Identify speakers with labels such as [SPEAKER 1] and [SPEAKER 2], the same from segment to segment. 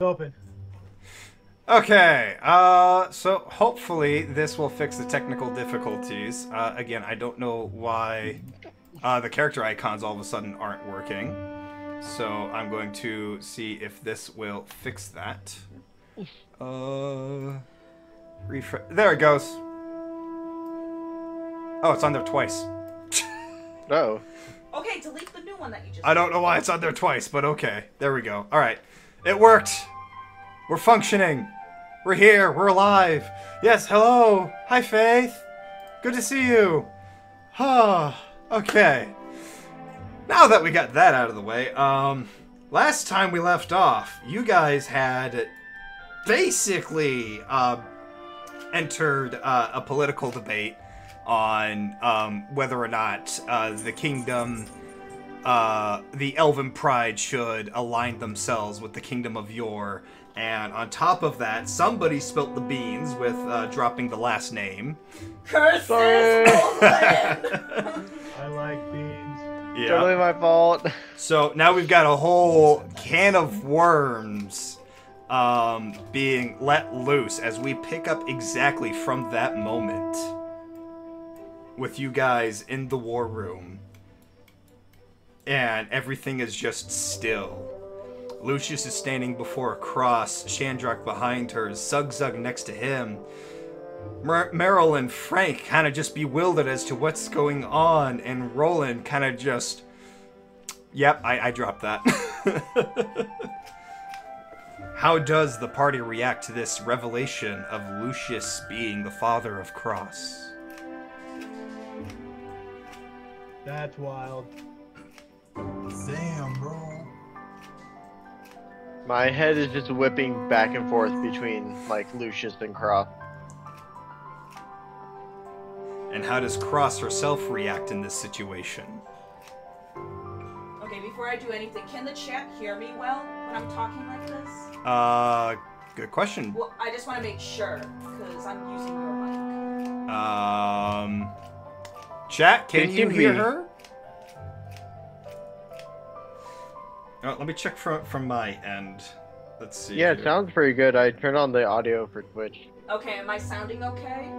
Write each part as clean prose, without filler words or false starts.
[SPEAKER 1] open.
[SPEAKER 2] Okay, so hopefully this will fix the technical difficulties. Again, I don't know why the character icons all of a sudden aren't working. So I'm going to see if this will fix that. Refresh. There it goes. Oh, it's on there twice.
[SPEAKER 3] No.
[SPEAKER 4] Okay, delete the new one that you just
[SPEAKER 2] I don't know why it's on there twice, but okay. There we go. Alright. It worked! We're functioning! We're here! We're alive! Yes, hello! Hi, Faith! Good to see you! Ah, okay. Now that we got that out of the way, last time we left off, you guys had basically, entered, a political debate on, whether or not, the kingdom, the Elven Pride should align themselves with the Kingdom of Yore. And on top of that, somebody spilt the beans with dropping the last name.
[SPEAKER 4] Curse this land!
[SPEAKER 1] I like beans.
[SPEAKER 2] Yeah.
[SPEAKER 3] Totally my fault.
[SPEAKER 2] So now we've got a whole can of worms being let loose as we pick up exactly from that moment with you guys in the war room. And everything is just still. Lucius is standing before a cross, Shandrak behind her, Zug next to him. Meryl and Frank kind of just bewildered as to what's going on, and Roland kind of just... Yep, I dropped that. How does the party react to this revelation of Lucius being the father of Cross?
[SPEAKER 1] That's wild.
[SPEAKER 5] Damn, bro.
[SPEAKER 3] My head is just whipping back and forth between, like, Lucius and Cross.
[SPEAKER 2] And how does Cross herself react in this situation?
[SPEAKER 4] Okay, before I do anything, can the chat hear me well when I'm talking like this?
[SPEAKER 2] Good question.
[SPEAKER 4] Well, I just want to make sure, because I'm using your mic.
[SPEAKER 2] Chat, can you hear
[SPEAKER 3] me.
[SPEAKER 2] her? Oh, let me check from my end. Let's see.
[SPEAKER 3] Yeah, it
[SPEAKER 2] here.
[SPEAKER 3] sounds pretty good. I turned on the audio for Twitch.
[SPEAKER 4] Okay, am I sounding okay?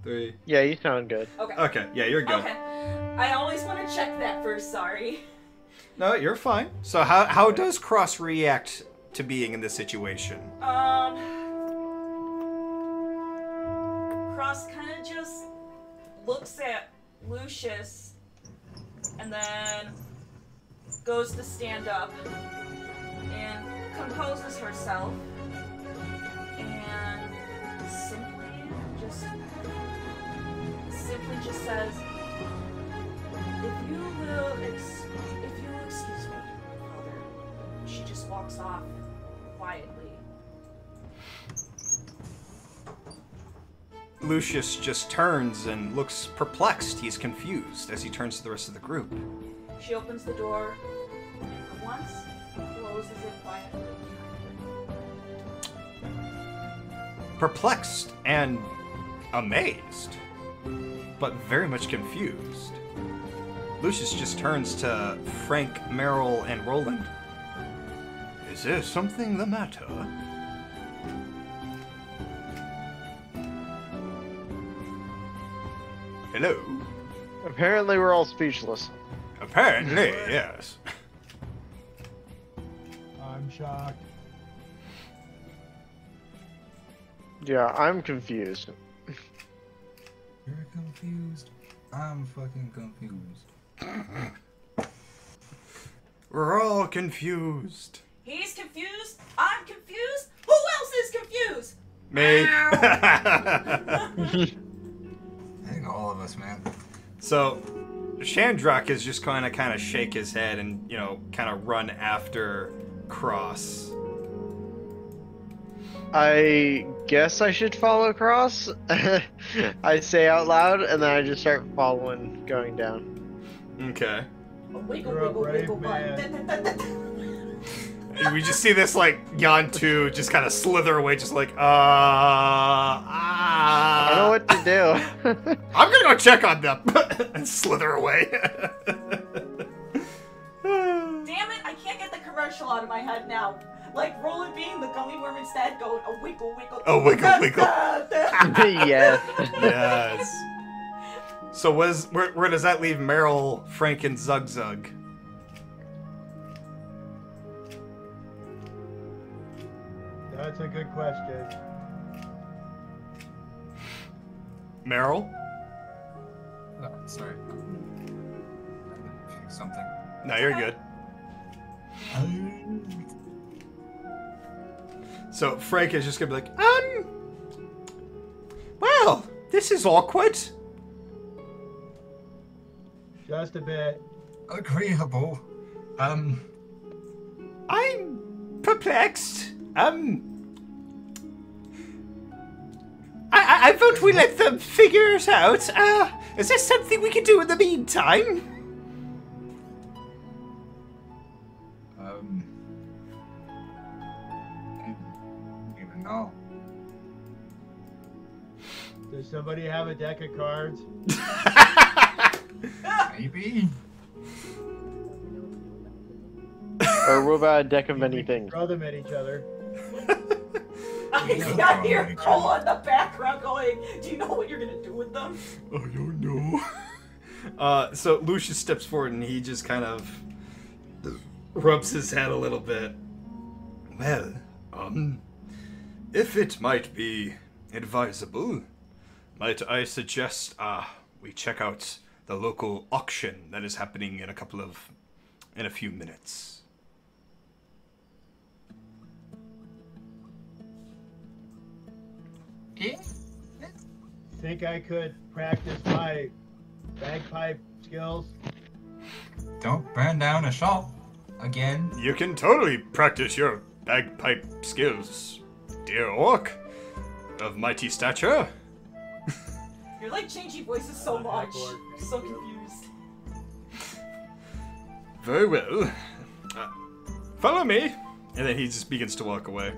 [SPEAKER 2] 3.
[SPEAKER 3] Yeah, you sound good.
[SPEAKER 4] Okay.
[SPEAKER 2] Okay, yeah, you're good.
[SPEAKER 4] Okay. I always want to check that first, sorry.
[SPEAKER 2] No, you're fine. So how does Cross react to being in this situation?
[SPEAKER 4] Cross kind of just looks at Lucius and then goes to stand up and composes herself and simply just says, if you will excuse me, Father. She just walks off quietly.
[SPEAKER 2] Lucius just turns and looks perplexed. He's confused as he turns to the rest of the group.
[SPEAKER 4] She opens the door and for once closes it quietly behind her.
[SPEAKER 2] Perplexed and amazed, but very much confused. Lucius just turns to Frank, Meryl, and Roland. Is there something the matter? Hello?
[SPEAKER 3] Apparently we're all speechless.
[SPEAKER 2] Apparently, yes.
[SPEAKER 1] I'm shocked.
[SPEAKER 3] Yeah, I'm confused.
[SPEAKER 5] You're confused. I'm fucking confused.
[SPEAKER 2] We're all confused.
[SPEAKER 4] He's confused. I'm confused. Who else is confused?
[SPEAKER 2] Me.
[SPEAKER 5] I think all of us, man.
[SPEAKER 2] So, Shandrak is just kind of shake his head and, you know, kind of run after Cross.
[SPEAKER 3] I guess I should follow Cross. I say out loud, and then I just start following, going down.
[SPEAKER 2] Okay.
[SPEAKER 4] Wiggle,
[SPEAKER 1] You're a
[SPEAKER 4] wiggle,
[SPEAKER 1] brave
[SPEAKER 4] wiggle,
[SPEAKER 1] man.
[SPEAKER 2] And we just see this, like, Yantu just kind of slither away, just like,
[SPEAKER 3] I don't know what to do.
[SPEAKER 2] I'm gonna go check on them. And slither away.
[SPEAKER 4] Damn it, I can't get the commercial out of my head now. Like Roland being the gummy worm instead, going a wiggle wiggle.
[SPEAKER 2] Oh, wiggle wiggle.
[SPEAKER 3] Yes.
[SPEAKER 2] Yes. So where does that leave Meryl, Frank, and Zug Zug?
[SPEAKER 1] That's a good question.
[SPEAKER 2] Meryl?
[SPEAKER 5] Oh, sorry. Fix something.
[SPEAKER 2] No, you're good. So Frank is just gonna be like, well, this is awkward.
[SPEAKER 1] Just a bit.
[SPEAKER 5] Agreeable.
[SPEAKER 2] I'm perplexed. I vote we let them figure it out. Is there something we can do in the meantime?
[SPEAKER 5] I don't even know.
[SPEAKER 1] Does somebody have a deck of cards?
[SPEAKER 5] Maybe.
[SPEAKER 3] Or what about a deck of many things?
[SPEAKER 1] Throw them at each other.
[SPEAKER 4] I hear Cole in the background going, do you know what you're gonna do with them?
[SPEAKER 2] I don't know. So Lucius steps forward and he just kind of rubs his head a little bit. Well, if it might be advisable, might I suggest we check out the local auction that is happening in a few minutes.
[SPEAKER 1] Think I could practice my bagpipe skills?
[SPEAKER 5] Don't burn down a shop again.
[SPEAKER 2] You can totally practice your bagpipe skills, dear orc of mighty stature.
[SPEAKER 4] You're like changing voices so much. I'm so confused.
[SPEAKER 2] Very well. Follow me. And then he just begins to walk away.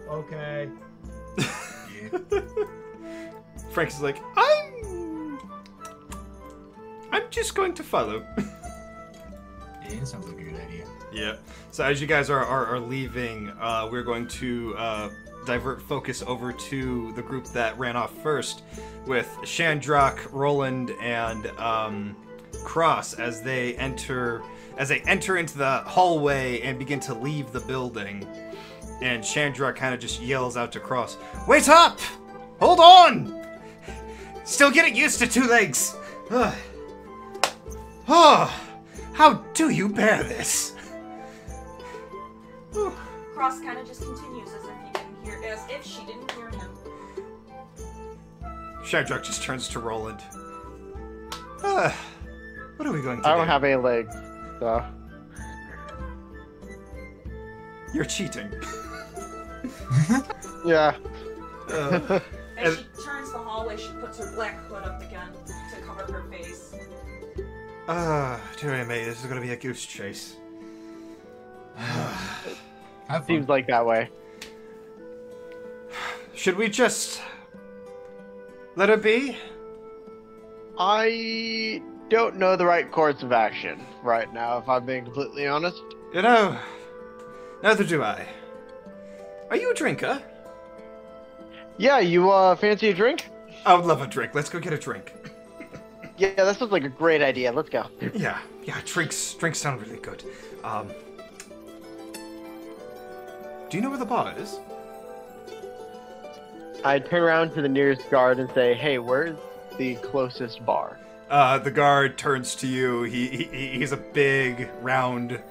[SPEAKER 1] Okay.
[SPEAKER 2] Frank's like, I'm just going to follow.
[SPEAKER 5] Yeah, sounds like a good idea.
[SPEAKER 2] Yeah. So as you guys are leaving, we're going to divert focus over to the group that ran off first, with Shandrock, Roland, and Cross as they enter into the hallway and begin to leave the building. And Shandrock kind of just yells out to Cross, "Wait up! Hold on! Still getting used to two legs. Oh, how do you bear this?"
[SPEAKER 4] Cross kind of just continues as if she didn't hear him.
[SPEAKER 2] Shandrock just turns to Roland. What are we going to do?
[SPEAKER 3] I don't have any legs, so.
[SPEAKER 2] You're cheating.
[SPEAKER 3] Yeah.
[SPEAKER 4] As she turns the hallway, she puts her black hood up again to cover her face.
[SPEAKER 2] Dear mate, this is gonna be a goose chase.
[SPEAKER 5] Have fun.
[SPEAKER 3] Seems like that way.
[SPEAKER 2] Should we just let her be?
[SPEAKER 3] I don't know the right course of action right now, if I'm being completely honest.
[SPEAKER 2] You know, neither do I. Are you a drinker?
[SPEAKER 3] Yeah, you fancy a drink?
[SPEAKER 2] I would love a drink. Let's go get a drink.
[SPEAKER 3] Yeah, that sounds like a great idea. Let's go.
[SPEAKER 2] Yeah, drinks sound really good. Do you know where the bar is?
[SPEAKER 3] I turn around to the nearest guard and say, "Hey, where's the closest bar?"
[SPEAKER 2] The guard turns to you. He's a big, round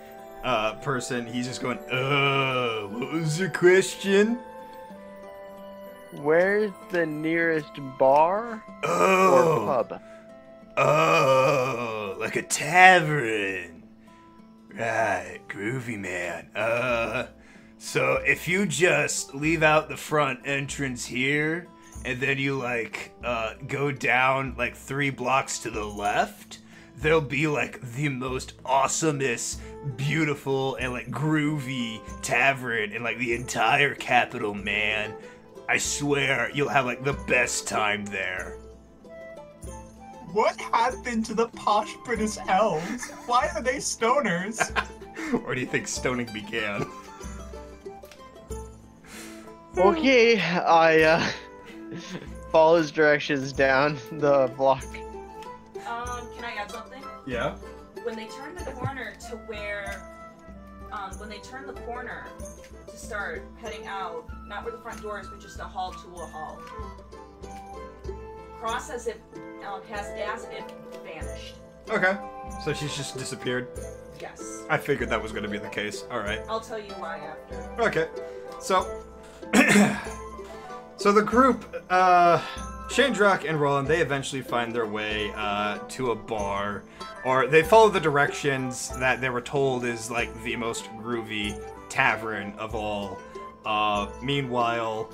[SPEAKER 2] person. He's just going, what was your question?
[SPEAKER 3] Where's the nearest bar
[SPEAKER 2] Oh.
[SPEAKER 3] or pub?
[SPEAKER 2] Oh, like a tavern. Right, groovy man. So if you just leave out the front entrance here, and then you go down 3 blocks to the left, there'll be the most awesomest, beautiful, and groovy tavern in the entire capital, man. I swear you'll have the best time there.
[SPEAKER 5] What happened to the posh British elves? Why are they stoners?
[SPEAKER 2] Or do you think stoning began?
[SPEAKER 3] Okay, I follow his directions down the block.
[SPEAKER 4] Can I add something?
[SPEAKER 2] Yeah.
[SPEAKER 4] When they turn the corner to where, when they turn the corner to start heading out, not where the front door is, but just a hall to a hall. Cross as if, has as if vanished.
[SPEAKER 2] Okay. So she's just disappeared.
[SPEAKER 4] Yes.
[SPEAKER 2] I figured that was going to be the case. All right.
[SPEAKER 4] I'll tell you why after.
[SPEAKER 2] Okay. So, so the group, Shandrock and Roland, they eventually find their way to a bar, or they follow the directions that they were told is like the most groovy tavern of all. Meanwhile,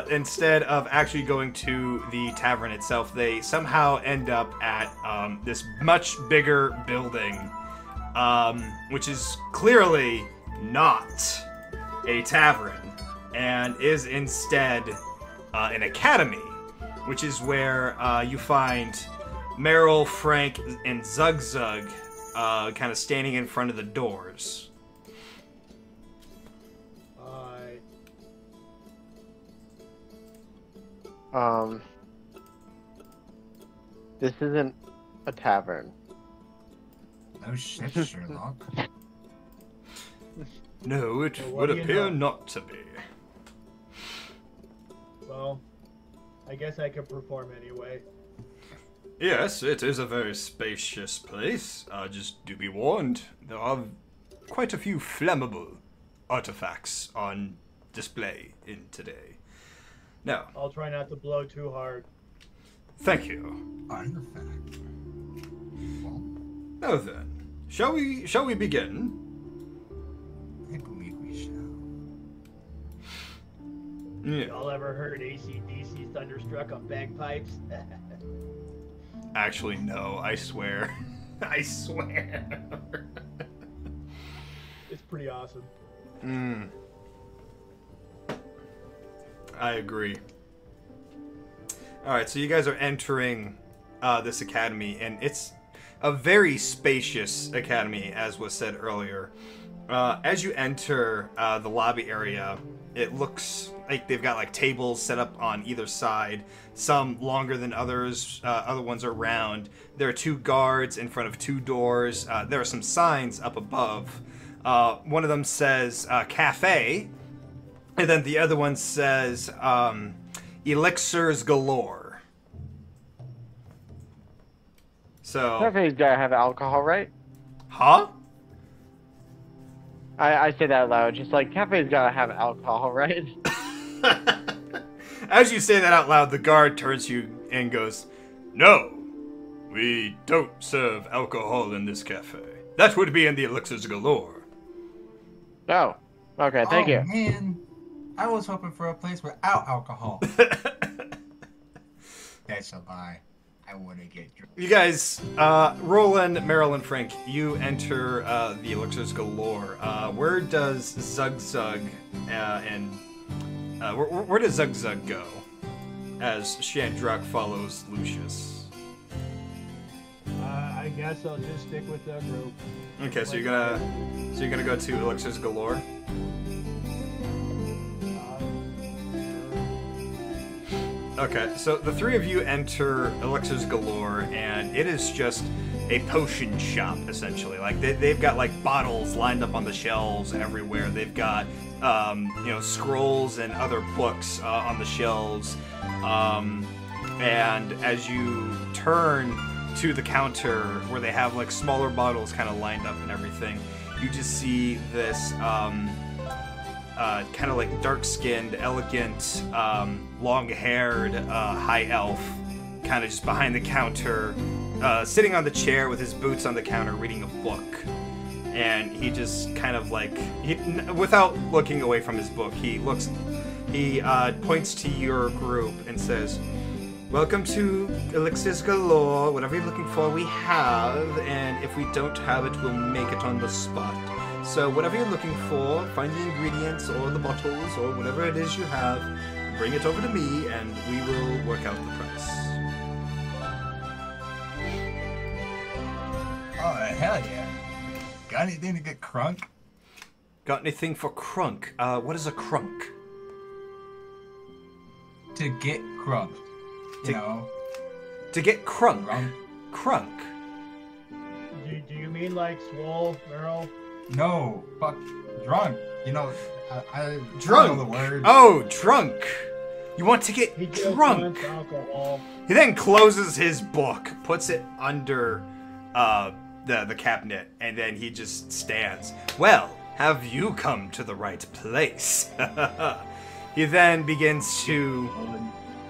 [SPEAKER 2] instead of actually going to the tavern itself, they somehow end up at this much bigger building, which is clearly not a tavern, and is instead an academy, which is where you find Meryl, Frank, and Zug Zug kind of standing in front of the doors.
[SPEAKER 3] This isn't a tavern.
[SPEAKER 5] No shit, Sherlock.
[SPEAKER 2] No, it
[SPEAKER 1] Well, what
[SPEAKER 2] would
[SPEAKER 1] do you
[SPEAKER 2] appear
[SPEAKER 1] know?
[SPEAKER 2] not to be.
[SPEAKER 1] Well, I guess I could perform anyway.
[SPEAKER 2] Yes, it is a very spacious place. Just do be warned, there are quite a few flammable artifacts on display in today. Now,
[SPEAKER 1] I'll try not to blow too hard.
[SPEAKER 2] thank you.
[SPEAKER 5] Artifact. Well,
[SPEAKER 2] Now then, shall we begin?
[SPEAKER 5] I believe we shall.
[SPEAKER 2] Yeah.
[SPEAKER 1] Y'all ever heard AC/DC Thunderstruck on bagpipes?
[SPEAKER 2] Actually, no, I swear. I swear.
[SPEAKER 1] It's pretty awesome.
[SPEAKER 2] I agree. Alright, so you guys are entering this academy, and it's a very spacious academy, as was said earlier. As you enter the lobby area, it looks like they've got like tables set up on either side, some longer than others, other ones are round. There are 2 guards in front of 2 doors. There are some signs up above. One of them says cafe, and then the other one says elixirs galore. So,
[SPEAKER 3] Cafe's gotta have alcohol, right?
[SPEAKER 2] huh?
[SPEAKER 3] I say that out loud, just like, cafe's gotta have alcohol, right?
[SPEAKER 2] As you say that out loud, the guard turns to you and goes, "No, we don't serve alcohol in this cafe. That would be in the elixirs galore."
[SPEAKER 3] Oh. Okay, thank you.
[SPEAKER 5] Man, I was hoping for a place without alcohol. That's a lie. I want to get drunk.
[SPEAKER 2] You guys, Roland, Meryl, and Frank, you enter the elixirs galore. Where does Zug Zug where does Zug Zug go? As Shandrock follows Lucius.
[SPEAKER 1] I guess I'll just stick with the group.
[SPEAKER 2] Okay, so you're gonna go to elixirs galore. Okay, so the 3 of you enter Elixirs Galore, and it is just a potion shop, essentially. Like, they've got, like, bottles lined up on the shelves everywhere. They've got, scrolls and other books on the shelves. And as you turn to the counter where they have, like, smaller bottles kind of lined up and everything, you just see this, kind of like dark-skinned, elegant, long-haired high elf, kind of just behind the counter, sitting on the chair with his boots on the counter, reading a book. And he just kind of like, without looking away from his book, he points to your group and says, "Welcome to Elixirs Galore. Whatever you're looking for, we have, and if we don't have it, we'll make it on the spot. So whatever you're looking for, find the ingredients or the bottles or whatever it is you have, bring it over to me and we will work out the price."
[SPEAKER 5] Alright. hell yeah. Got anything to get crunk?
[SPEAKER 2] Got anything for crunk? What is a crunk?
[SPEAKER 5] To get crunked. You
[SPEAKER 2] To-
[SPEAKER 5] know?
[SPEAKER 2] To get crunk.
[SPEAKER 5] Crunk.
[SPEAKER 2] Crunk.
[SPEAKER 1] Do you mean like swole, Merle?
[SPEAKER 5] No, fuck. Drunk. You know, I
[SPEAKER 2] Drunk.
[SPEAKER 5] don't know the word.
[SPEAKER 2] Oh, drunk. You want to get
[SPEAKER 1] He just
[SPEAKER 2] drunk.
[SPEAKER 1] wants alcohol.
[SPEAKER 2] He then closes his book, puts it under the cabinet, and then he just stands. Well, have you come to the right place? He then begins to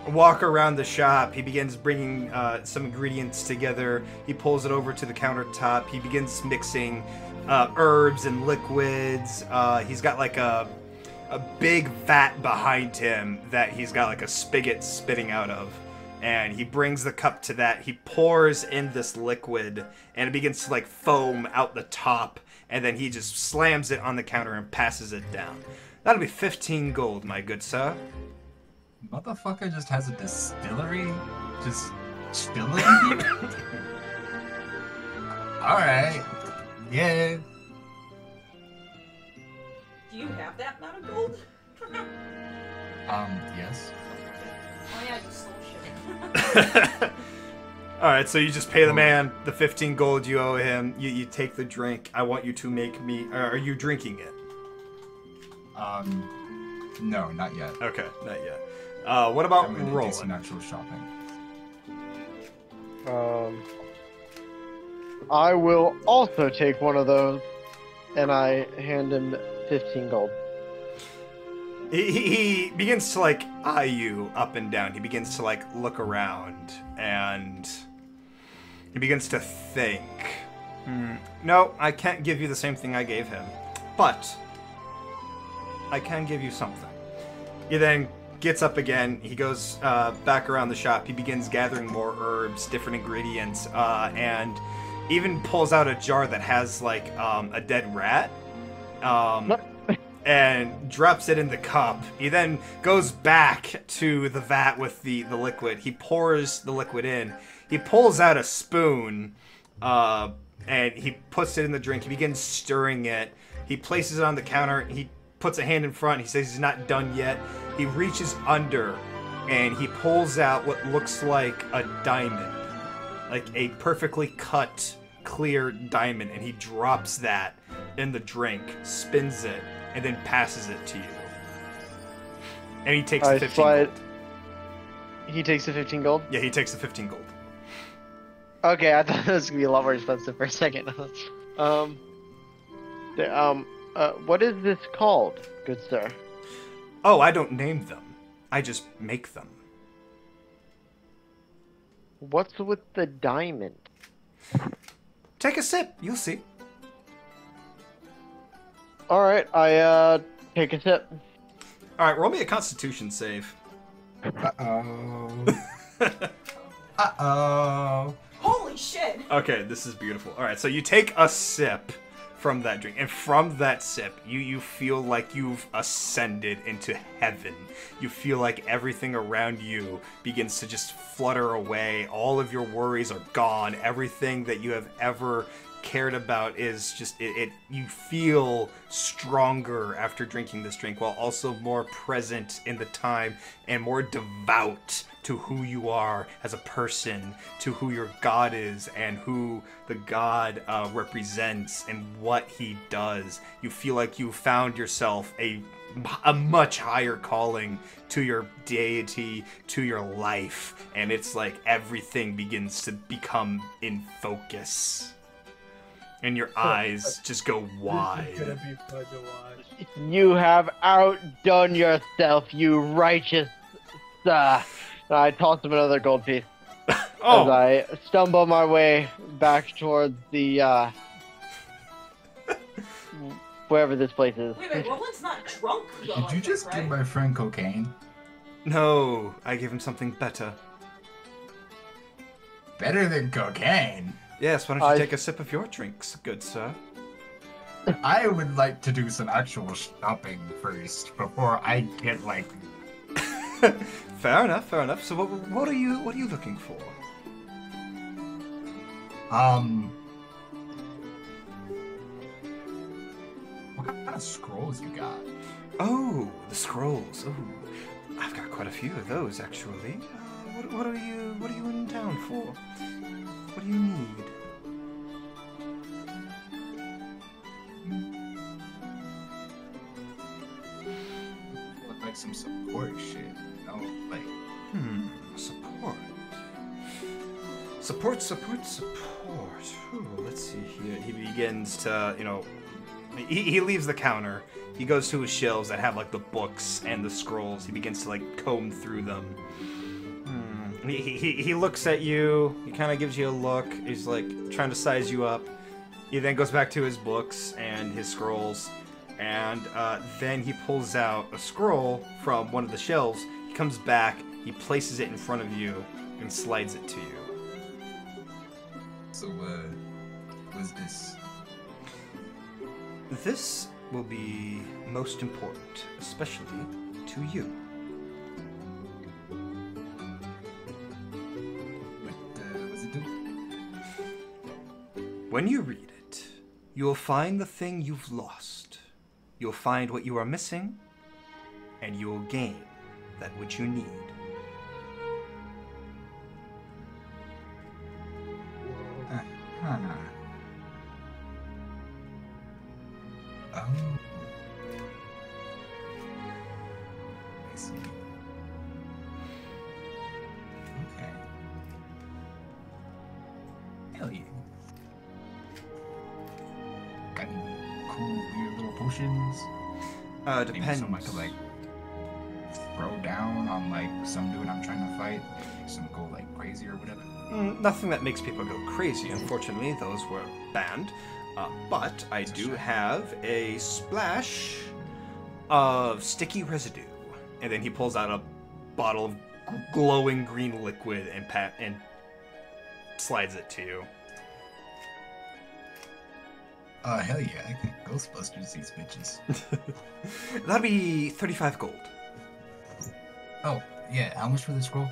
[SPEAKER 2] walk around the shop. He begins bringing some ingredients together. He pulls it over to the countertop. He begins mixing herbs and liquids. He's got like a big vat behind him that he's got like a spigot spitting out of. And he brings the cup to that. He pours in this liquid, and it begins to like foam out the top. And then he just slams it on the counter and passes it down. That'll be 15 gold, my good sir.
[SPEAKER 5] Motherfucker just has a distillery? Just distillery? Alright. Yeah.
[SPEAKER 4] Do you have that amount of gold?
[SPEAKER 5] Yes.
[SPEAKER 4] Oh yeah, you stole shit.
[SPEAKER 2] Alright, so you just pay the man the 15 gold you owe him. You take the drink. I want you to make me... Are you drinking it?
[SPEAKER 5] No, not yet.
[SPEAKER 2] Okay, not yet. What about
[SPEAKER 5] I'm gonna do some
[SPEAKER 2] rolling?
[SPEAKER 5] actual shopping.
[SPEAKER 3] I will also take one of those, and I hand him 15 gold.
[SPEAKER 2] He begins to like eye you up and down. He begins to like look around, and he begins to think. No, I can't give you the same thing I gave him, but I can give you something. He then gets up again. He goes back around the shop. He begins gathering more herbs, different ingredients, and even pulls out a jar that has like a dead rat. And drops it in the cup. He then goes back to the vat with the liquid. He pours the liquid in. He pulls out a spoon, and he puts it in the drink. He begins stirring it. He places it on the counter. He puts a hand in front. He says he's not done yet. He reaches under, and he pulls out what looks like a diamond. Like a perfectly cut, clear diamond. And he drops that in the drink, spins it, and then passes it to you. And he takes the 15 gold.
[SPEAKER 3] He takes the 15 gold?
[SPEAKER 2] Yeah, he takes the 15 gold.
[SPEAKER 3] Okay, I thought it was gonna be a lot more expensive for a second. What is this called, good sir?
[SPEAKER 2] Oh, I don't name them. I just make them.
[SPEAKER 3] What's with the diamond?
[SPEAKER 2] Take a sip, you'll see.
[SPEAKER 3] Alright, I take a sip.
[SPEAKER 2] Alright, roll me a constitution save.
[SPEAKER 5] Uh-oh. Uh-oh.
[SPEAKER 4] Holy shit!
[SPEAKER 2] Okay, this is beautiful. Alright, so you take a sip from that drink, and from that sip, you feel like you've ascended into heaven. You feel like everything around you begins to just flutter away. All of your worries are gone. Everything that you have ever cared about is just you feel stronger after drinking this drink, while also more present in the time and more devout to who you are as a person, to who your god is and who the god represents and what he does. You feel like you found yourself a much higher calling to your deity, to your life, and it's like everything begins to become in focus. And your eyes just go
[SPEAKER 1] This is
[SPEAKER 2] wide.
[SPEAKER 1] gonna be fun to watch.
[SPEAKER 3] You have outdone yourself, you righteous sir. I toss him another gold piece as
[SPEAKER 2] Oh,
[SPEAKER 3] I stumble my way back towards the wherever this place is.
[SPEAKER 4] Wait, Roland's not drunk though.
[SPEAKER 5] Did you just give my friend cocaine?
[SPEAKER 2] no, I gave him something better.
[SPEAKER 5] Better than cocaine?
[SPEAKER 2] Yes, why don't you
[SPEAKER 3] I-
[SPEAKER 2] take a sip of your drinks, good sir?
[SPEAKER 5] I would like to do some actual shopping first before I get like.
[SPEAKER 2] Fair enough, fair enough. So what are you looking for?
[SPEAKER 5] what kind of scrolls you got?
[SPEAKER 2] Oh, the scrolls. Oh, I've got quite a few of those actually. What are you in town for? What do you need?
[SPEAKER 5] Like some support shit, you know? Like,
[SPEAKER 2] Support. Support. Ooh, let's see here. He begins to, he leaves the counter. He goes to his shelves that have like the books and the scrolls. He begins to like comb through them. He looks at you. He kind of gives you a look. He's like trying to size you up. He then goes back to his books and his scrolls. And then he pulls out a scroll from one of the shelves. He comes back, he places it in front of you, and slides it to you.
[SPEAKER 5] so, what's this?
[SPEAKER 2] This will be most important, especially to you.
[SPEAKER 5] What's it do?
[SPEAKER 2] When you read it, you will find the thing you've lost. You'll find what you are missing, and you will gain that which you need.
[SPEAKER 5] Oh. I see. Okay. Hell yeah. Got any cool, weird little potions? Maybe
[SPEAKER 2] Depends.
[SPEAKER 5] some I could, like, throw down on, like, some dude I'm trying to fight? Make some go, like, crazy or whatever?
[SPEAKER 2] Nothing that makes people go crazy, unfortunately. Those were banned. But I do have a splash of sticky residue. And then he pulls out a bottle of glowing green liquid and slides it to you.
[SPEAKER 5] Hell yeah, I can Ghostbusters these bitches.
[SPEAKER 2] That'll be 35 gold.
[SPEAKER 5] Oh, yeah, how much for the scroll?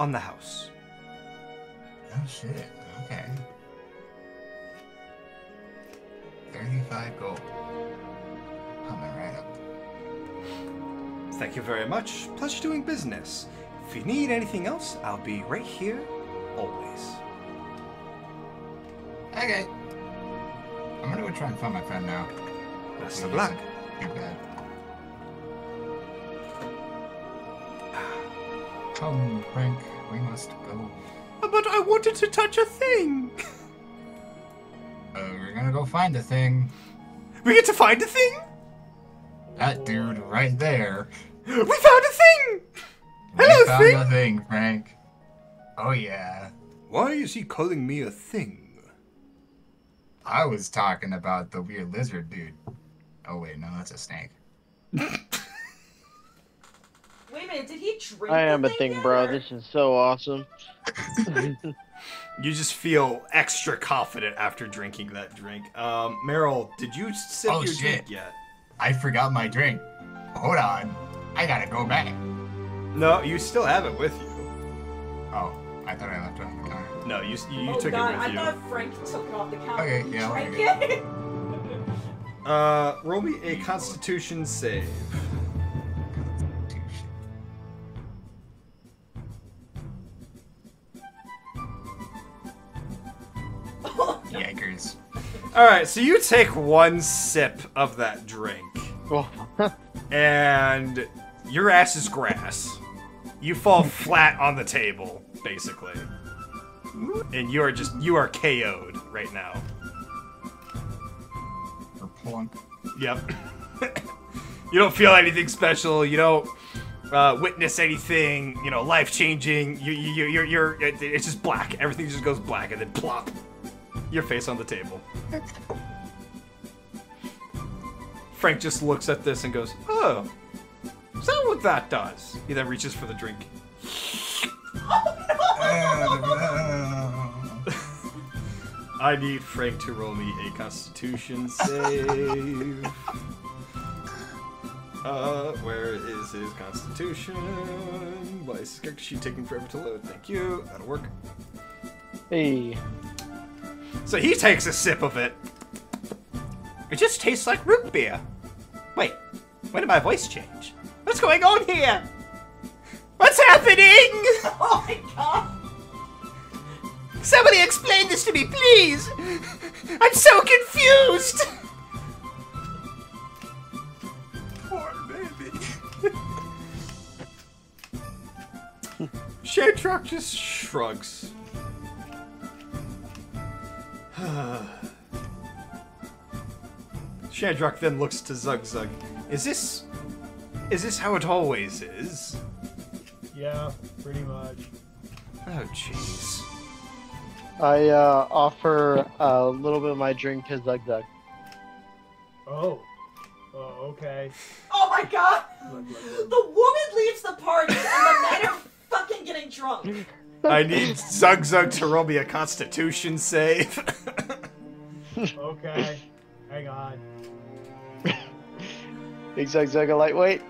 [SPEAKER 2] On the house.
[SPEAKER 5] Oh shit, okay. 35 gold. Coming right up.
[SPEAKER 2] Thank you very much. Pleasure doing business. If you need anything else, I'll be right here, always.
[SPEAKER 5] Okay. I'm gonna go try and find my friend now.
[SPEAKER 2] Best of luck.
[SPEAKER 5] Too bad. Come, Frank, we must go.
[SPEAKER 2] But I wanted to touch a thing.
[SPEAKER 5] We're gonna go find the thing.
[SPEAKER 2] We get to find a thing?
[SPEAKER 5] That dude right there.
[SPEAKER 2] We found a thing!
[SPEAKER 5] We
[SPEAKER 2] Hello,
[SPEAKER 5] found
[SPEAKER 2] thing!
[SPEAKER 5] a thing, Frank. Oh yeah.
[SPEAKER 2] Why is he calling me a thing?
[SPEAKER 5] I was talking about the weird lizard dude. Oh wait, no, that's a snake.
[SPEAKER 4] Wait a minute, did he drink?
[SPEAKER 3] I am
[SPEAKER 4] the
[SPEAKER 3] a thing,
[SPEAKER 4] yet,
[SPEAKER 3] bro.
[SPEAKER 4] or-
[SPEAKER 3] This is so awesome.
[SPEAKER 2] You just feel extra confident after drinking that drink. Meryl, did you sip
[SPEAKER 5] Oh,
[SPEAKER 2] your
[SPEAKER 5] shit.
[SPEAKER 2] drink yet?
[SPEAKER 5] I forgot my drink. Hold on. I gotta go back.
[SPEAKER 2] No, you still have it with you.
[SPEAKER 5] Oh, I thought I left it on the counter.
[SPEAKER 2] No, you
[SPEAKER 4] Oh
[SPEAKER 2] took
[SPEAKER 4] God,
[SPEAKER 2] it
[SPEAKER 4] I
[SPEAKER 2] with you.
[SPEAKER 4] thought Frank took it off the counter.
[SPEAKER 5] Okay,
[SPEAKER 4] He
[SPEAKER 5] yeah, I'll
[SPEAKER 4] drank
[SPEAKER 5] take
[SPEAKER 4] it.
[SPEAKER 2] Roll me a Constitution save.
[SPEAKER 5] Yikers.
[SPEAKER 2] Alright, so you take one sip of that drink,
[SPEAKER 3] Well,
[SPEAKER 2] and your ass is grass. You fall flat on the table, basically. And you are KO'd right now.
[SPEAKER 5] Or plunk.
[SPEAKER 2] Yep. You don't feel anything special. You don't witness anything, life-changing. It's just black. Everything just goes black, and then plop. Your face on the table. Frank just looks at this and goes, "Oh, is that what that does?" He then reaches for the drink. I need Frank to roll me a Constitution save. Where is his Constitution? Why is his character sheet taking forever to load? Thank you. That'll work.
[SPEAKER 3] hey.
[SPEAKER 2] So he takes a sip of it. And just tastes like root beer. Wait, when did my voice change? What's going on here? What's happening?
[SPEAKER 4] Oh my god!
[SPEAKER 2] Somebody explain this to me, please! I'm so confused! Poor baby. Shamrock just shrugs. Shamrock then looks to Zug Zug. Is this how it always is?
[SPEAKER 1] Yeah, pretty much.
[SPEAKER 2] Oh, jeez.
[SPEAKER 3] I offer a little bit of my drink to Zug Zug.
[SPEAKER 1] Oh. Oh, okay.
[SPEAKER 4] Oh my god!
[SPEAKER 1] Look.
[SPEAKER 4] The woman leaves the party and the men are fucking getting drunk.
[SPEAKER 2] I need Zug Zug to roll me a Constitution save.
[SPEAKER 1] Okay. Hang on.
[SPEAKER 3] Big Zug Zug a lightweight?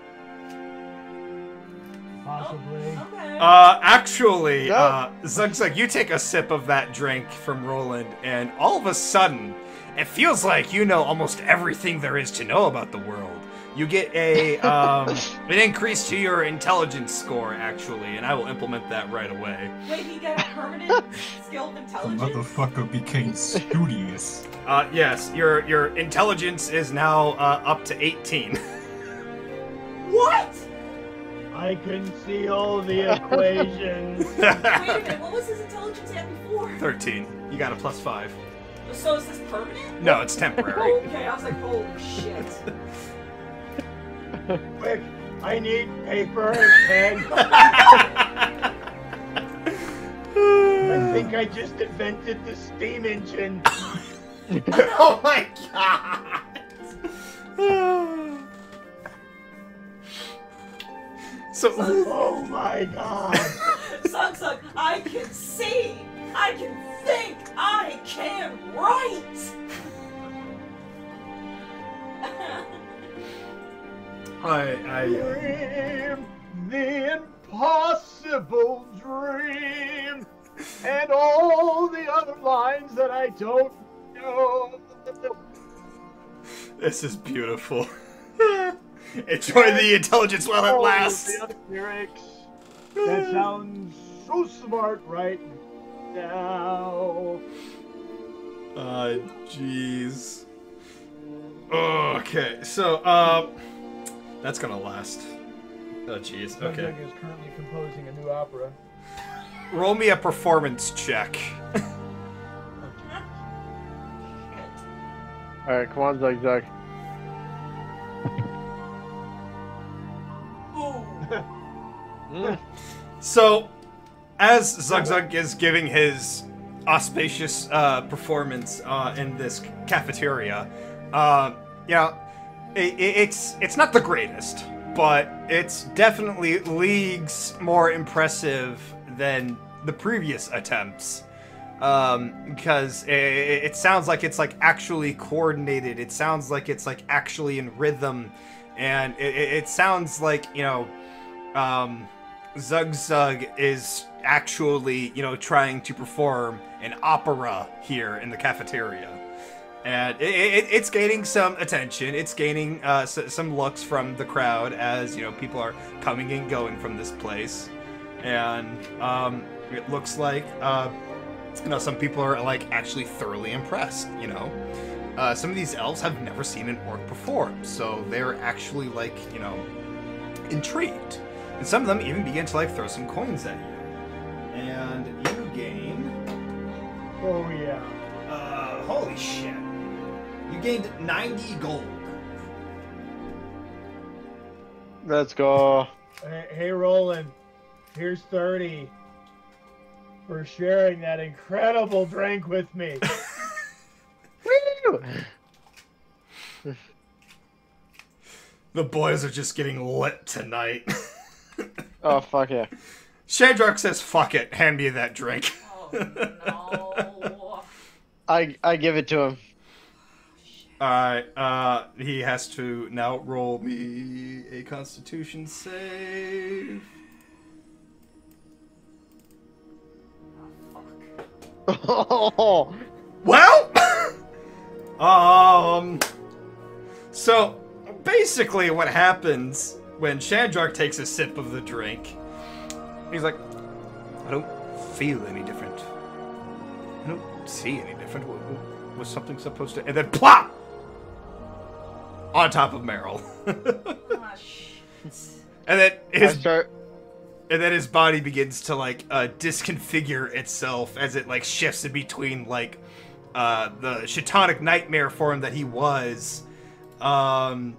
[SPEAKER 1] Possibly.
[SPEAKER 4] Okay.
[SPEAKER 2] Actually,
[SPEAKER 3] No.
[SPEAKER 2] Zug Zug, you take a sip of that drink from Roland, and all of a sudden, it feels like you know almost everything there is to know about the world. You get a an increase to your intelligence score, actually, and I will implement that right away.
[SPEAKER 4] Wait, he got a permanent skill of
[SPEAKER 5] The
[SPEAKER 4] intelligence?
[SPEAKER 5] motherfucker became studious.
[SPEAKER 2] Yes, your intelligence is now up to 18.
[SPEAKER 4] What?
[SPEAKER 1] I can see all the equations.
[SPEAKER 4] Wait a minute, what was his intelligence at before?
[SPEAKER 2] 13. You got a +5.
[SPEAKER 4] So is this permanent?
[SPEAKER 2] No, it's temporary.
[SPEAKER 4] Okay, I was like, holy shit.
[SPEAKER 1] Quick, I need paper and pen. I think I just invented the steam engine.
[SPEAKER 2] Oh my god! So,
[SPEAKER 1] Oh my god.
[SPEAKER 4] Suck, suck, I can see, I can think, I can write.
[SPEAKER 2] I
[SPEAKER 1] Dream the impossible dream, and all the other lines that I don't know.
[SPEAKER 2] this is beautiful. Enjoy the intelligence while it
[SPEAKER 1] All
[SPEAKER 2] lasts.
[SPEAKER 1] the other lyrics that sounds so smart right now.
[SPEAKER 2] Jeez. Okay, so, that's gonna last. Oh, jeez, okay.
[SPEAKER 1] Ludwig is currently composing a new opera.
[SPEAKER 2] Roll me a performance check.
[SPEAKER 3] Alright, come on, Zug Zug.
[SPEAKER 4] Ooh.
[SPEAKER 2] So, as Zug Zug is giving his auspicious performance in this cafeteria, you know, it's not the greatest, but it's definitely leagues more impressive than the previous attempts. Because it sounds like it's like actually coordinated. It sounds like it's like actually in rhythm, and it sounds like, you know, Zug Zug is actually, you know, trying to perform an opera here in the cafeteria. And it's gaining some attention. It's gaining some looks from the crowd as, you know, people are coming and going from this place. And it looks like, you know, some people are, like, actually thoroughly impressed, you know. Some of these elves have never seen an orc perform, so they're actually, like, you know, intrigued. And some of them even begin to, like, throw some coins at you. And you gain...
[SPEAKER 1] Oh yeah.
[SPEAKER 2] Holy shit. You gained 90 gold.
[SPEAKER 3] Let's go.
[SPEAKER 1] Hey Roland, here's 30 for sharing that incredible drink with me.
[SPEAKER 3] Woo!
[SPEAKER 2] The boys are just getting lit tonight.
[SPEAKER 3] Oh, fuck yeah.
[SPEAKER 2] Shandrak says, fuck it, hand me that drink.
[SPEAKER 4] Oh, no.
[SPEAKER 3] I give it to him.
[SPEAKER 2] Alright, he has to now roll me a Constitution save.
[SPEAKER 3] Oh,
[SPEAKER 2] Well, So, basically what happens when Shandrak takes a sip of the drink, he's like, I don't feel any different. I don't see any different. Was something supposed to... And then plop! On top of Meryl.
[SPEAKER 4] Oh, shit.
[SPEAKER 2] And then his...
[SPEAKER 3] I start.
[SPEAKER 2] And then his body begins to, like, disconfigure itself as it, like, shifts in between, like, the Shatonic Nightmare form that he was, and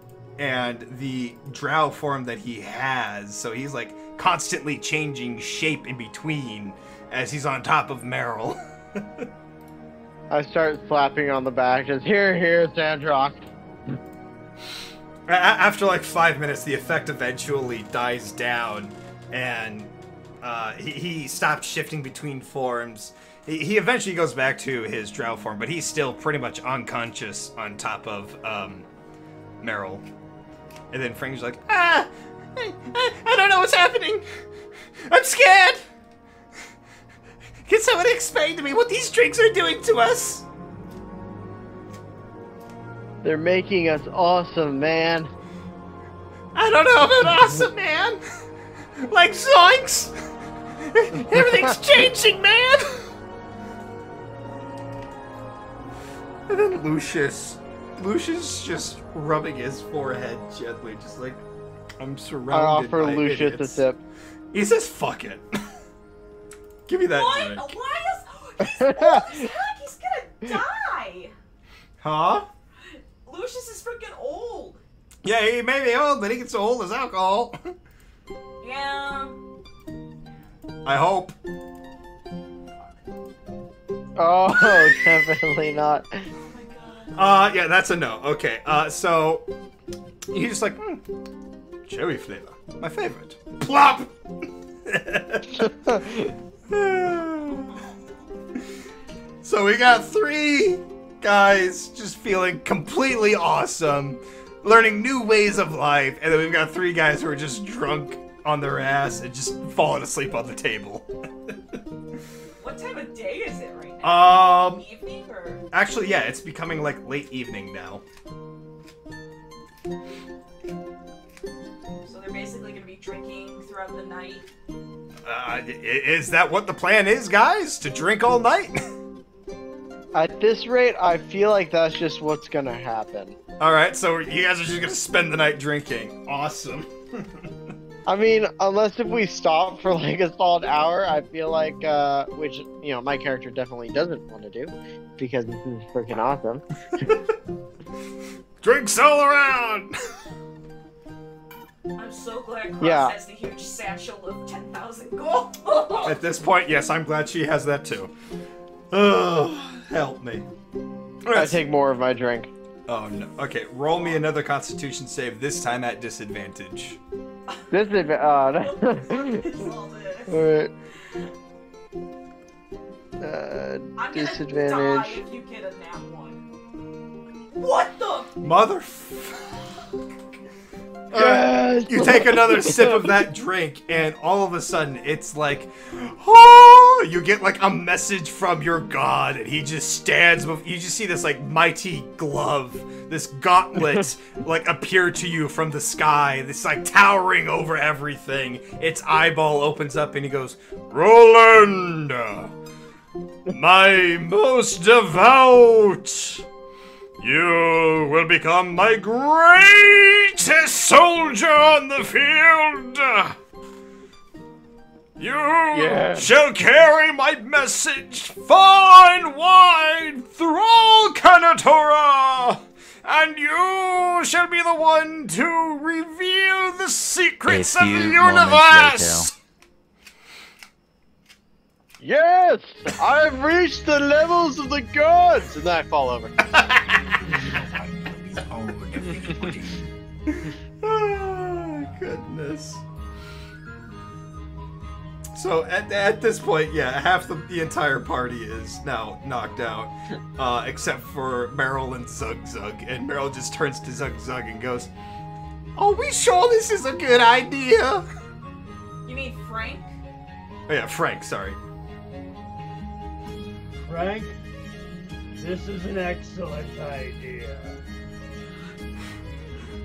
[SPEAKER 2] the Drow form that he has. So he's, like, constantly changing shape in between as he's on top of Meryl.
[SPEAKER 3] I start slapping on the back, just here, Sandrock.
[SPEAKER 2] After, like, 5 minutes, the effect eventually dies down, and he stopped shifting between forms. He eventually goes back to his Drow form, but he's still pretty much unconscious on top of Meryl. And then Frank's like, I don't know what's happening. I'm scared. Can someone explain to me what these drinks are doing to us?
[SPEAKER 3] They're making us awesome, man.
[SPEAKER 2] I don't know about awesome, man. Like zoinks. Everything's changing, man. And then Lucius just rubbing his forehead gently, just like, I'm
[SPEAKER 3] I
[SPEAKER 2] surrounded
[SPEAKER 3] offer
[SPEAKER 2] by
[SPEAKER 3] Lucius
[SPEAKER 2] idiots.
[SPEAKER 3] a sip.
[SPEAKER 2] He says, fuck it. Give me that
[SPEAKER 4] What?
[SPEAKER 2] drink.
[SPEAKER 4] Why is... He's old as heck! He's gonna die!
[SPEAKER 2] Huh?
[SPEAKER 4] Lucius is freaking old!
[SPEAKER 2] Yeah, he may be old, but he gets old as alcohol.
[SPEAKER 4] Yeah.
[SPEAKER 2] I hope.
[SPEAKER 3] Oh, definitely not.
[SPEAKER 4] Oh my god.
[SPEAKER 2] Yeah, that's a no. Okay, so he's just like, cherry flavor, my favorite. Plop! So we got 3 guys just feeling completely awesome, learning new ways of life, and then we've got 3 guys who are just drunk on their ass and just falling asleep on the table.
[SPEAKER 4] What time of day is it right now? Evening or?
[SPEAKER 2] Actually, yeah, it's becoming like late evening now.
[SPEAKER 4] So they're basically gonna be drinking throughout the night.
[SPEAKER 2] Is that what the plan is, guys? To drink all night?
[SPEAKER 3] At this rate, I feel like that's just what's gonna happen.
[SPEAKER 2] Alright, so you guys are just gonna spend the night drinking. Awesome.
[SPEAKER 3] I mean, unless if we stop for like a solid hour, I feel like, which, you know, my character definitely doesn't want to do, because this is freaking awesome.
[SPEAKER 2] Drinks all around!
[SPEAKER 4] I'm so glad Cross
[SPEAKER 3] Yeah.
[SPEAKER 4] has the huge satchel of 10,000 gold.
[SPEAKER 2] At this point, yes, I'm glad she has that too. Oh, help me.
[SPEAKER 3] I take more of my drink.
[SPEAKER 2] Oh no. Okay, roll me another Constitution save, this time at disadvantage.
[SPEAKER 3] This is,
[SPEAKER 4] It's all this.
[SPEAKER 3] Alright.
[SPEAKER 4] I'm gonna die
[SPEAKER 3] Disadvantage.
[SPEAKER 4] if you get a nat 1. What the?
[SPEAKER 2] Mother.
[SPEAKER 3] Yes!
[SPEAKER 2] You take another sip of that drink, and all of a sudden, it's like, oh, you get like a message from your god, and he just stands. You just see this like mighty glove, this gauntlet, like appear to you from the sky. This like towering over everything. Its eyeball opens up, and he goes, Roland, my most devout. You will become my greatest soldier on the field! You shall carry my message far and wide through all Kanatorra! And you shall be the one to reveal the secrets of the universe!
[SPEAKER 3] Yes! I've reached the levels of the gods! And then I fall over.
[SPEAKER 2] Oh, goodness. So at this point, yeah, half the entire party is now knocked out, except for Meryl and Zug Zug. And Meryl just turns to Zug Zug and goes, "Are we sure this is a good idea?"
[SPEAKER 4] You mean Frank?
[SPEAKER 2] Oh yeah, Frank, sorry.
[SPEAKER 1] Frank, this is an excellent idea.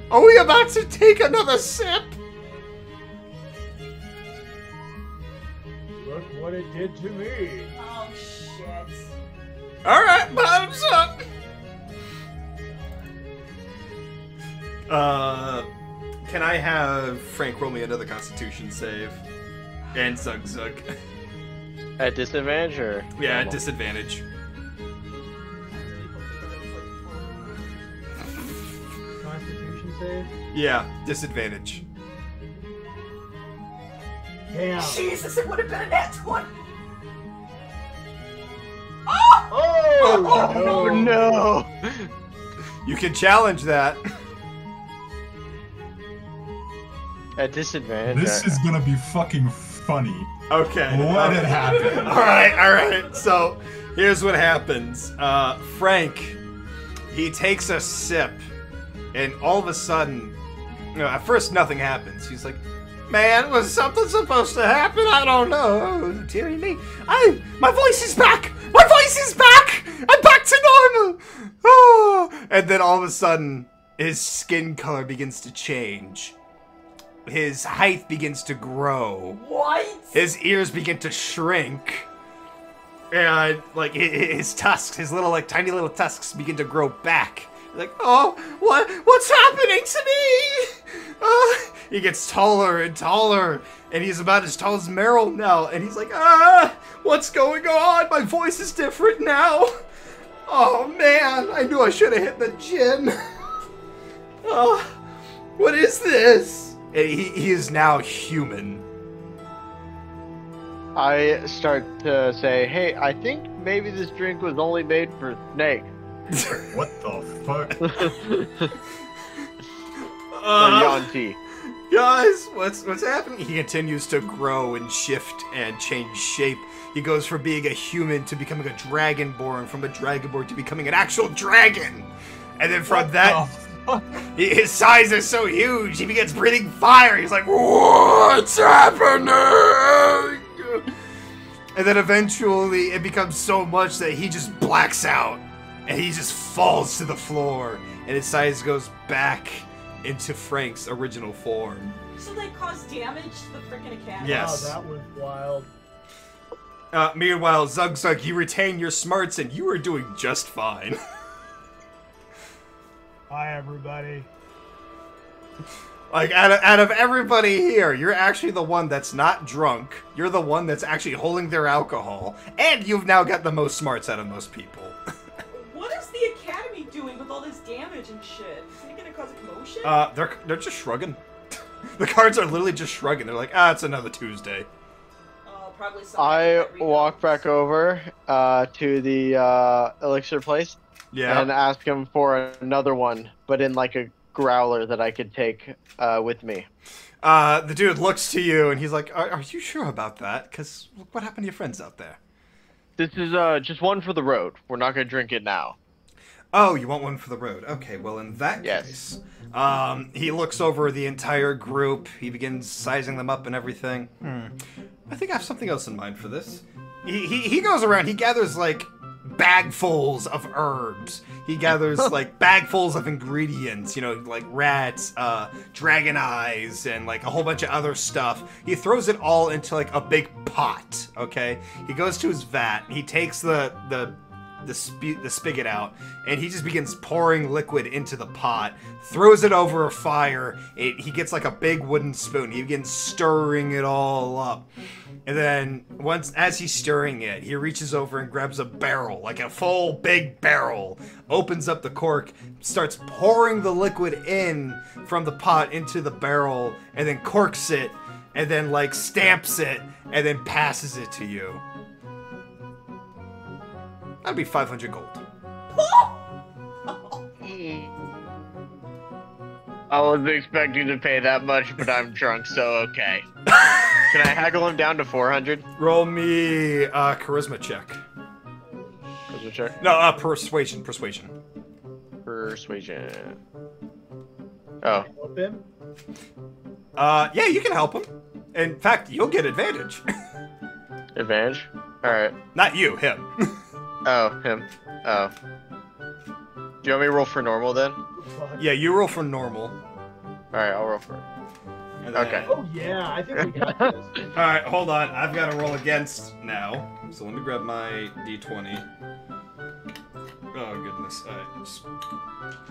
[SPEAKER 2] Are we about to take another sip?
[SPEAKER 1] Look what it did to me.
[SPEAKER 4] Oh shit.
[SPEAKER 2] Alright, bottoms up. Can I have Frank roll me another Constitution save? And Zug Zug.
[SPEAKER 3] At disadvantage or?
[SPEAKER 2] Yeah, at
[SPEAKER 3] normal?
[SPEAKER 2] disadvantage.
[SPEAKER 1] Constitution save.
[SPEAKER 2] Yeah, disadvantage.
[SPEAKER 1] Damn.
[SPEAKER 4] Jesus, it would have been a nat 20.
[SPEAKER 1] Oh,
[SPEAKER 3] Oh
[SPEAKER 1] no.
[SPEAKER 3] no!
[SPEAKER 2] You can challenge that.
[SPEAKER 3] At disadvantage.
[SPEAKER 5] This is gonna be fucking funny.
[SPEAKER 2] Okay.
[SPEAKER 5] Let it happen.
[SPEAKER 2] Alright. So, here's what happens. Frank, he takes a sip, and all of a sudden, at first nothing happens. He's like, man, was something supposed to happen? I don't know. Oh, dearie me. My voice is back! My voice is back! I'm back to normal! Oh. And then all of a sudden, his skin color begins to change. His height begins to grow.
[SPEAKER 4] What?
[SPEAKER 2] His ears begin to shrink. And, like, his tusks, his little, like, tiny little tusks begin to grow back. Like, oh, what's happening to me? He gets taller and taller, and he's about as tall as Meryl now. And he's like, what's going on? My voice is different now. Oh, man, I knew I should have hit the gin. Oh, what is this? And he is now human.
[SPEAKER 3] I start to say, hey, I think maybe this drink was only made for snakes.
[SPEAKER 5] What the fuck?
[SPEAKER 3] Or Yanti.
[SPEAKER 2] Guys, what's happening? He continues to grow and shift and change shape. He goes from being a human to becoming a dragonborn, from a dragonborn to becoming an actual dragon. And then from that, his size is so huge, he begins breathing fire. He's like, what's happening? And then eventually it becomes so much that he just blacks out. And he just falls to the floor. And his size goes back into Frank's original form.
[SPEAKER 4] So they caused damage to the freaking academy?
[SPEAKER 2] Yes.
[SPEAKER 1] Wow, that was wild.
[SPEAKER 2] Meanwhile, Zug Zug, you retain your smarts and you are doing just fine.
[SPEAKER 1] Hi, everybody.
[SPEAKER 2] Like, out of everybody here, you're actually the one that's not drunk. You're the one that's actually holding their alcohol. And you've now got the most smarts out of most people.
[SPEAKER 4] What is the academy doing with all this damage and shit? Is it gonna cause a commotion?
[SPEAKER 2] They're just shrugging. The cards are literally just shrugging. They're like, it's another Tuesday.
[SPEAKER 4] Probably something
[SPEAKER 3] I
[SPEAKER 4] that
[SPEAKER 3] walk back over to the elixir place
[SPEAKER 2] Yeah.
[SPEAKER 3] and ask him for another one, but in like a growler that I could take with me.
[SPEAKER 2] The dude looks to you and he's like, are you sure about that? Because what happened to your friends out there?
[SPEAKER 3] This is just one for the road. We're not gonna drink it now.
[SPEAKER 2] Oh, you want one for the road? Okay, well in that
[SPEAKER 3] Yes.
[SPEAKER 2] case, he looks over the entire group. He begins sizing them up and everything. I think I have something else in mind for this. He goes around. He gathers like bagfuls of herbs. He gathers like bagfuls of ingredients. You know, like rats, dragon eyes, and like a whole bunch of other stuff. He throws it all into like a big pot. Okay. He goes to his vat. He takes the spigot out, and he just begins pouring liquid into the pot, throws it over a fire. He gets like a big wooden spoon. He begins stirring it all up. And then as he's stirring it, he reaches over and grabs a barrel, like a full big barrel, opens up the cork, starts pouring the liquid in from the pot into the barrel, and then corks it, and then like stamps it, and then passes it to you. That'd be 500 gold.
[SPEAKER 3] I wasn't expecting to pay that much, but I'm drunk, so okay. Can I haggle him down to 400?
[SPEAKER 2] Roll me a charisma check.
[SPEAKER 3] Charisma check.
[SPEAKER 2] No, persuasion.
[SPEAKER 3] Persuasion.
[SPEAKER 1] Oh.
[SPEAKER 3] Oh.
[SPEAKER 1] Help him?
[SPEAKER 2] Yeah, you can help him. In fact, you'll get advantage.
[SPEAKER 3] Advantage? Alright.
[SPEAKER 2] Not you, him.
[SPEAKER 3] Oh, him. Oh. Do you want me to roll for normal then?
[SPEAKER 1] Fuck.
[SPEAKER 2] Yeah, you roll for normal.
[SPEAKER 3] Alright, I'll roll for it.
[SPEAKER 2] And then-
[SPEAKER 3] Okay.
[SPEAKER 1] Oh yeah, I think we got this.
[SPEAKER 2] All right, hold on. I've got to roll against now. So let me grab my d20. Oh goodness.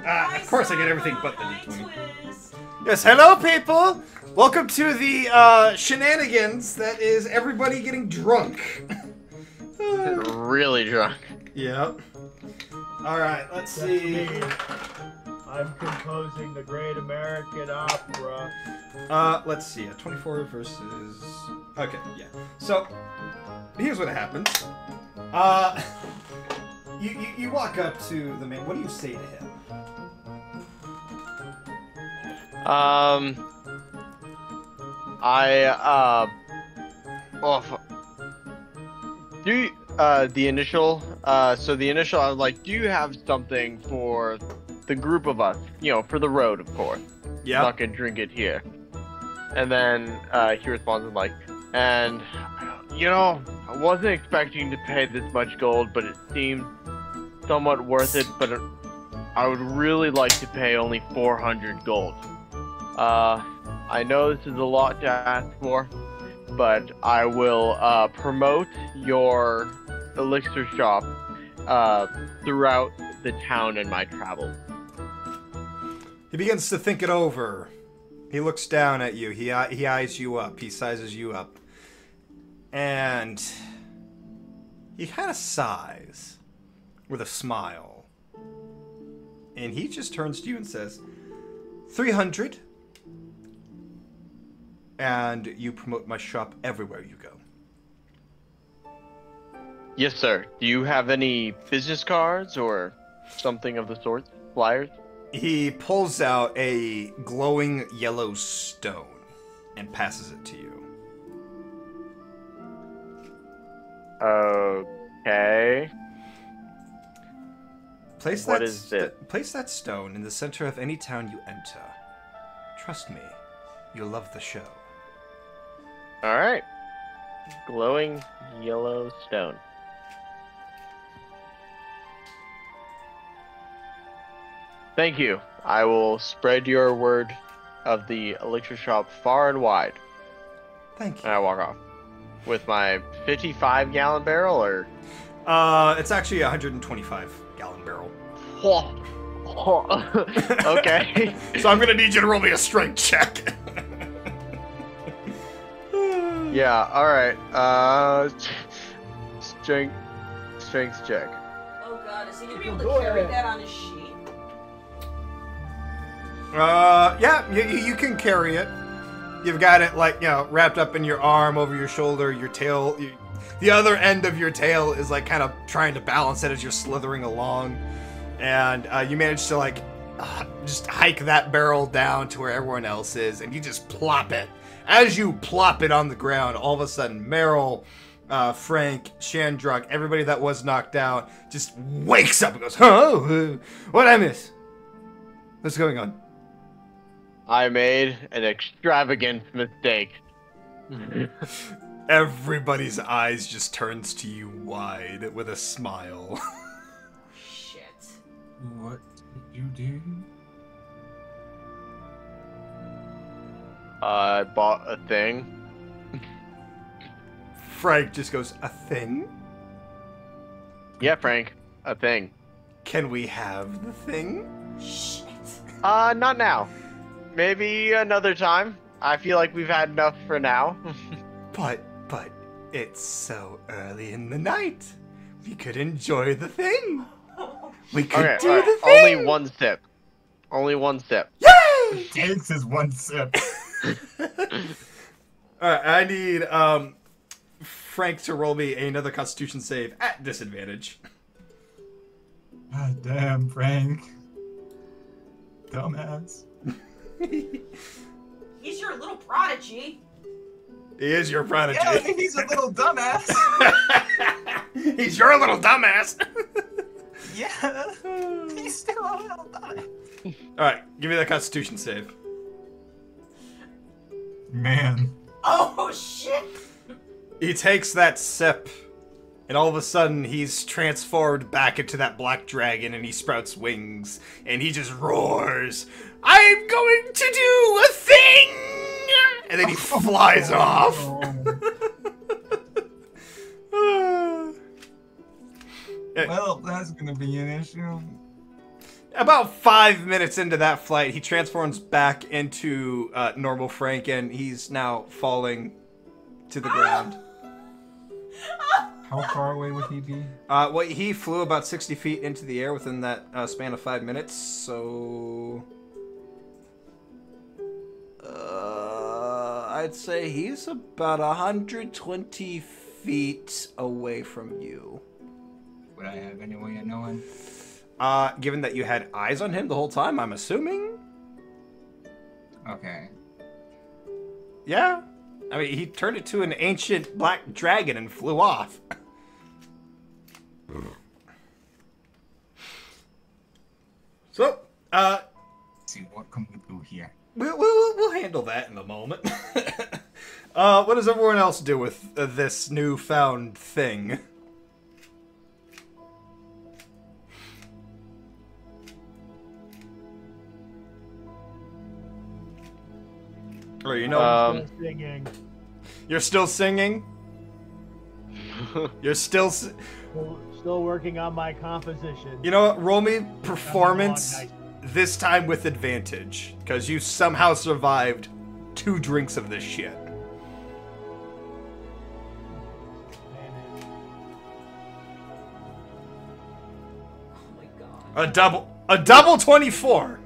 [SPEAKER 2] Of course I get everything but the d20. Yes, hello people. Welcome to the shenanigans that is everybody getting drunk.
[SPEAKER 3] Really drunk.
[SPEAKER 2] Yep. All right, let's
[SPEAKER 1] That's
[SPEAKER 2] see.
[SPEAKER 1] me. I'm composing the Great American Opera.
[SPEAKER 2] Let's see. 24 versus. Okay, yeah. So here's what happens. You walk up to the man. What do you say to him?
[SPEAKER 3] Do you, the initial, so the initial, I was like, do you have something for the group of us? You know, for the road, of course.
[SPEAKER 2] Yeah.
[SPEAKER 3] Not gonna drink it here. And then, he responds like, and, you know, I wasn't expecting to pay this much gold, but it seemed somewhat worth it, but I would really like to pay only 400 gold. I know this is a lot to ask for, but I will promote your elixir shop throughout the town in my travels.
[SPEAKER 2] He begins to think it over. He looks down at you. He eyes you up. He sizes you up. And he kind of sighs with a smile. And he just turns to you and says, 300. And you promote my shop everywhere you go.
[SPEAKER 3] Yes, sir. Do you have any business cards or something of the sort? Flyers?
[SPEAKER 2] He pulls out a glowing yellow stone and passes it to you.
[SPEAKER 3] Okay.
[SPEAKER 2] Place
[SPEAKER 3] What
[SPEAKER 2] that
[SPEAKER 3] is it?
[SPEAKER 2] Place that stone in the center of any town you enter. Trust me, you'll love the show.
[SPEAKER 3] Alright. Glowing yellow stone. Thank you. I will spread your word of the elixir shop far and wide.
[SPEAKER 2] Thank
[SPEAKER 3] And I walk off. With my 55-gallon barrel, or?
[SPEAKER 2] It's actually a 125-gallon barrel.
[SPEAKER 3] Okay.
[SPEAKER 2] So I'm gonna need you to roll me a strength check.
[SPEAKER 3] Yeah, alright. Strength check.
[SPEAKER 4] Oh god, is he gonna be able to carry that on his sheet?
[SPEAKER 2] Yeah, you can carry it. You've got it, like, you know, wrapped up in your arm, over your shoulder, your tail. The other end of your tail is, like, kind of trying to balance it as you're slithering along. And you manage to, like, just hike that barrel down to where everyone else is, and you just plop it. As you plop it on the ground, all of a sudden, Meryl, Frank, Shandruk, everybody that was knocked out, just wakes up and goes, "Huh? What'd I miss? What's going on?"
[SPEAKER 3] I made an extravagant mistake.
[SPEAKER 2] Everybody's eyes just turns to you wide with a smile.
[SPEAKER 4] Shit.
[SPEAKER 5] What did you do?
[SPEAKER 3] I bought a thing.
[SPEAKER 2] Frank just goes, "A thing?
[SPEAKER 3] Yeah, Frank, a thing.
[SPEAKER 2] Can we have the thing?"
[SPEAKER 4] Shit.
[SPEAKER 3] Not now. Maybe another time. I feel like we've had enough for now.
[SPEAKER 2] But it's so early in the night. We could enjoy the thing. We could
[SPEAKER 3] Okay,
[SPEAKER 2] do
[SPEAKER 3] alright,
[SPEAKER 2] the thing.
[SPEAKER 3] only one sip. Only one sip.
[SPEAKER 2] Yay!
[SPEAKER 5] Takes his one sip.
[SPEAKER 2] Alright, I need Frank to roll me another Constitution save at disadvantage.
[SPEAKER 5] God damn, Frank. Dumbass.
[SPEAKER 4] He's your little prodigy.
[SPEAKER 2] He is your prodigy.
[SPEAKER 5] Yeah, he's a little dumbass.
[SPEAKER 2] He's your little dumbass.
[SPEAKER 5] Yeah, he's still a little dumbass.
[SPEAKER 2] Alright, give me that Constitution save.
[SPEAKER 5] Man.
[SPEAKER 4] Oh shit.
[SPEAKER 2] He takes that sip And all of a sudden, he's transformed back into that black dragon, and he sprouts wings, and he just roars, "I'm going to do a thing!" And then he flies off.
[SPEAKER 5] Well, that's gonna be an issue.
[SPEAKER 2] About 5 minutes into that flight, he transforms back into normal Frank, and he's now falling to the ground.
[SPEAKER 5] How far away would he be?
[SPEAKER 2] Well, he flew about 60 feet into the air within that span of 5 minutes, so... I'd say he's about 120 feet away from you.
[SPEAKER 5] Would I have any way of knowing?
[SPEAKER 2] Given that you had eyes on him the whole time, I'm assuming?
[SPEAKER 5] Okay.
[SPEAKER 2] Yeah. I mean, he turned into an ancient black dragon and flew off. So,
[SPEAKER 5] Let's see, what can we do here?
[SPEAKER 2] we'll handle that in a moment. What does everyone else do with this newfound thing? Or you know,
[SPEAKER 1] Still singing.
[SPEAKER 2] you're still singing. You're still.
[SPEAKER 1] Still working on my composition.
[SPEAKER 2] You know what? Roll me performance this time with advantage, because you somehow survived 2 drinks of this shit.
[SPEAKER 4] Oh my god.
[SPEAKER 2] A double 24.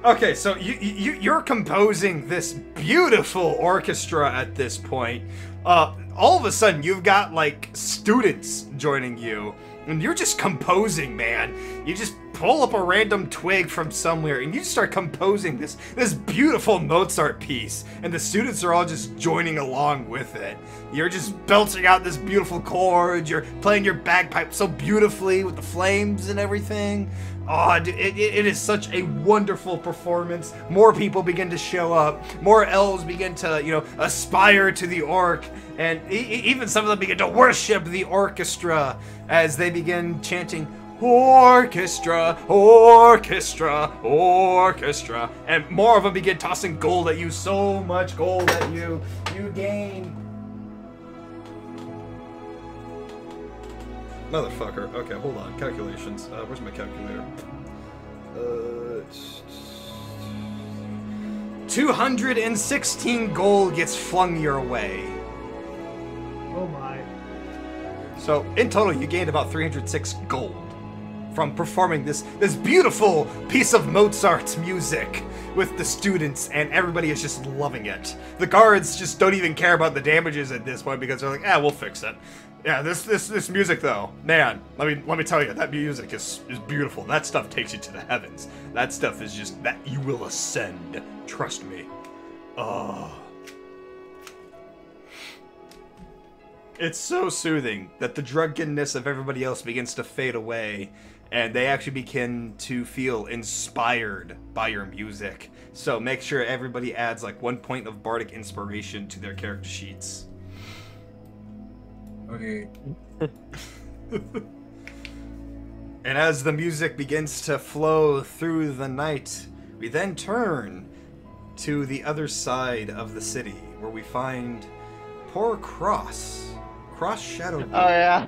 [SPEAKER 2] Okay, so you're composing this beautiful orchestra at this point. All of a sudden, you've got, like, students joining you, and you're just composing, man. You just pull up a random twig from somewhere, and you just start composing this beautiful Mozart piece, and the students are all just joining along with it. You're just belching out this beautiful chord, you're playing your bagpipe so beautifully with the flames and everything. Oh, dude, it is such a wonderful performance. More people begin to show up. More elves begin to, you know, aspire to the orc. And even some of them begin to worship the orchestra as they begin chanting, "Orchestra, orchestra, orchestra." And more of them begin tossing gold at you. So much gold that you gain. Motherfucker. Okay, hold on. Calculations. Where's my calculator? 216 gold gets flung your way.
[SPEAKER 1] Oh my.
[SPEAKER 2] So, in total, you gained about 306 gold from performing this beautiful piece of Mozart's music with the students, and everybody is just loving it. The guards just don't even care about the damages at this point because they're like, we'll fix it. Yeah, this music though, man, let me tell you, that music is beautiful. That stuff takes you to the heavens. That stuff is just, that you will ascend. Trust me. Oh. It's so soothing that the drunkenness of everybody else begins to fade away, and they actually begin to feel inspired by your music. So make sure everybody adds like 1 point of bardic inspiration to their character sheets.
[SPEAKER 5] Okay.
[SPEAKER 2] And as the music begins to flow through the night, we then turn to the other side of the city, where we find poor Cross Shadow.
[SPEAKER 3] Oh yeah.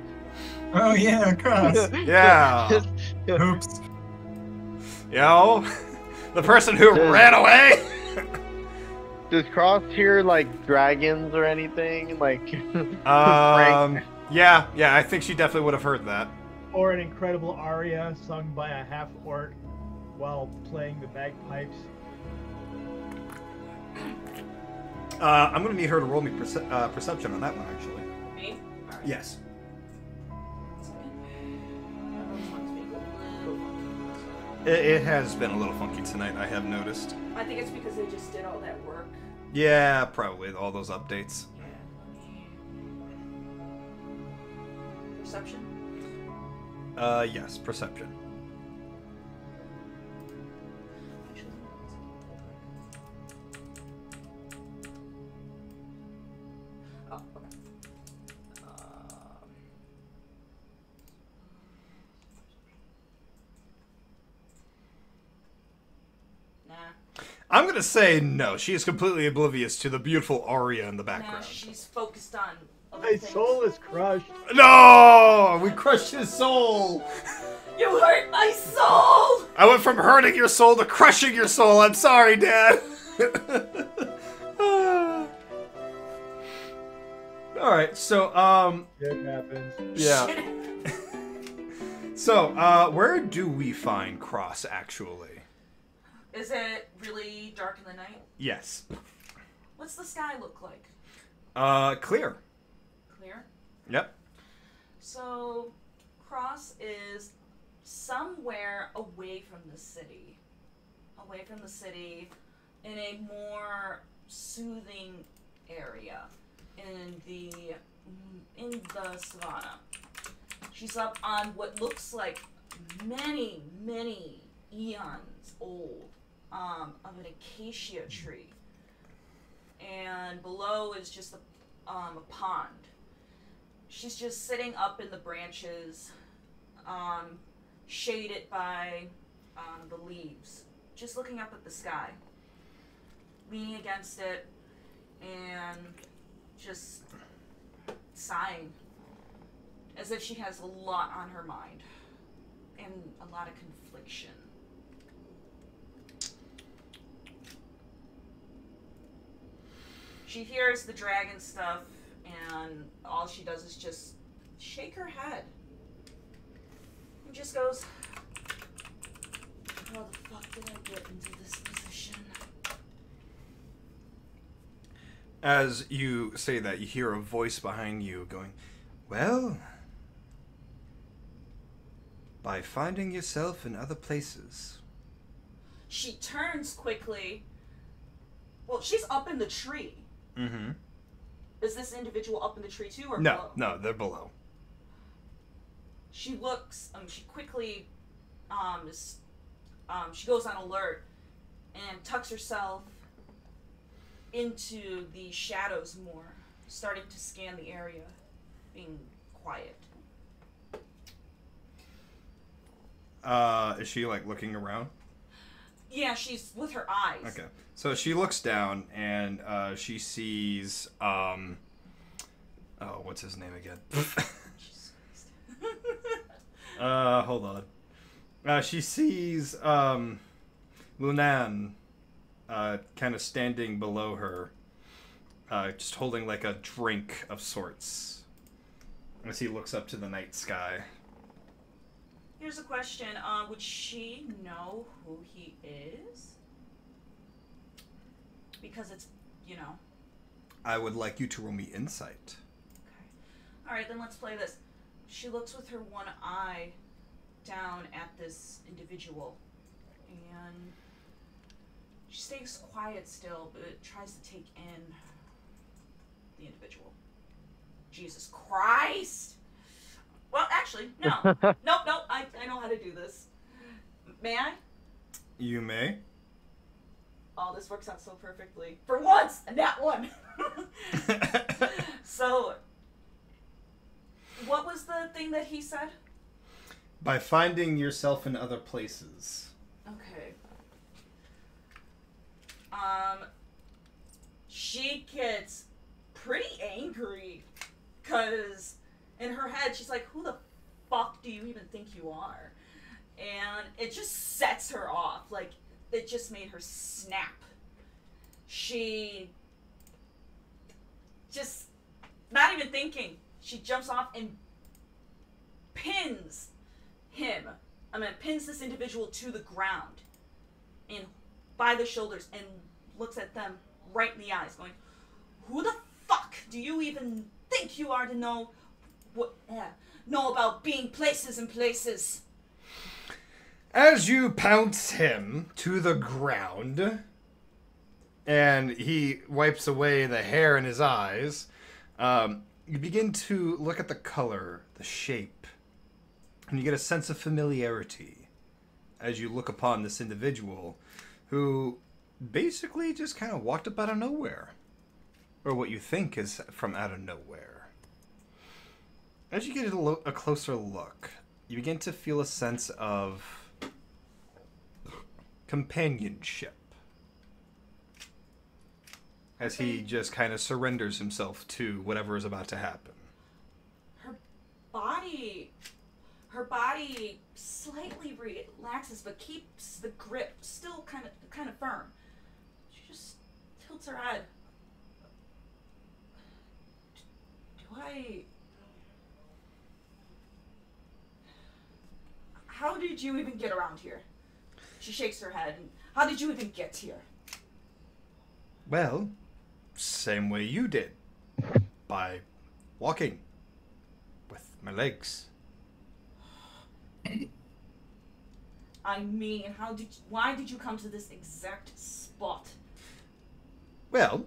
[SPEAKER 5] Oh yeah, Cross.
[SPEAKER 2] Yeah.
[SPEAKER 5] Oops.
[SPEAKER 2] You know, the person who ran away.
[SPEAKER 3] Does Cross hear like dragons or anything? Like
[SPEAKER 2] yeah, I think she definitely would have heard that.
[SPEAKER 1] Or an incredible aria sung by a half orc while playing the bagpipes.
[SPEAKER 2] I'm gonna need her to roll me perception on that one, actually.
[SPEAKER 4] Me? Alright.
[SPEAKER 2] Yes. It has been a little funky tonight, I have noticed.
[SPEAKER 4] I think it's because they just did all that work.
[SPEAKER 2] Yeah, probably all those updates.
[SPEAKER 4] Perception?
[SPEAKER 2] Yes, perception.
[SPEAKER 4] Oh, okay.
[SPEAKER 2] I'm gonna say no. She is completely oblivious to the beautiful aria in the
[SPEAKER 4] Now
[SPEAKER 2] background.
[SPEAKER 4] she's focused on other
[SPEAKER 1] My
[SPEAKER 4] things.
[SPEAKER 1] soul is crushed.
[SPEAKER 2] No! We crushed his soul!
[SPEAKER 4] You hurt my soul!
[SPEAKER 2] I went from hurting your soul to crushing your soul. I'm sorry, Dad. Alright, so,
[SPEAKER 1] It happens.
[SPEAKER 2] yeah. So, where do we find Cross, actually?
[SPEAKER 4] Is it really dark in the night?
[SPEAKER 2] Yes.
[SPEAKER 4] What's the sky look like?
[SPEAKER 2] Clear.
[SPEAKER 4] Clear?
[SPEAKER 2] Yep.
[SPEAKER 4] So, Cross is somewhere away from the city. Away from the city in a more soothing area in the savannah. She's up on what looks like many, many eons old of an acacia tree. And below is just a pond. She's just sitting up in the branches, shaded by the leaves, just looking up at the sky, leaning against it, and just sighing, as if she has a lot on her mind, and a lot of confliction. She hears the dragon stuff, and all she does is just shake her head. And just goes, how the fuck did I get into this position?
[SPEAKER 2] As you say that, you hear a voice behind you going, well, by finding yourself in other places.
[SPEAKER 4] She turns quickly. Well, she's up in the tree.
[SPEAKER 2] Mm-hmm.
[SPEAKER 4] Is this individual up in the tree too, or
[SPEAKER 2] No,
[SPEAKER 4] below?
[SPEAKER 2] no, they're below.
[SPEAKER 4] She looks. She quickly. She goes on alert and tucks herself into the shadows more, starting to scan the area, being quiet.
[SPEAKER 2] Is she like looking around?
[SPEAKER 4] Yeah, she's with her eyes.
[SPEAKER 2] Okay. So she looks down and she sees what's his name again?
[SPEAKER 4] Jesus Christ.
[SPEAKER 2] Hold on. She sees Lunan kind of standing below her, just holding like a drink of sorts. As he looks up to the night sky.
[SPEAKER 4] Here's a question. Would she know who he is? Because it's,
[SPEAKER 2] I would like you to roll me insight.
[SPEAKER 4] Okay. Alright, then let's play this. She looks with her one eye down at this individual. And she stays quiet still, but tries to take in the individual. Jesus Christ! Well, actually, no. Nope, I know how to do this. May I?
[SPEAKER 2] You may.
[SPEAKER 4] Oh, this works out so perfectly. For once! And that one! So, what was the thing that he said?
[SPEAKER 2] By finding yourself in other places.
[SPEAKER 4] Okay. She gets pretty angry, because in her head, she's like, who the fuck do you even think you are? And it just sets her off. Like, it just made her snap. She just, not even thinking, she jumps off and pins this individual to the ground and by the shoulders and looks at them right in the eyes going, who the fuck do you even think you are to know about being places and places?
[SPEAKER 2] As you pounce him to the ground, and he wipes away the hair in his eyes, you begin to look at the color, the shape, and you get a sense of familiarity as you look upon this individual who basically just kind of walked up out of nowhere. Or what you think is from out of nowhere. As you get a closer look, you begin to feel a sense of companionship as he just kind of surrenders himself to whatever is about to happen.
[SPEAKER 4] Her body slightly relaxes, but keeps the grip still kind of firm. She just tilts her head. How did you even get around here? She shakes her head. And how did you even get here?
[SPEAKER 2] Well, same way you did. By walking. With my legs.
[SPEAKER 4] I mean, why did you come to this exact spot?
[SPEAKER 2] Well,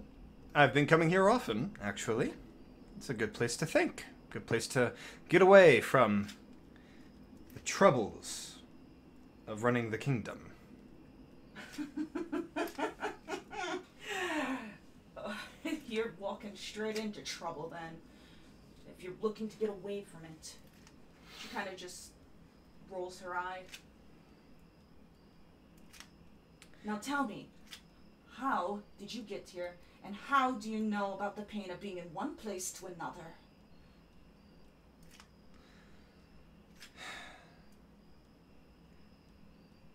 [SPEAKER 2] I've been coming here often, actually. It's a good place to think. Good place to get away from the troubles of running the kingdom.
[SPEAKER 4] You're walking straight into trouble then. If you're looking to get away from it. She kind of just rolls her eye. Now tell me, how did you get here, and how do you know about the pain of being in one place to another?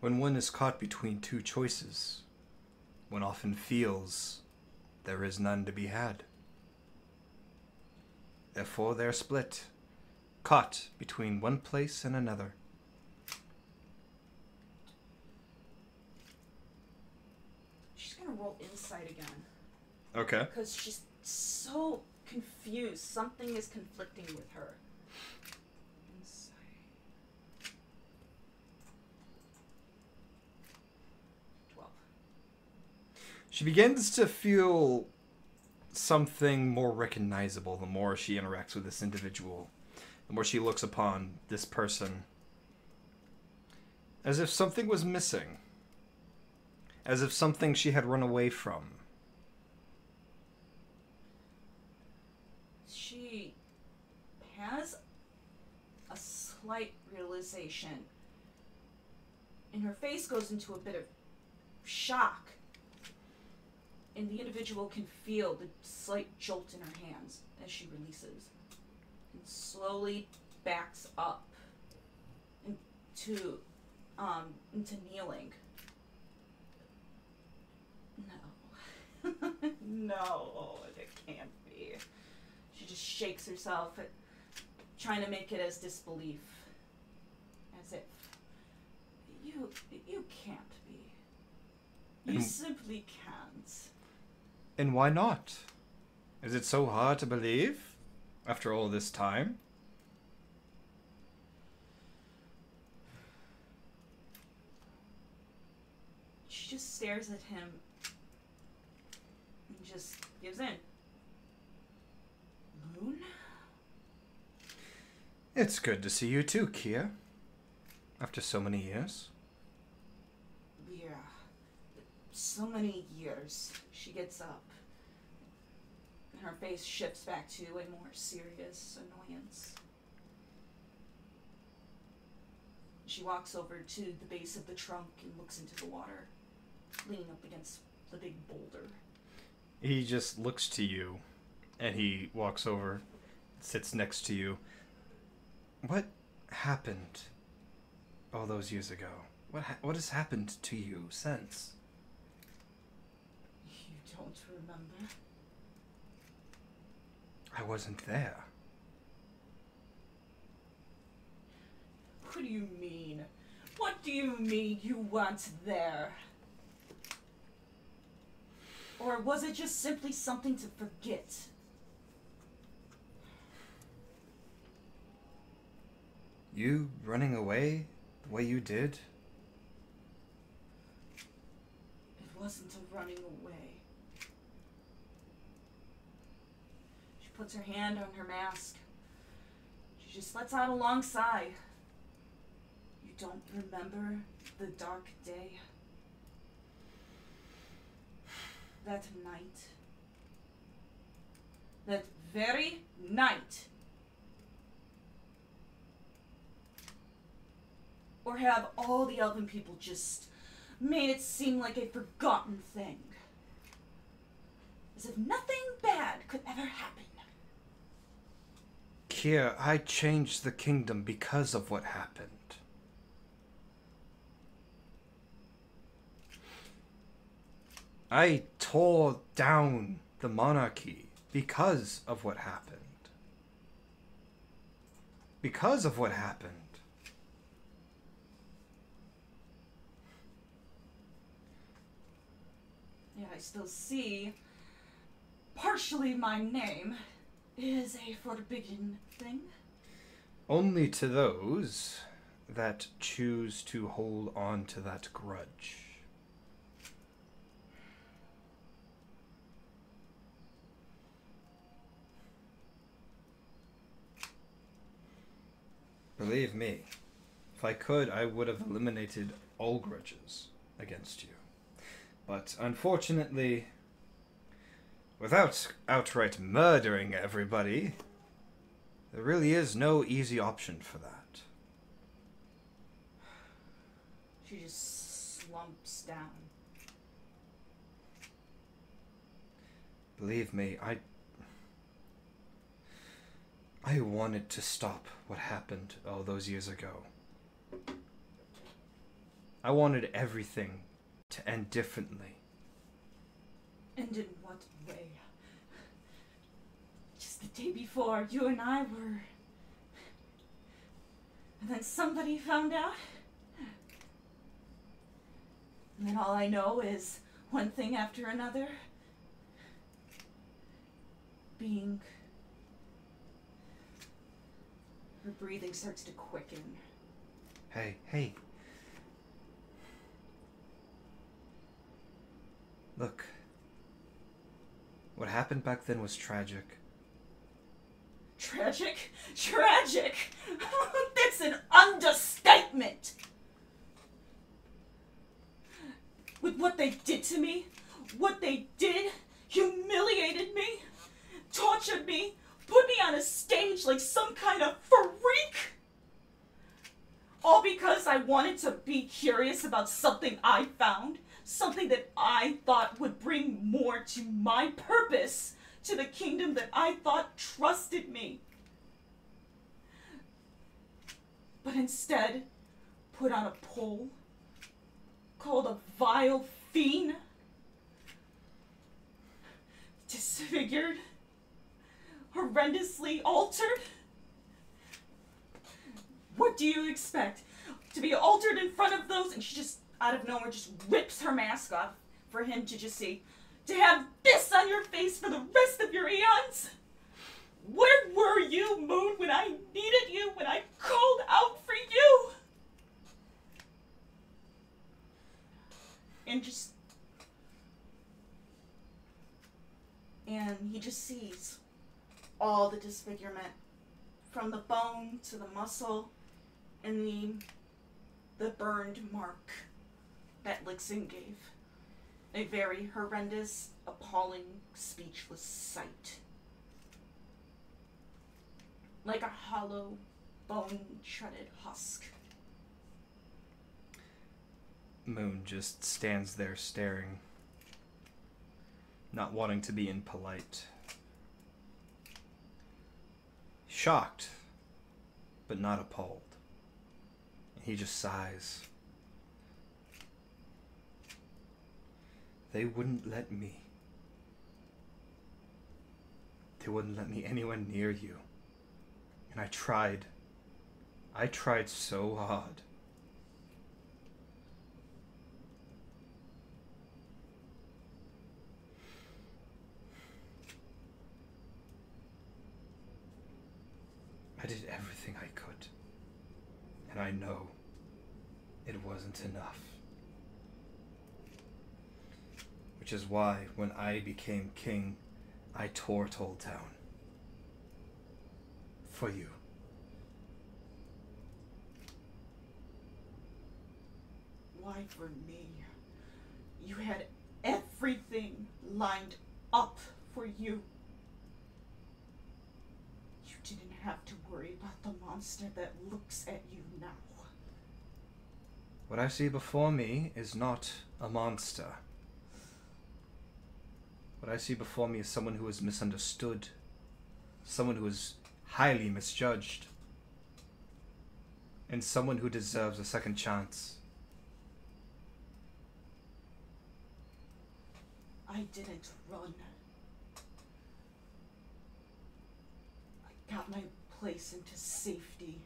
[SPEAKER 2] When one is caught between two choices, one often feels there is none to be had. Therefore they're split, caught between one place and another.
[SPEAKER 4] She's gonna roll insight again.
[SPEAKER 2] Okay.
[SPEAKER 4] Because she's so confused. Something is conflicting with her. Insight. 12.
[SPEAKER 2] She begins to feel something more recognizable the more she interacts with this individual, the more she looks upon this person. As if something was missing. As if something she had run away from.
[SPEAKER 4] She has a slight realization, and her face goes into a bit of shock, and the individual can feel the slight jolt in her hands as she releases, and slowly backs up into kneeling. No. No, it can't be. She just shakes herself, trying to make it as disbelief. As if, you can't be. You simply can't.
[SPEAKER 2] And why not? Is it so hard to believe? After all this time?
[SPEAKER 4] She just stares at him and just gives in. Moon?
[SPEAKER 2] It's good to see you too, Kia. After so many years.
[SPEAKER 4] Yeah. So many years. She gets up. And her face shifts back to a more serious annoyance. She walks over to the base of the trunk and looks into the water, leaning up against the big boulder.
[SPEAKER 2] He just looks to you, and he walks over, sits next to you. What happened all those years ago? What has happened to you since?
[SPEAKER 4] You don't remember?
[SPEAKER 2] I wasn't there.
[SPEAKER 4] What do you mean? What do you mean you weren't there? Or was it just simply something to forget?
[SPEAKER 2] You running away the way you did?
[SPEAKER 4] It wasn't a running away. She puts her hand on her mask. She just lets out a long sigh. You don't remember the dark day? That night. That very night. Or have all the elven people just made it seem like a forgotten thing? as if nothing bad could ever happen.
[SPEAKER 2] Kier, I changed the kingdom because of what happened. I tore down the monarchy because of what happened. Because of what happened.
[SPEAKER 4] Yet I still see, partially my name is a forbidden thing.
[SPEAKER 2] Only to those that choose to hold on to that grudge. Believe me, if I could, I would have eliminated all grudges against you. But unfortunately, without outright murdering everybody, there really is no easy option for that.
[SPEAKER 4] She just slumps down.
[SPEAKER 2] Believe me, I wanted to stop what happened all those years ago. I wanted everything to end differently.
[SPEAKER 4] And in what way? Just the day before, you and I were... And then somebody found out? And then all I know is one thing after another. Being... Her breathing starts to quicken.
[SPEAKER 2] Hey. Look. What happened back then was tragic.
[SPEAKER 4] Tragic? Tragic! That's an understatement! With what they did to me, what they did, humiliated me, tortured me, put me on a stage like some kind of freak! All because I wanted to be curious about something I found, something that I thought would bring more to my purpose, to the kingdom that I thought trusted me. But instead, put on a pole, called a vile fiend, disfigured, horrendously altered. What do you expect? To be altered in front of those? And she just, out of nowhere, just rips her mask off for him to just see. To have this on your face for the rest of your eons? Where were you, Moon, when I needed you, when I called out for you? And he just sees all the disfigurement, from the bone to the muscle, and the burned mark that Lixin gave. A very horrendous, appalling, speechless sight. Like a hollow, bone-shredded husk.
[SPEAKER 2] Moon just stands there staring, not wanting to be impolite. Shocked, but not appalled. He just sighs. They wouldn't let me. They wouldn't let me anywhere near you. And I tried. I tried so hard. I did everything I could. And I know it wasn't enough. Which is why, when I became king, I tore it all down. For you.
[SPEAKER 4] Why for me? You had everything lined up for you. You didn't have to worry about the monster that looks at you now.
[SPEAKER 2] What I see before me is not a monster. What I see before me is someone who is misunderstood. Someone who is highly misjudged. And someone who deserves a second chance.
[SPEAKER 4] I didn't run. I got my place into safety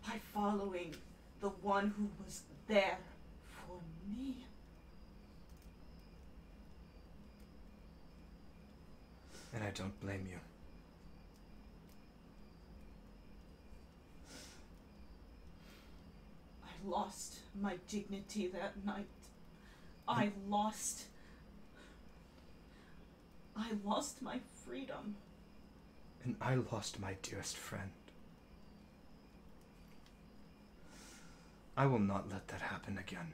[SPEAKER 4] by following the one who was there for me.
[SPEAKER 2] And I don't blame you.
[SPEAKER 4] I lost my dignity that night. I lost my freedom.
[SPEAKER 2] And I lost my dearest friend. I will not let that happen again.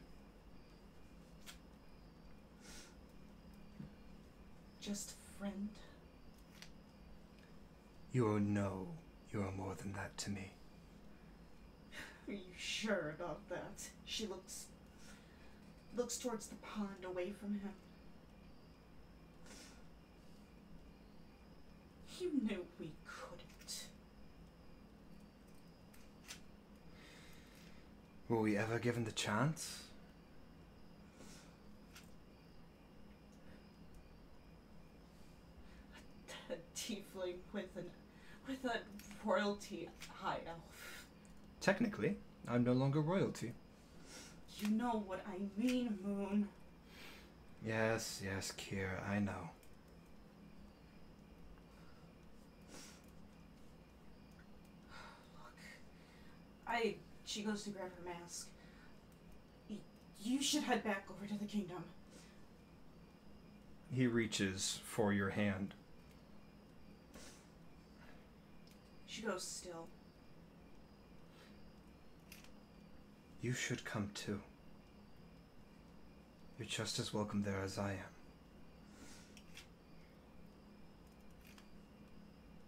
[SPEAKER 4] Just friend.
[SPEAKER 2] You know you are more than that to me.
[SPEAKER 4] Are you sure about that? She looks towards the pond away from him. You knew we couldn't.
[SPEAKER 2] Were we ever given the chance?
[SPEAKER 4] A tiefling with a royalty high elf.
[SPEAKER 2] Technically, I'm no longer royalty.
[SPEAKER 4] You know what I mean, Moon.
[SPEAKER 2] Yes, Kira, I know.
[SPEAKER 4] She goes to grab her mask. You should head back over to the kingdom.
[SPEAKER 2] He reaches for your hand.
[SPEAKER 4] She goes still.
[SPEAKER 2] You should come too. You're just as welcome there as I am.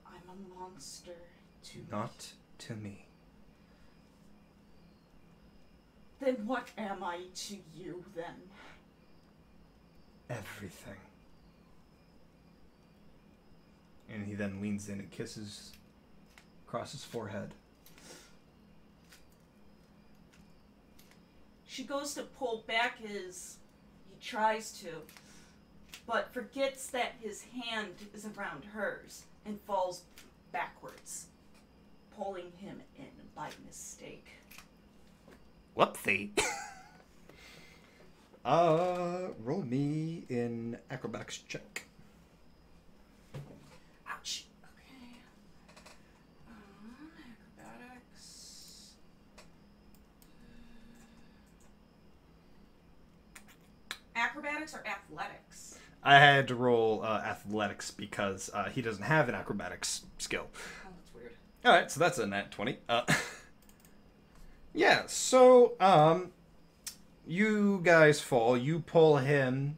[SPEAKER 4] I'm a monster to
[SPEAKER 2] Not to me.
[SPEAKER 4] Then what am I to you, then?
[SPEAKER 2] Everything. And he then leans in and kisses across his forehead.
[SPEAKER 4] She goes to pull back his... He tries to, but forgets that his hand is around hers and falls backwards, pulling him in by mistake.
[SPEAKER 2] Whoopsie. Roll me in acrobatics check.
[SPEAKER 4] Ouch. Okay. Acrobatics. Acrobatics or athletics?
[SPEAKER 2] I had to roll athletics because he doesn't have an acrobatics skill.
[SPEAKER 4] Oh, that's weird.
[SPEAKER 2] Alright, so that's a nat 20. Yeah, so, you guys fall. You pull him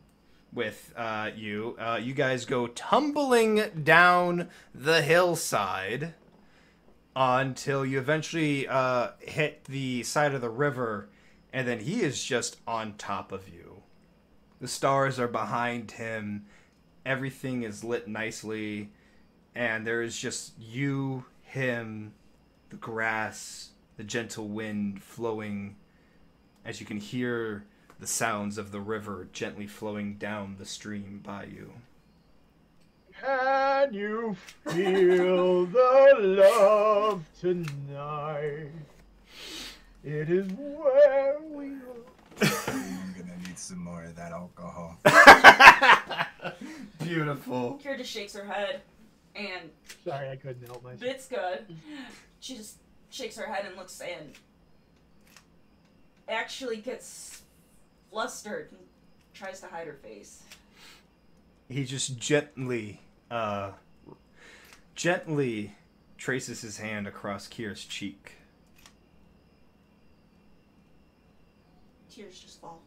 [SPEAKER 2] with you. You guys go tumbling down the hillside until you eventually hit the side of the river, and then he is just on top of you. The stars are behind him. Everything is lit nicely, and there is just you, him, the grass, the gentle wind flowing as you can hear the sounds of the river gently flowing down the stream by you.
[SPEAKER 1] Can you feel the love tonight? It is where we are.
[SPEAKER 5] I'm gonna need some more of that alcohol.
[SPEAKER 2] Beautiful.
[SPEAKER 4] Kira just shakes her head, and
[SPEAKER 1] Sorry, I couldn't help myself.
[SPEAKER 4] it's good. She just shakes her head and looks and actually gets flustered and tries to hide her face.
[SPEAKER 2] He just gently traces his hand across Kira's cheek.
[SPEAKER 4] Tears just fall.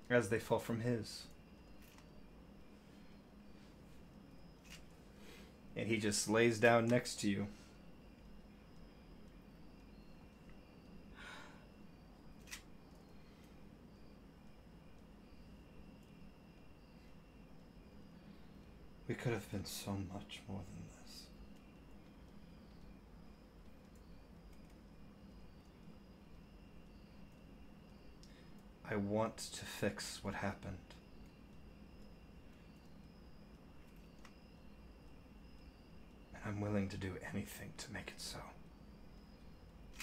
[SPEAKER 2] As they fall from his. And he just lays down next to you. We could have been so much more than this. I want to fix what happened. And I'm willing to do anything to make it so.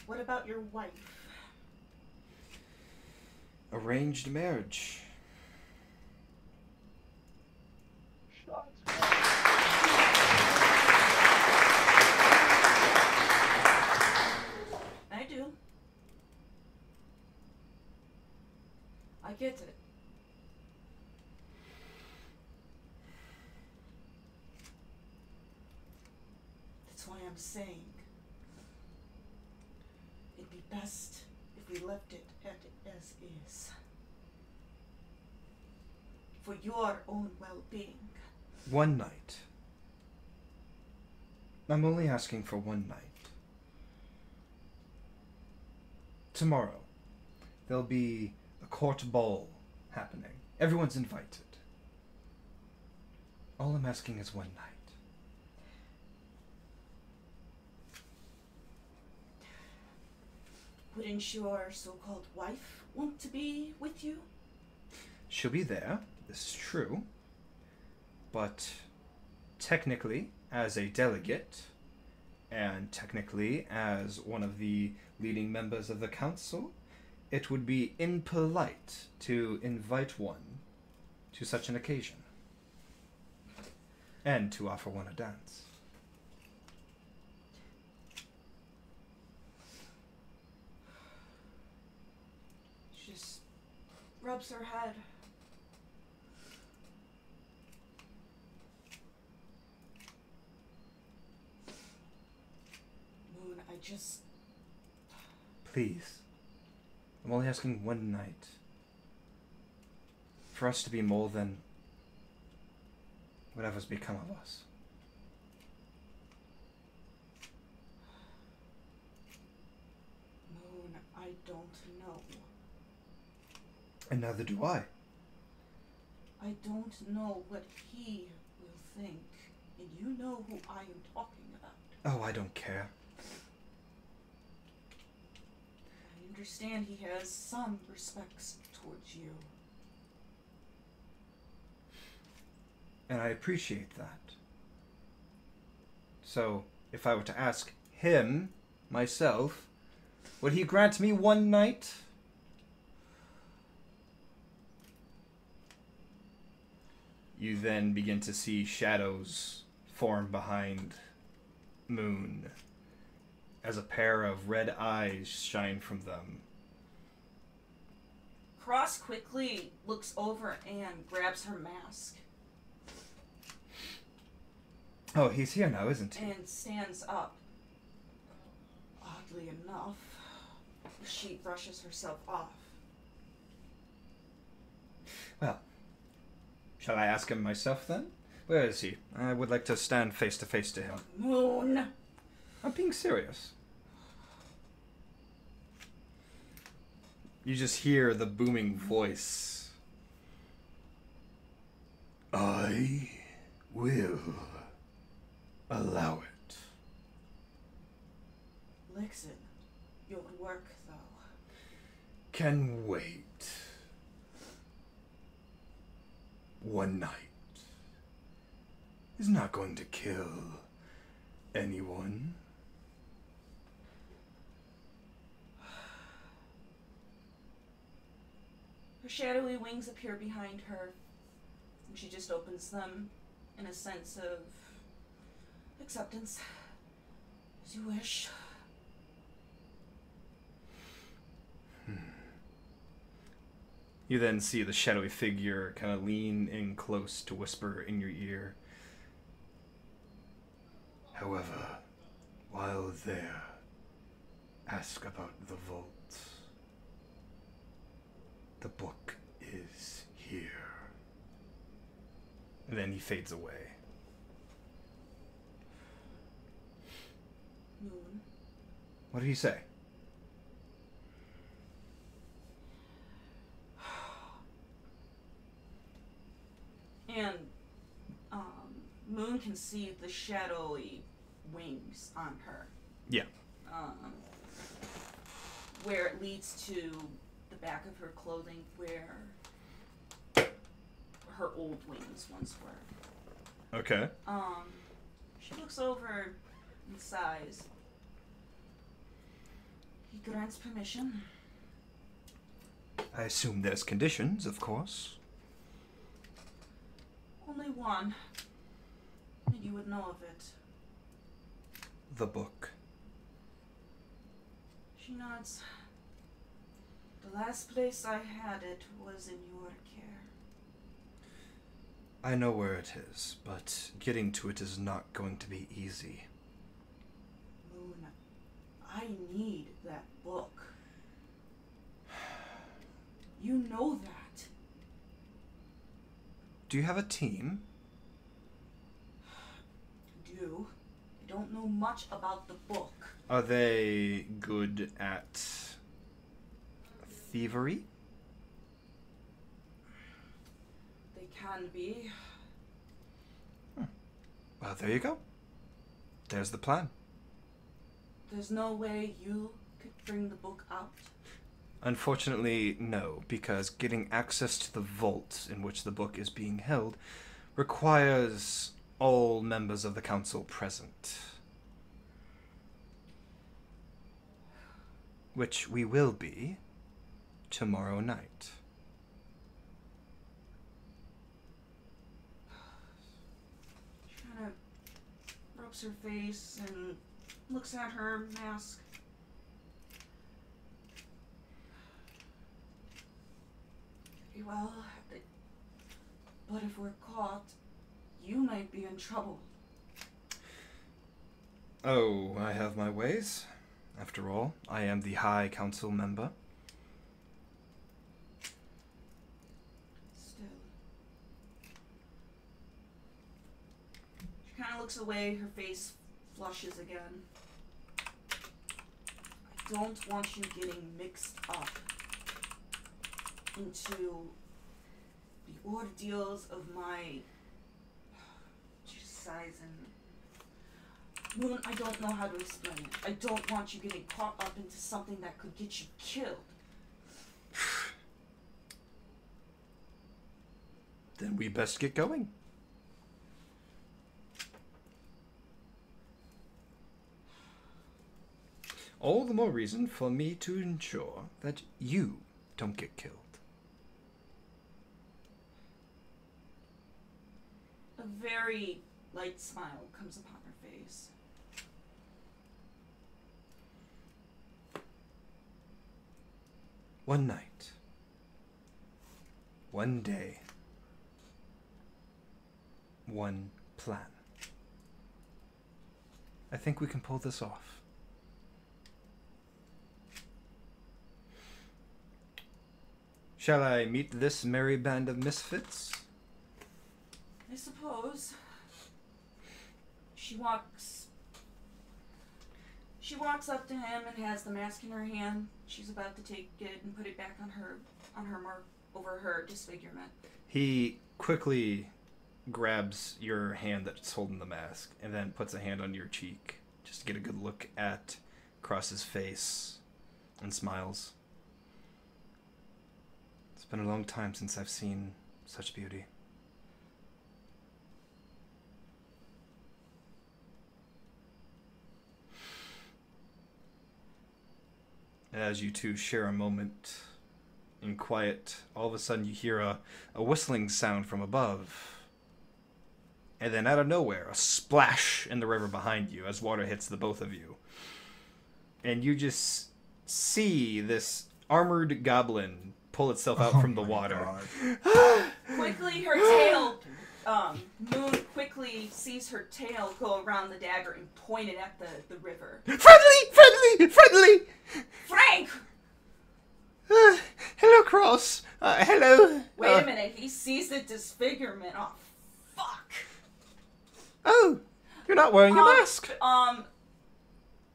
[SPEAKER 4] What about your wife?
[SPEAKER 2] Arranged marriage.
[SPEAKER 4] I do. I get it. That's why I'm saying it'd be best if we left it as is. For your own well-being.
[SPEAKER 2] One night. I'm only asking for one night. Tomorrow, there'll be a court ball happening. Everyone's invited. All I'm asking is one night.
[SPEAKER 4] Wouldn't your so-called wife want to be with you?
[SPEAKER 2] She'll be there, this is true. But technically, as a delegate, and technically as one of the leading members of the council, it would be impolite to invite one to such an occasion. And to offer one a dance.
[SPEAKER 4] She just rubs her head. Moon, I just...
[SPEAKER 2] Please. I'm only asking one night. For us to be more than whatever's become of us.
[SPEAKER 4] Moon, I don't know.
[SPEAKER 2] And neither do I.
[SPEAKER 4] I don't know what he will think. And you know who I am talking about.
[SPEAKER 2] Oh, I don't care.
[SPEAKER 4] I understand he has some respects towards you.
[SPEAKER 2] And I appreciate that. So, if I were to ask him, myself, would he grant me one night? You then begin to see shadows form behind Moon as a pair of red eyes shine from them.
[SPEAKER 4] Cross quickly looks over and grabs her mask
[SPEAKER 2] Oh, he's here now, isn't he?
[SPEAKER 4] and stands up. Oddly enough, she brushes herself off.
[SPEAKER 2] Well, shall I ask him myself then? Where is he? I would like to stand face to face to him.
[SPEAKER 4] Moon!
[SPEAKER 2] I'm being serious. You just hear the booming voice. I will allow it.
[SPEAKER 4] Lixin, your work though.
[SPEAKER 2] Can wait. One night is not going to kill anyone.
[SPEAKER 4] Her shadowy wings appear behind her, and she just opens them in a sense of acceptance. As you wish.
[SPEAKER 2] You then see the shadowy figure kind of lean in close to whisper in your ear. However, while there, ask about the vault. The book is here. And then he fades away.
[SPEAKER 4] Moon.
[SPEAKER 2] What did he say?
[SPEAKER 4] And, Moon can see the shadowy wings on her.
[SPEAKER 2] Yeah.
[SPEAKER 4] Where it leads to the back of her clothing where her old wings once were.
[SPEAKER 2] Okay.
[SPEAKER 4] She looks over and sighs. He grants permission.
[SPEAKER 2] I assume there's conditions, of course.
[SPEAKER 4] Only one. And you would know of it.
[SPEAKER 2] The book.
[SPEAKER 4] She nods. The last place I had it was in your care.
[SPEAKER 2] I know where it is, but getting to it is not going to be easy.
[SPEAKER 4] Moon, I need that book. You know that.
[SPEAKER 2] Do you have a team?
[SPEAKER 4] I do. I don't know much about the book.
[SPEAKER 2] Are they good at thievery?
[SPEAKER 4] They can be.
[SPEAKER 2] Well, there you go. There's the plan.
[SPEAKER 4] There's no way you could bring the book out.
[SPEAKER 2] Unfortunately, no, because getting access to the vault in which the book is being held requires all members of the council present. Which we will be tomorrow night.
[SPEAKER 4] She kind of rubs her face and looks at her mask. Very well, but if we're caught, you might be in trouble.
[SPEAKER 2] Oh, I have my ways. After all, I am the High Council member.
[SPEAKER 4] Still. She kind of looks away, her face flushes again. I don't want you getting mixed up into the ordeals of my... She sighs and... Moon, I don't know how to explain it. I don't want you getting caught up into something that could get you killed.
[SPEAKER 2] Then we best get going. All the more reason for me to ensure that you don't get killed.
[SPEAKER 4] A very light smile comes upon her face.
[SPEAKER 2] One night. One day. One plan. I think we can pull this off. Shall I meet this merry band of misfits?
[SPEAKER 4] I suppose. She walks up to him and has the mask in her hand. She's about to take it and put it back on her mark over her disfigurement.
[SPEAKER 2] He quickly grabs your hand that's holding the mask and then puts a hand on your cheek just to get a good look at Cross's face and smiles. It's been a long time since I've seen such beauty. As you two share a moment in quiet, all of a sudden you hear a whistling sound from above. And then out of nowhere, a splash in the river behind you as water hits the both of you. And you just see this armored goblin pull itself out from the water.
[SPEAKER 4] Quickly, her tail, Moon quickly sees her tail go around the dagger and point it at the river.
[SPEAKER 2] Friendly!
[SPEAKER 4] Frank!
[SPEAKER 2] Hello, Cross. Hello.
[SPEAKER 4] Wait a minute, he sees the disfigurement. Oh, fuck.
[SPEAKER 2] Oh, you're not wearing a mask.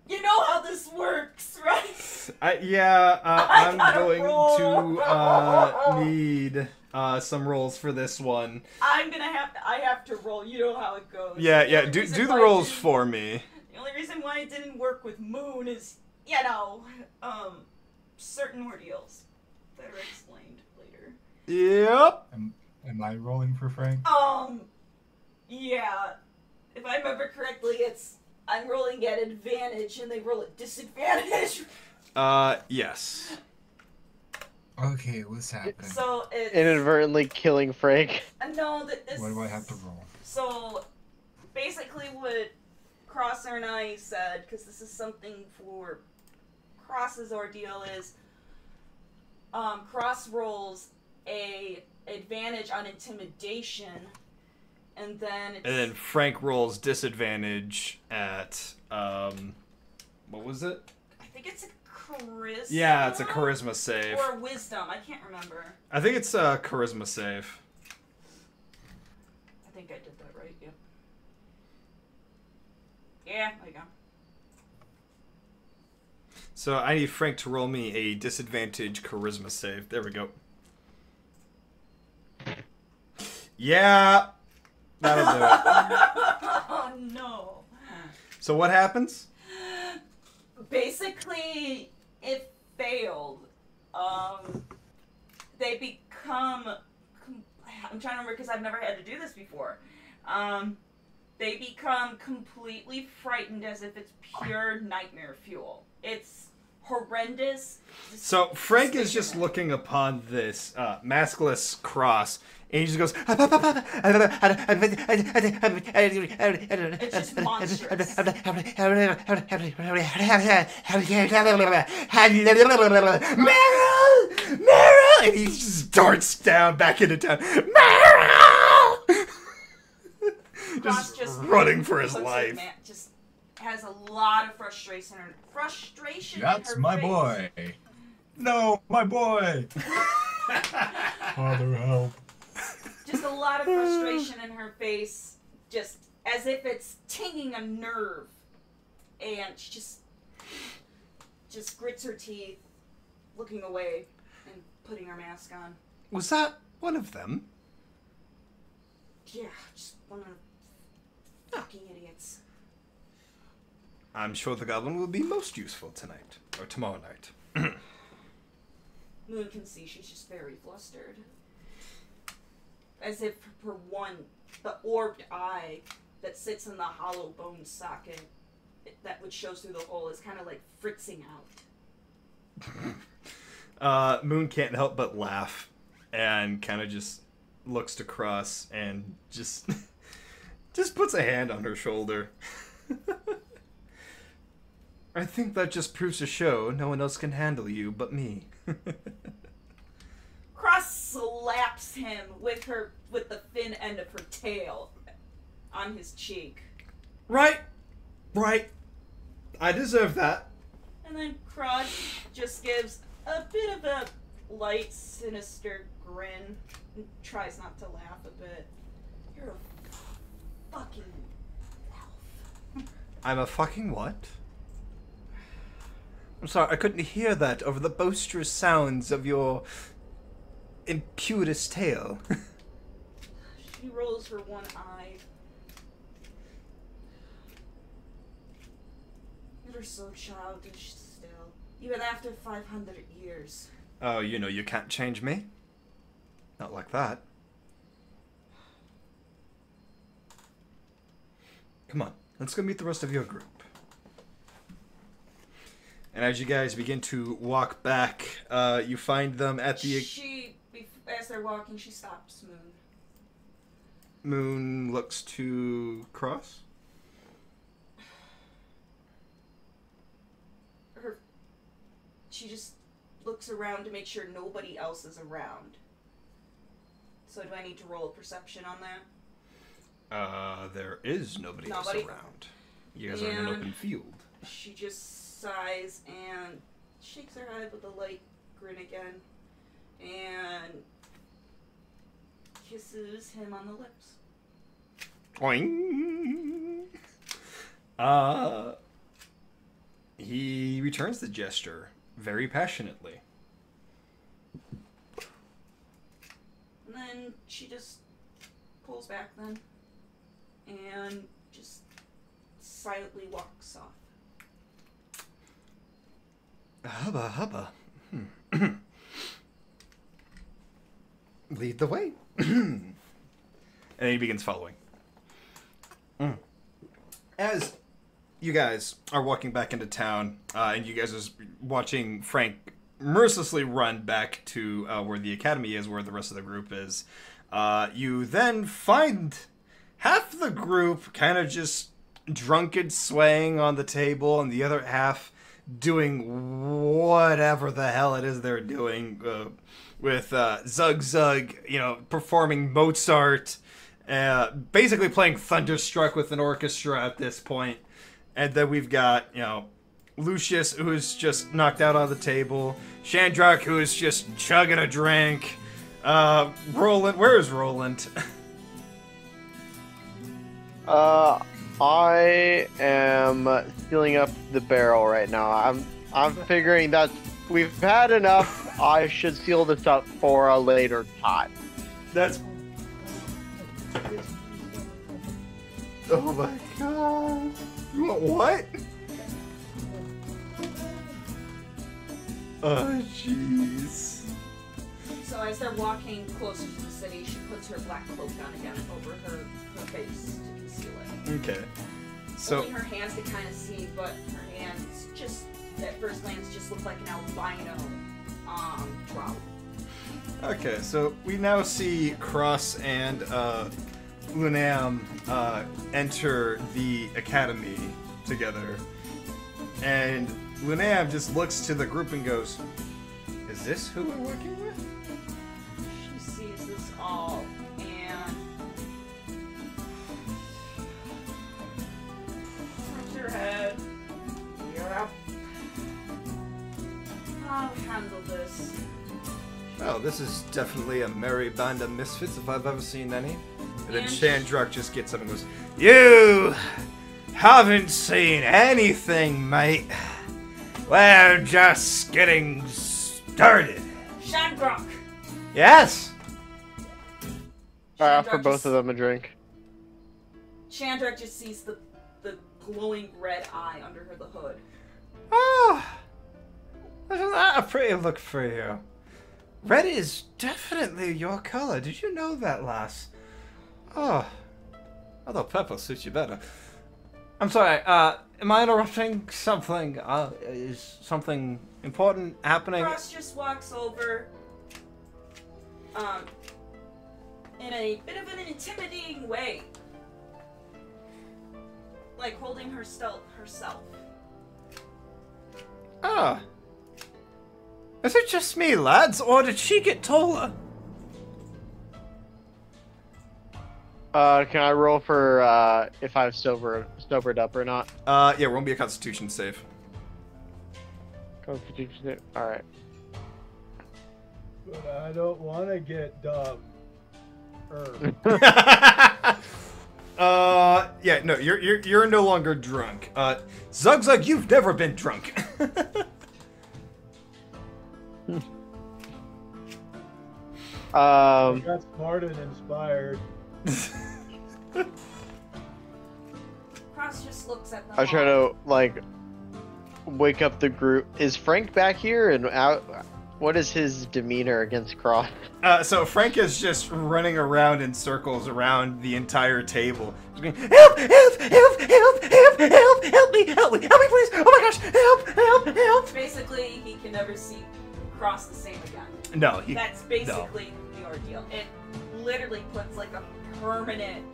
[SPEAKER 4] You know how this works, right?
[SPEAKER 2] I'm going to need some rolls for this one.
[SPEAKER 4] I have to roll. You know how it goes.
[SPEAKER 2] Yeah. Do the rolls for me.
[SPEAKER 4] The only reason why it didn't work with Moon is, certain ordeals that are explained later.
[SPEAKER 2] Yep.
[SPEAKER 5] Am I rolling for Frank?
[SPEAKER 4] Yeah. If I remember correctly, I'm rolling at advantage and they roll at disadvantage.
[SPEAKER 2] Yes.
[SPEAKER 5] Okay, what's happening?
[SPEAKER 4] So it's
[SPEAKER 3] Inadvertently killing Frank.
[SPEAKER 4] no, this.
[SPEAKER 5] What do I have to roll?
[SPEAKER 4] So basically, what Crosser and I said, because this is something for Cross's ordeal, is Cross rolls a advantage on intimidation, and then
[SPEAKER 2] Frank rolls disadvantage at what was it?
[SPEAKER 4] I think it's a charisma.
[SPEAKER 2] Yeah, it's a charisma save.
[SPEAKER 4] Or wisdom. I can't remember.
[SPEAKER 2] I think it's a charisma save.
[SPEAKER 4] I think I did that right. Yep. Yeah, there you go.
[SPEAKER 2] So I need Frank to roll me a disadvantage charisma save. There we go. Yeah, that'll do it.
[SPEAKER 4] Oh no.
[SPEAKER 2] So what happens?
[SPEAKER 4] Basically, it failed. They become. I'm trying to remember because I've never had to do this before. They become completely frightened as if it's pure nightmare fuel. It's horrendous.
[SPEAKER 2] So Frank is just looking upon this maskless cross, and he just goes.
[SPEAKER 4] It's just monstrous.
[SPEAKER 2] Meryl! And he just darts down back into town. Meryl! just running for his life.
[SPEAKER 4] Just has a lot of frustration.
[SPEAKER 5] That's
[SPEAKER 4] in her
[SPEAKER 5] my
[SPEAKER 4] face.
[SPEAKER 5] boy. No, my boy. Father, help.
[SPEAKER 4] Just a lot of frustration in her face, just as if it's tinging a nerve, and she just grits her teeth, looking away and putting her mask on.
[SPEAKER 2] Was that one of them?
[SPEAKER 4] Yeah, just one of the fucking idiots.
[SPEAKER 2] I'm sure the goblin will be most useful tonight, or tomorrow night.
[SPEAKER 4] Moon can see she's just very flustered. As if her the orbed eye that sits in the hollow bone socket that which shows through the hole is kind of like fritzing out.
[SPEAKER 2] Moon can't help but laugh and kind of just looks to Cross and just puts a hand on her shoulder. I think that just proves to show no one else can handle you but me.
[SPEAKER 4] Cross slaps him with the thin end of her tail on his cheek.
[SPEAKER 2] Right. I deserve that.
[SPEAKER 4] And then Cross just gives a bit of a light, sinister grin and tries not to laugh a bit. You're a fucking elf.
[SPEAKER 2] I'm a fucking what? I'm sorry, I couldn't hear that over the boisterous sounds of your impudous tale.
[SPEAKER 4] She rolls her one eye. You're so childish still, even after 500 years.
[SPEAKER 2] Oh, you can't change me? Not like that. Come on, let's go meet the rest of your group. And as you guys begin to walk back, you find them at the...
[SPEAKER 4] As they're walking, she stops Moon.
[SPEAKER 2] Moon looks to Cross.
[SPEAKER 4] She just looks around to make sure nobody else is around. So do I need to roll a perception on that?
[SPEAKER 2] There is nobody else around. You guys are in an open field.
[SPEAKER 4] She just sighs and shakes her head with a light grin again. And kisses him on the lips.
[SPEAKER 2] Boing. He returns the gesture very passionately.
[SPEAKER 4] she just pulls back then and just silently walks off.
[SPEAKER 2] Hubba hubba. Lead the way. And then he begins following. As you guys are walking back into town, and you guys are watching Frank mercilessly run back to where the academy is, where the rest of the group is, you then find half the group kind of just drunken swaying on the table, and the other half doing whatever the hell it is they're doing, with Zug Zug, performing Mozart, basically playing Thunderstruck with an orchestra at this point. And then we've got, Lucius, who's just knocked out on the table, Shandrak, who is just chugging a drink, Roland, where is Roland?
[SPEAKER 3] I am sealing up the barrel right now. I'm figuring that we've had enough. I should seal this up for a later time.
[SPEAKER 2] That's... Oh my god. You want what? Oh, jeez.
[SPEAKER 4] So as they're walking closer to the city, she puts her black cloak on again over her face to conceal it.
[SPEAKER 2] Okay. So...
[SPEAKER 4] Only her hands to kind of see, but her hands just, at first glance, just look like an albino drop.
[SPEAKER 2] Okay, so we now see Cross and Lunam enter the academy together. And Lunam just looks to the group and goes, "Is this who we're working with?"
[SPEAKER 4] She sees this all, and shakes her head. Yep. I'll handle this.
[SPEAKER 2] Oh, this is definitely a merry band of misfits if I've ever seen any. And then
[SPEAKER 4] And-
[SPEAKER 2] Shandrak just gets up and goes, "You haven't seen anything, mate. We're just getting started."
[SPEAKER 4] Shandrak!
[SPEAKER 2] Yes?
[SPEAKER 3] I offer
[SPEAKER 4] Shandrak
[SPEAKER 3] both
[SPEAKER 4] just-
[SPEAKER 3] of them a drink.
[SPEAKER 4] Shandrak just sees the glowing red eye under the hood.
[SPEAKER 2] Oh, isn't that a pretty look for you? Red is definitely your color. Did you know that, lass? Oh, although purple suits you better. I'm sorry, am I interrupting something? Is something important happening?
[SPEAKER 4] Cross just walks over, in a bit of an intimidating way. Like holding herself.
[SPEAKER 2] Ah. Is it just me, lads, or did she get taller?
[SPEAKER 3] Can I roll for if I've sobered up or not?
[SPEAKER 2] Yeah, it won't be a Constitution save.
[SPEAKER 3] Constitution. All right.
[SPEAKER 1] But I don't want to get dumb.
[SPEAKER 2] Yeah, no, you're no longer drunk. Zug Zug, you've never been drunk.
[SPEAKER 1] I got smart and inspired.
[SPEAKER 4] Cross just looks at them.
[SPEAKER 3] I try to wake up the group. Is Frank back here? And what is his demeanor against Cross?
[SPEAKER 2] So Frank is just running around in circles around the entire table. Just going, help, help, help, help, help, help, help me, please. Oh my gosh, help, help, help.
[SPEAKER 4] Basically, he can never see Cross the same again.
[SPEAKER 2] No,
[SPEAKER 4] That's basically the ordeal. It literally puts like a permanent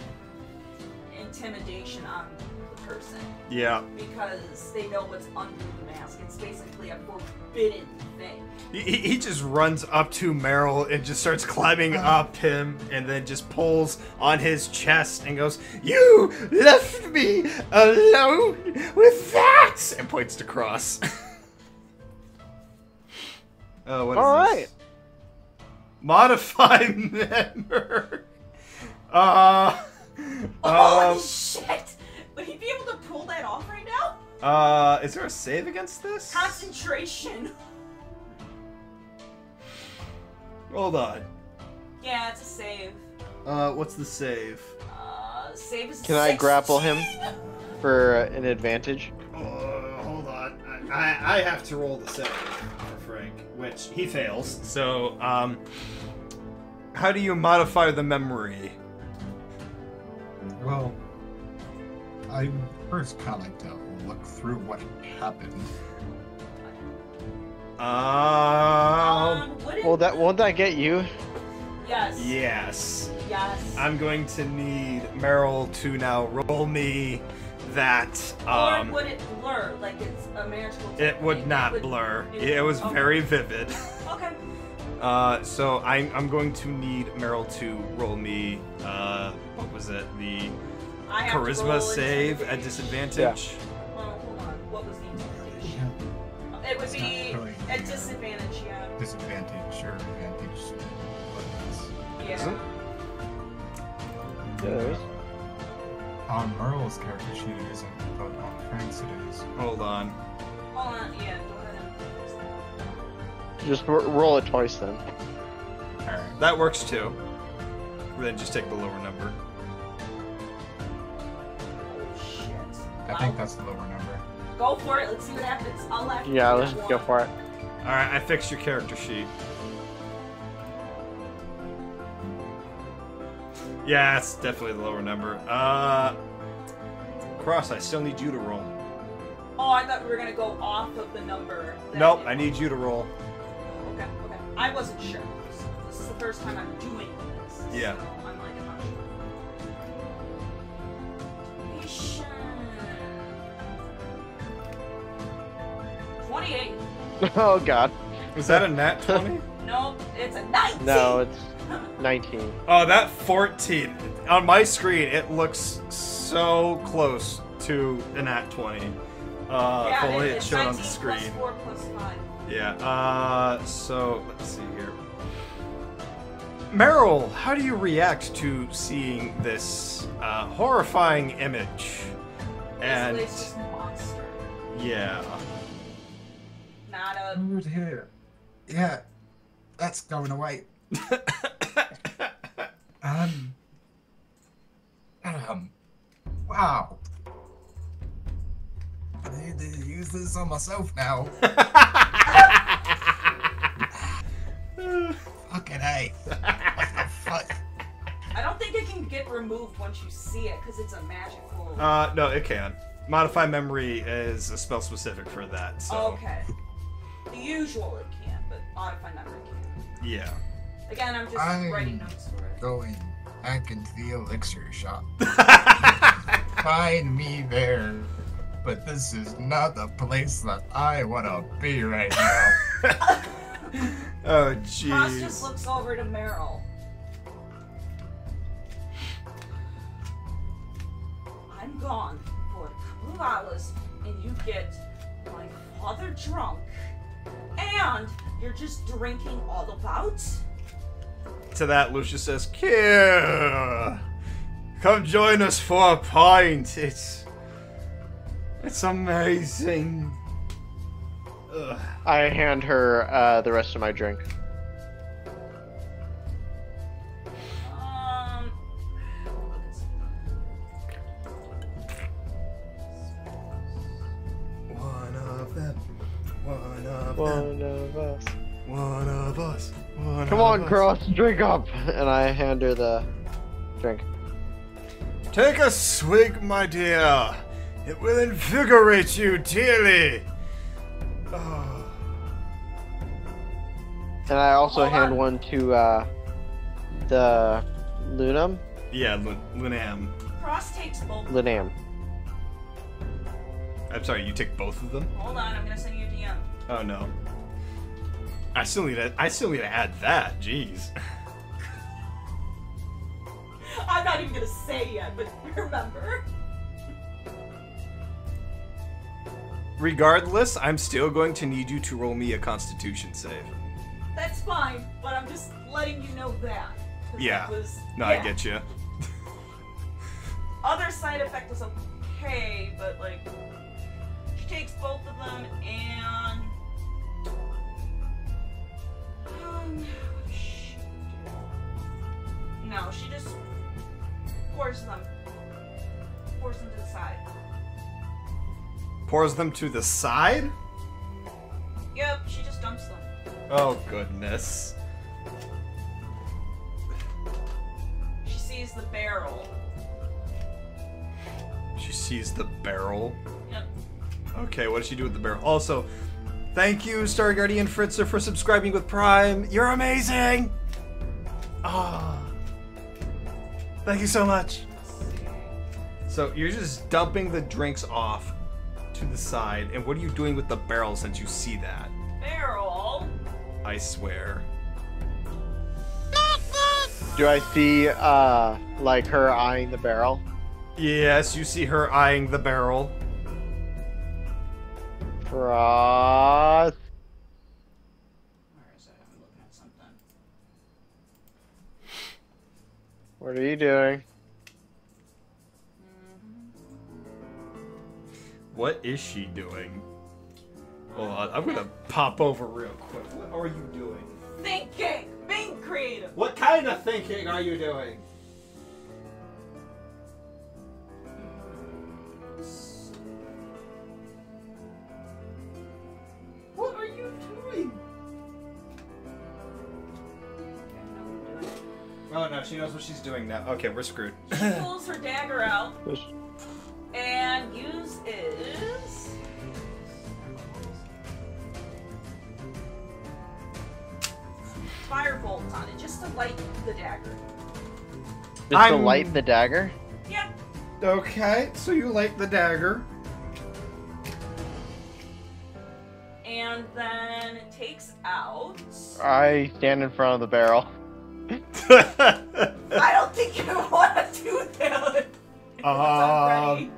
[SPEAKER 4] intimidation on the person.
[SPEAKER 2] Yeah.
[SPEAKER 4] Because they know what's under the mask. It's basically a forbidden thing.
[SPEAKER 2] He just runs up to Meryl and just starts climbing up him and then just pulls on his chest and goes, "You left me alone with that!" and points to Cross. Oh, what is
[SPEAKER 3] All
[SPEAKER 2] this?
[SPEAKER 3] right.
[SPEAKER 2] Modify member.
[SPEAKER 4] Holy shit! Would he be able to pull that off right now?
[SPEAKER 2] Is there a save against this?
[SPEAKER 4] Concentration.
[SPEAKER 2] Hold on.
[SPEAKER 4] Yeah, it's a save.
[SPEAKER 2] What's the save?
[SPEAKER 4] Save is
[SPEAKER 3] Can I grapple him
[SPEAKER 4] 16.
[SPEAKER 3] for an advantage?
[SPEAKER 2] Hold on. I have to roll the save for Frank, which he fails. So, how do you modify the memory?
[SPEAKER 5] Well, I first kind of like to look through what happened.
[SPEAKER 3] Won't that get you?
[SPEAKER 4] Yes.
[SPEAKER 2] Yes.
[SPEAKER 4] Yes.
[SPEAKER 2] I'm going to need Meryl to now roll me that.
[SPEAKER 4] Or would it blur like it's a magical?
[SPEAKER 2] It would not blur. It was
[SPEAKER 4] okay.
[SPEAKER 2] very vivid.
[SPEAKER 4] Okay.
[SPEAKER 2] So I'm going to need Meryl to roll me. What was it? The
[SPEAKER 4] I have to
[SPEAKER 2] charisma
[SPEAKER 4] roll
[SPEAKER 2] save at
[SPEAKER 4] intimidation.
[SPEAKER 2] disadvantage.
[SPEAKER 4] Oh, hold on. What was the intimidation? It would
[SPEAKER 5] It's not
[SPEAKER 4] be
[SPEAKER 5] really
[SPEAKER 4] at disadvantage, yeah.
[SPEAKER 5] Disadvantage or advantage.
[SPEAKER 4] Yeah.
[SPEAKER 2] Is it?
[SPEAKER 3] Yeah, there is.
[SPEAKER 5] On Merle's character sheet it isn't, but on Frank's it is.
[SPEAKER 2] Hold on.
[SPEAKER 4] Hold on, yeah, go ahead.
[SPEAKER 3] Just roll it twice then.
[SPEAKER 5] Alright.
[SPEAKER 2] That works too. Then just take the lower number.
[SPEAKER 4] Oh, shit.
[SPEAKER 5] I think that's the lower number.
[SPEAKER 4] Go for it, let's see what happens. I'll laugh.
[SPEAKER 3] Yeah, let's go for it.
[SPEAKER 2] Alright, I fixed your character sheet. Yeah, it's definitely the lower number. Cross, I still need you to roll.
[SPEAKER 4] Oh, I thought we were gonna go off of the number. that
[SPEAKER 2] Nope,
[SPEAKER 4] it-
[SPEAKER 2] I need you to roll.
[SPEAKER 4] Okay. I wasn't sure. This is the first time I'm doing this.
[SPEAKER 2] Yeah.
[SPEAKER 4] So I'm like, I'm not sure. Mission. 28.
[SPEAKER 3] Oh god.
[SPEAKER 2] Was that a nat 20?
[SPEAKER 4] Nope, it's a 19.
[SPEAKER 3] No, it's 19.
[SPEAKER 2] Oh, that 14. On my screen, it looks so close to a nat 20.
[SPEAKER 4] Yeah,
[SPEAKER 2] if only it
[SPEAKER 4] it's
[SPEAKER 2] showed on the
[SPEAKER 4] 19
[SPEAKER 2] screen.
[SPEAKER 4] plus 4 plus 5.
[SPEAKER 2] Yeah, so let's see here. Meryl, how do you react to seeing this horrifying image? And
[SPEAKER 4] Basically, it's just a monster.
[SPEAKER 2] yeah.
[SPEAKER 4] Not a.
[SPEAKER 5] Food here. Yeah, that's going away. Wow. I need to use this on myself now. Fucking A. What the fuck?
[SPEAKER 4] I don't think it can get removed once you see it because it's a magical.
[SPEAKER 2] No, it can. Modify memory is a spell specific for that, so.
[SPEAKER 4] Okay. The usual it can, but modify memory can.
[SPEAKER 2] Yeah.
[SPEAKER 4] Again, I'm just writing notes for it.
[SPEAKER 5] Going back into the elixir shop. Find me there. But this is not the place that I want to be right now.
[SPEAKER 2] Oh,
[SPEAKER 4] Cross just
[SPEAKER 2] jeez.
[SPEAKER 4] looks over to Meryl. I'm gone for a couple of hours, and you get my father drunk, and you're just drinking all about.
[SPEAKER 2] To that, Lucius says, "Kier, come join us for a pint. It's amazing." Ugh.
[SPEAKER 3] I hand her the rest of my drink.
[SPEAKER 2] One of them. One of
[SPEAKER 3] One of us.
[SPEAKER 2] One of us. One
[SPEAKER 3] Come
[SPEAKER 2] of
[SPEAKER 3] on,
[SPEAKER 2] us.
[SPEAKER 3] Cross, drink up! And I hand her the drink.
[SPEAKER 2] Take a swig, my dear. It will invigorate you dearly. Oh.
[SPEAKER 3] And I also
[SPEAKER 4] Hold
[SPEAKER 3] hand
[SPEAKER 4] on.
[SPEAKER 3] one to the Lunam?
[SPEAKER 2] Yeah, Lunam.
[SPEAKER 4] Cross takes both.
[SPEAKER 3] Lunam.
[SPEAKER 2] I'm sorry, you take both of them?
[SPEAKER 4] Hold on, I'm gonna send you a DM.
[SPEAKER 2] Oh no. I still need to add that. Jeez.
[SPEAKER 4] I'm not even gonna say yet, but remember.
[SPEAKER 2] Regardless, I'm still going to need you to roll me a Constitution save.
[SPEAKER 4] That's fine, but I'm just letting you know that. 'Cause
[SPEAKER 2] Yeah.
[SPEAKER 4] that was,
[SPEAKER 2] No,
[SPEAKER 4] yeah.
[SPEAKER 2] I get you.
[SPEAKER 4] Other side effect was okay, but like, she takes both of them and. Shit. No, she just pours them. Pours them to the side.
[SPEAKER 2] Pours them to the side?
[SPEAKER 4] Yep, she just dumps them.
[SPEAKER 2] Oh, goodness.
[SPEAKER 4] She sees the barrel.
[SPEAKER 2] She sees the barrel.
[SPEAKER 4] Yep.
[SPEAKER 2] Okay, what does she do with the barrel? Also, thank you, Star Guardian Fritzer, for subscribing with Prime. You're amazing! Ah. Thank you so much. So, you're just dumping the drinks off to the side, and what are you doing with the barrel since you see that?
[SPEAKER 4] Barrel?
[SPEAKER 2] I swear.
[SPEAKER 3] Do I see, like her eyeing the barrel?
[SPEAKER 2] Yes, you see her eyeing the barrel.
[SPEAKER 3] Frost.
[SPEAKER 4] Where is it? I'm looking at something.
[SPEAKER 3] What are you doing?
[SPEAKER 2] What is she doing? Hold on, I'm gonna pop over real quick. What are you doing?
[SPEAKER 4] Thinking! Being creative!
[SPEAKER 2] What kind of thinking are you doing? What are you doing? Oh no, she knows what she's doing now. Okay, we're screwed.
[SPEAKER 4] She pulls her dagger out and uses firebolt on it just to light the dagger.
[SPEAKER 3] Just to light the dagger?
[SPEAKER 4] Yep.
[SPEAKER 2] Okay, so you light the dagger.
[SPEAKER 4] And then takes out.
[SPEAKER 3] I stand in front of the barrel.
[SPEAKER 4] I don't think you want to do that. Already.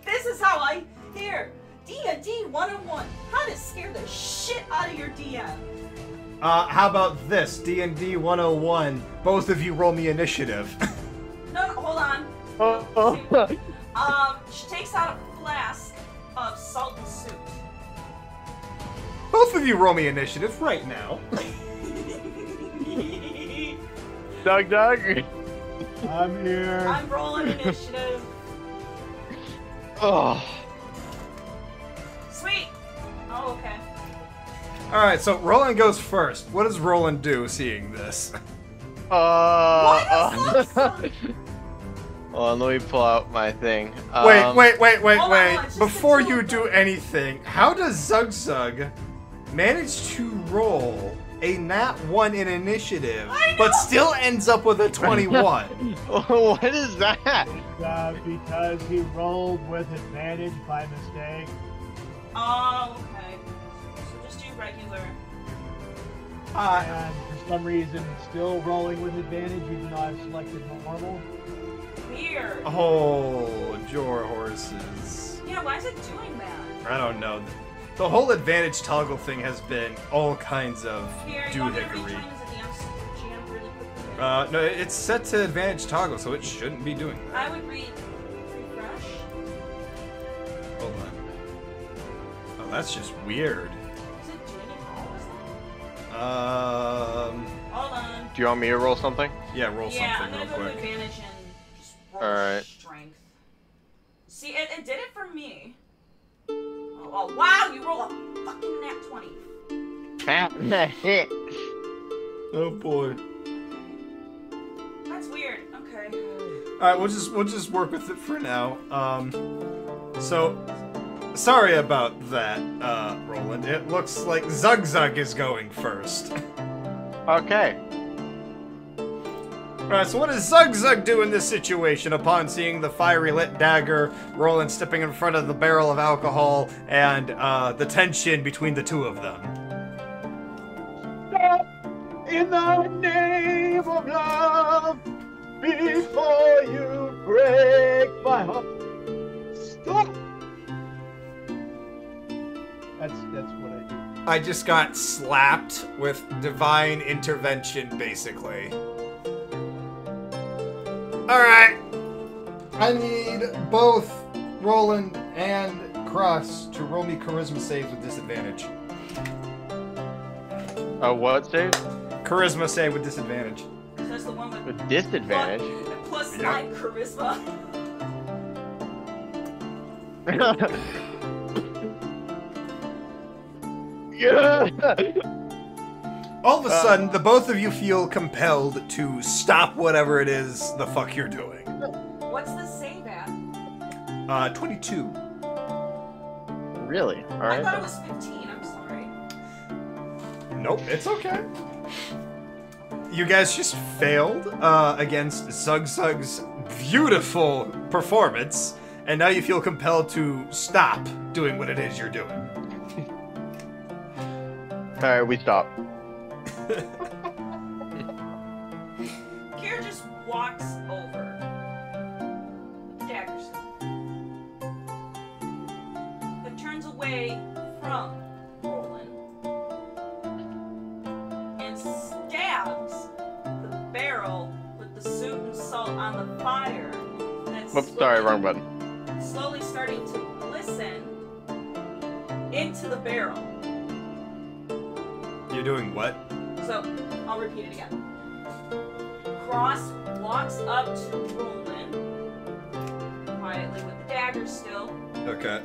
[SPEAKER 4] This is how I here. D&D 101. How to scare the shit out of your DM.
[SPEAKER 2] How about this? D&D 101. Both of you roll me initiative.
[SPEAKER 4] No, hold on.
[SPEAKER 3] Oh.
[SPEAKER 4] She takes out a flask of salt and soup.
[SPEAKER 2] Both of you roll me initiative right now.
[SPEAKER 3] Doug.
[SPEAKER 1] I'm here.
[SPEAKER 4] I'm rolling initiative.
[SPEAKER 3] Oh.
[SPEAKER 4] Sweet. Oh, okay.
[SPEAKER 2] Alright, so Roland goes first. What does Roland do seeing this?
[SPEAKER 3] Well, let me pull out my thing.
[SPEAKER 2] Wait.
[SPEAKER 4] Hold on, it's just
[SPEAKER 2] Before
[SPEAKER 4] the two
[SPEAKER 2] you
[SPEAKER 4] of
[SPEAKER 2] do
[SPEAKER 4] them.
[SPEAKER 2] anything, how does Zug Zug manage to roll a nat 1 in initiative,
[SPEAKER 4] I know!
[SPEAKER 2] but still ends up with a 21?
[SPEAKER 3] What is that?
[SPEAKER 1] Because he rolled with advantage by mistake.
[SPEAKER 4] Oh, okay. So just do regular.
[SPEAKER 1] And for some reason, still rolling with advantage, even though I've selected normal.
[SPEAKER 4] Weird.
[SPEAKER 2] Oh, Jor horses.
[SPEAKER 4] Yeah, why is it doing that?
[SPEAKER 2] I don't know. The whole advantage toggle thing has been all kinds of
[SPEAKER 4] Here, you want me to
[SPEAKER 2] doohickery.
[SPEAKER 4] rejoin as a GM really quickly?
[SPEAKER 2] No, it's set to advantage toggle, so it shouldn't be doing that.
[SPEAKER 4] I would refresh.
[SPEAKER 2] Hold on. Oh, that's just weird.
[SPEAKER 4] Is it doing it all? Hold on.
[SPEAKER 3] Do you want me to roll something?
[SPEAKER 2] Yeah, roll
[SPEAKER 4] Yeah, I'm
[SPEAKER 2] something
[SPEAKER 4] gonna
[SPEAKER 2] real
[SPEAKER 4] go to
[SPEAKER 2] quick.
[SPEAKER 4] advantage and just roll
[SPEAKER 3] Alright.
[SPEAKER 4] strength. See, it did it for me. Oh, wow, you roll a fucking nat 20.
[SPEAKER 2] Oh boy.
[SPEAKER 4] That's weird. Okay.
[SPEAKER 2] Alright, we'll just work with it for now. So sorry about that, Roland. It looks like Zug Zug is going first.
[SPEAKER 3] Okay.
[SPEAKER 2] Alright, so what does Zug Zug do in this situation upon seeing the fiery lit dagger, Roland stepping in front of the barrel of alcohol, and the tension between the two of them?
[SPEAKER 1] Stop in the name of love before you break my heart. Stop. That's what I do.
[SPEAKER 2] I just got slapped with divine intervention, basically. Alright. I need both Roland and Cross to roll me charisma saves with disadvantage.
[SPEAKER 3] What save?
[SPEAKER 2] Charisma save with disadvantage.
[SPEAKER 4] That's the one
[SPEAKER 3] With disadvantage.
[SPEAKER 4] plus
[SPEAKER 2] Yep.
[SPEAKER 4] 9 charisma.
[SPEAKER 3] Yeah.
[SPEAKER 2] All of a sudden, the both of you feel compelled to stop whatever it is the fuck you're doing.
[SPEAKER 4] What's the save at?
[SPEAKER 2] 22.
[SPEAKER 3] Really? All
[SPEAKER 4] I
[SPEAKER 3] right.
[SPEAKER 4] thought it was 15. I'm sorry.
[SPEAKER 2] Nope, it's okay. You guys just failed against Zug Zug's beautiful performance, and now you feel compelled to stop doing what it is you're doing.
[SPEAKER 3] All right, we stop.
[SPEAKER 4] Kira just walks over. Daggers. But turns away from Roland. And stabs the barrel with the suit and salt on the fire. That's
[SPEAKER 3] Oops, sorry, wrong button.
[SPEAKER 4] slowly starting to glisten into the barrel.
[SPEAKER 2] You're doing what?
[SPEAKER 4] So, I'll repeat it again. Cross walks up to Roland, quietly with the dagger still,
[SPEAKER 2] Okay.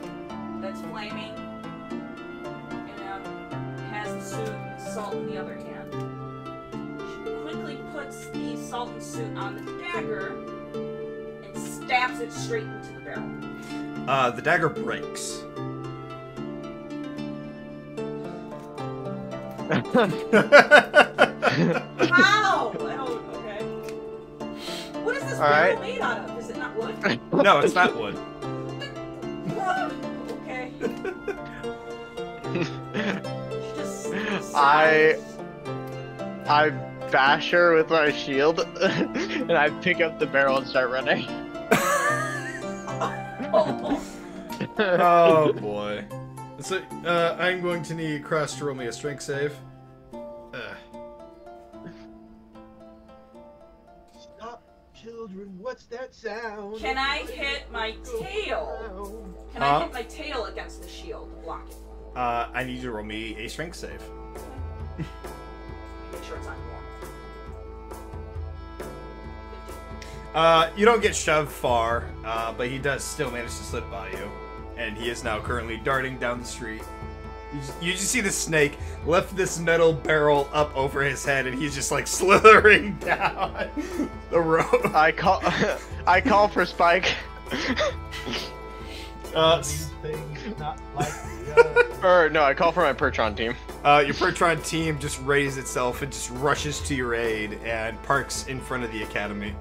[SPEAKER 4] that's flaming, and has the suit and salt in the other hand. She quickly puts the salt and suit on the dagger and stabs it straight into the barrel.
[SPEAKER 2] The dagger breaks.
[SPEAKER 4] How? I don't. Okay. What is this
[SPEAKER 3] All
[SPEAKER 4] barrel
[SPEAKER 3] right.
[SPEAKER 4] made out of? Is it not wood?
[SPEAKER 2] No, it's not wood.
[SPEAKER 4] Okay. She just
[SPEAKER 3] I bash her with my shield, and I pick up the barrel and start running.
[SPEAKER 4] Oh.
[SPEAKER 2] Oh boy. So, I'm going to need Cross to roll me a strength save.
[SPEAKER 1] Stop, children. What's that sound?
[SPEAKER 4] Can I hit my tail? Can I hit my tail against the shield to block it?
[SPEAKER 2] I need you to roll me a strength save.
[SPEAKER 4] Make sure it's not normal. 15.
[SPEAKER 2] You don't get shoved far, but he does still manage to slip by you. And he is now currently darting down the street. You just see the snake lift this metal barrel up over his head, and he's just like slithering down the road.
[SPEAKER 3] I call for Spike.
[SPEAKER 1] These things not like the
[SPEAKER 3] Or no, I call for my Pertron team.
[SPEAKER 2] Your Pertron team just raises itself and just rushes to your aid and parks in front of the academy.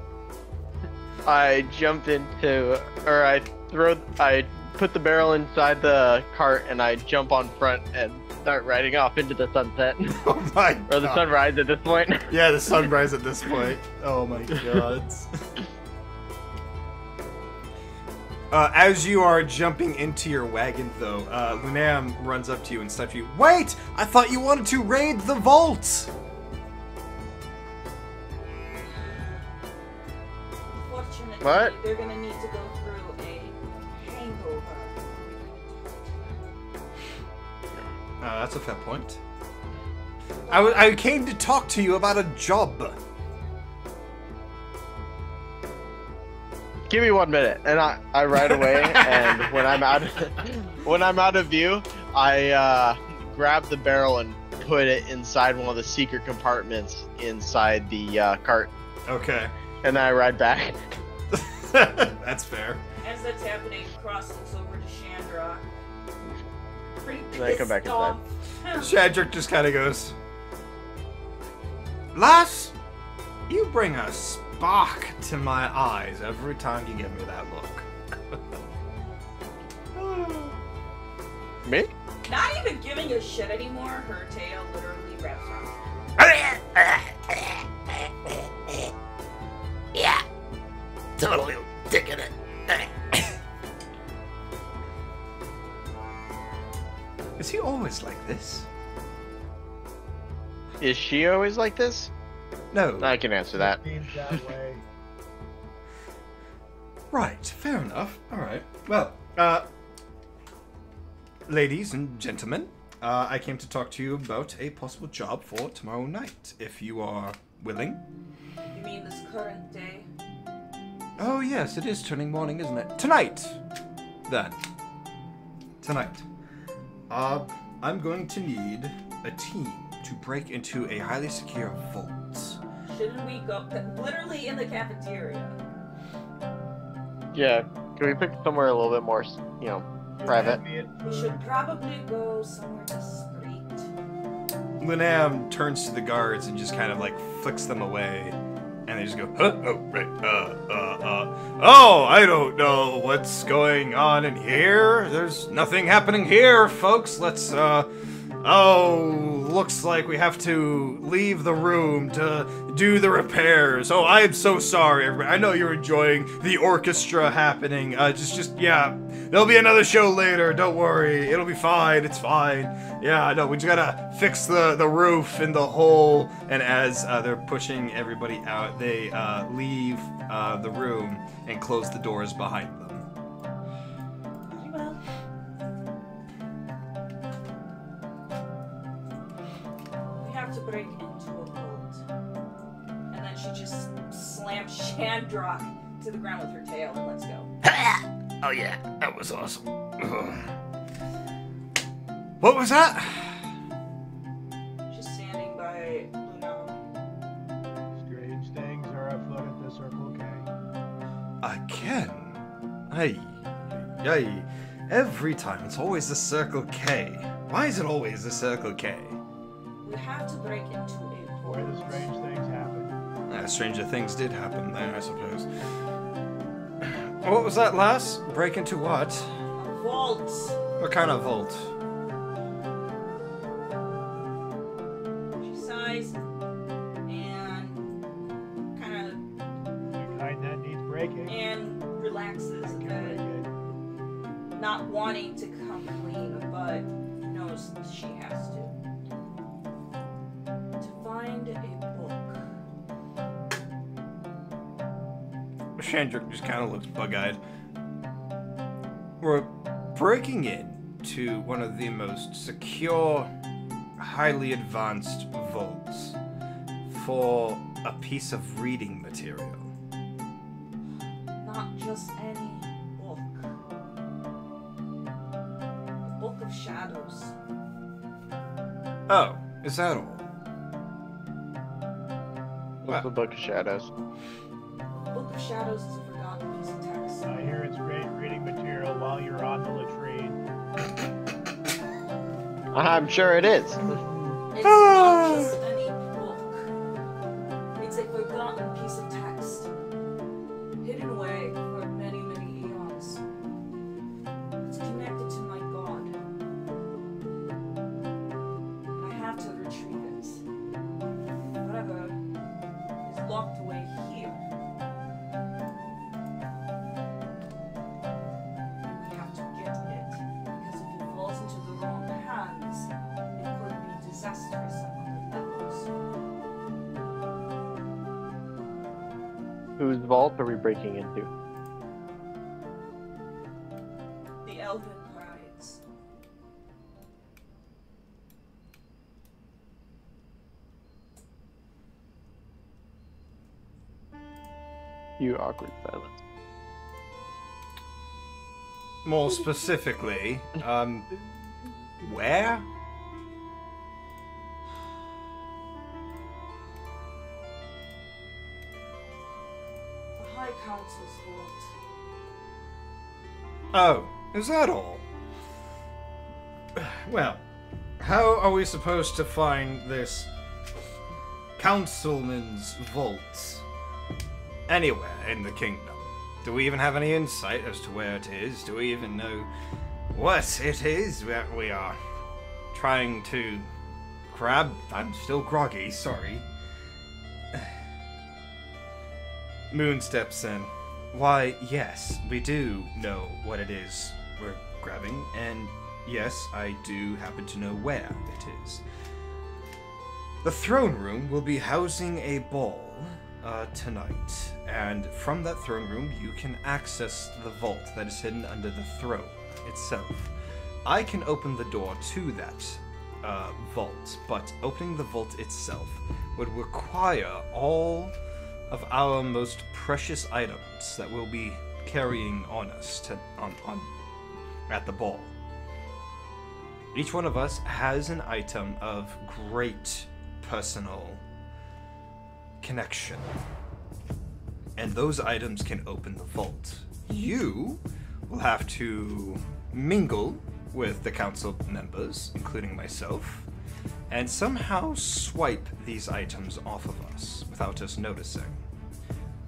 [SPEAKER 3] I jump into, or I put the barrel inside the cart and I jump on front and start riding off into the sunset.
[SPEAKER 2] Oh my god.
[SPEAKER 3] Or the sunrise at this point.
[SPEAKER 2] Yeah, the sunrise at this point. Oh my god. As you are jumping into your wagon, though, Lunam runs up to you and stops you. Wait! I thought you wanted to raid the vault!
[SPEAKER 4] Unfortunately,
[SPEAKER 3] What?
[SPEAKER 4] they're gonna need to go through a hangover.
[SPEAKER 2] That's a fair point. I came to talk to you about a job.
[SPEAKER 3] Give me 1 minute, and I ride away. And when I'm out of view, I grab the barrel and put it inside one of the secret compartments inside the cart,
[SPEAKER 2] Okay.
[SPEAKER 3] and then I ride back.
[SPEAKER 2] That's fair.
[SPEAKER 4] As that's happening, Cross looks over to Chandra. Pretty
[SPEAKER 3] And I come back
[SPEAKER 4] pissed off.
[SPEAKER 2] Shadrick just kind of goes, Lass, you bring a spark to my eyes every time you give me that look.
[SPEAKER 3] Me?
[SPEAKER 4] Not even giving a shit anymore, her tail literally wraps around.
[SPEAKER 6] Yeah, totally digging it.
[SPEAKER 2] Is he always like this?
[SPEAKER 3] Is she always like this?
[SPEAKER 2] No.
[SPEAKER 3] I can answer that.
[SPEAKER 1] Seems that way.
[SPEAKER 2] Right, fair enough. Alright. Well, ladies and gentlemen, I came to talk to you about a possible job for tomorrow night, if you are willing.
[SPEAKER 4] mean this current day?
[SPEAKER 2] Oh yes, it is turning morning, isn't it? Tonight! Then. Tonight. I'm going to need a team to break into a highly secure vault.
[SPEAKER 4] Shouldn't we go literally in the cafeteria?
[SPEAKER 3] Yeah, can we pick somewhere a little bit more, you know, private?
[SPEAKER 4] We should probably go somewhere discreet.
[SPEAKER 2] Linam turns to the guards and just kind of like flicks them away. And they just go, huh? Oh, right, oh, I don't know what's going on in here. There's nothing happening here, folks. Let's, oh, looks like we have to leave the room to do the repairs. Oh, I am so sorry, everybody. I know you're enjoying the orchestra happening. Yeah, there'll be another show later. Don't worry. It'll be fine. It's fine. Yeah, no, we just gotta fix the roof and the hole. And as they're pushing everybody out, they leave the room and close the doors behind them.
[SPEAKER 4] Very well. We have to break into a vault. And then she just slams Shandrock to the ground with her tail and let's go.
[SPEAKER 6] Oh yeah, that was awesome.
[SPEAKER 2] What was that?
[SPEAKER 4] She's standing by Luna.
[SPEAKER 1] Strange things are afoot at the Circle K.
[SPEAKER 2] Again? Hey. Every time it's always the Circle K. Why is it always the Circle K?
[SPEAKER 4] We have to break into a
[SPEAKER 1] Where the
[SPEAKER 4] vault.
[SPEAKER 1] strange things happen.
[SPEAKER 2] Stranger things did happen there, I suppose. What was that last? Break into what?
[SPEAKER 4] A vault.
[SPEAKER 2] What kind of vault?
[SPEAKER 4] She sighs and kind
[SPEAKER 1] The kind that needs breaking.
[SPEAKER 4] of and relaxes a
[SPEAKER 1] Can
[SPEAKER 4] bit,
[SPEAKER 1] break it.
[SPEAKER 4] not wanting to come clean, but knows she has to. To find a book.
[SPEAKER 2] Shandrick just kind of looks bug-eyed. We're breaking in to one of the most secure, highly advanced vaults for a piece of reading material.
[SPEAKER 4] Not just any book. The Book of Shadows.
[SPEAKER 2] Oh, is that all?
[SPEAKER 3] What's the Book of Shadows?
[SPEAKER 4] Book of Shadows is a forgotten piece of text.
[SPEAKER 1] I hear it's great reading material while you're on the latrine.
[SPEAKER 3] I'm sure it is.
[SPEAKER 4] It's not just any book. It's a forgotten piece of text. Hidden away for many, many eons. It's connected to my god. And I have to retrieve it. Whatever is locked away here. We have to get it. Because if it falls into the wrong hands, it could be disastrous on other levels.
[SPEAKER 3] Whose vault are we breaking into?
[SPEAKER 4] The Elven Brides.
[SPEAKER 3] You awkward silence.
[SPEAKER 2] More specifically, where?
[SPEAKER 4] The High Council's vault.
[SPEAKER 2] Oh, is that all? Well, how are we supposed to find this councilman's vault anywhere in the kingdom? Do we even have any insight as to where it is? Do we even know what it is that we are trying to grab? I'm still groggy, sorry. Moon steps in. Why, yes, we do know what it is we're grabbing, and yes, I do happen to know where it is. The throne room will be housing a ball tonight, and from that throne room you can access the vault that is hidden under the throne itself. I can open the door to that vault, but opening the vault itself would require all of our most precious items that we'll be carrying on us at the ball. Each one of us has an item of great personal connection. And those items can open the vault. You will have to mingle with the council members, including myself, and somehow swipe these items off of us without us noticing.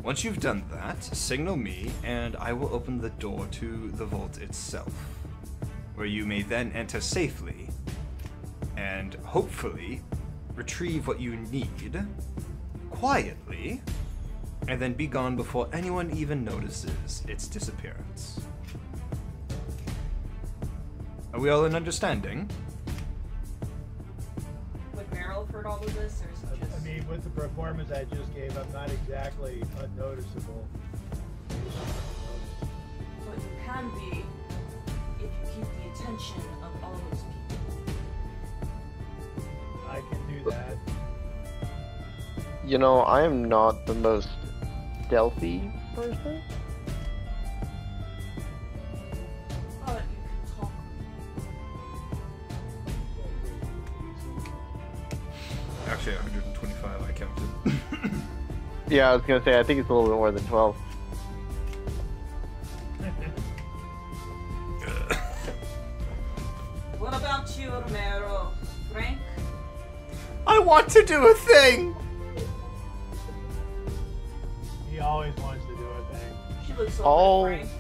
[SPEAKER 2] Once you've done that, signal me and I will open the door to the vault itself, where you may then enter safely and hopefully retrieve what you need quietly and then be gone before anyone even notices its disappearance. Are we all in understanding?
[SPEAKER 4] Would Meryl have heard all of this, or is it just...
[SPEAKER 1] I mean, with the performance I just gave, I'm not exactly unnoticeable.
[SPEAKER 4] But you can be if you keep the attention of all those people.
[SPEAKER 1] I can do that.
[SPEAKER 3] You know, I am not the most stealthy person.
[SPEAKER 4] But you can talk.
[SPEAKER 2] Actually, 125 I counted.
[SPEAKER 3] Yeah, I was gonna say, I think it's a little bit more than 12.
[SPEAKER 4] What about you, Romero? Frank?
[SPEAKER 2] I want to do a thing!
[SPEAKER 1] He always wants to do a thing.
[SPEAKER 4] She looks
[SPEAKER 3] Oh.
[SPEAKER 4] over at Frank.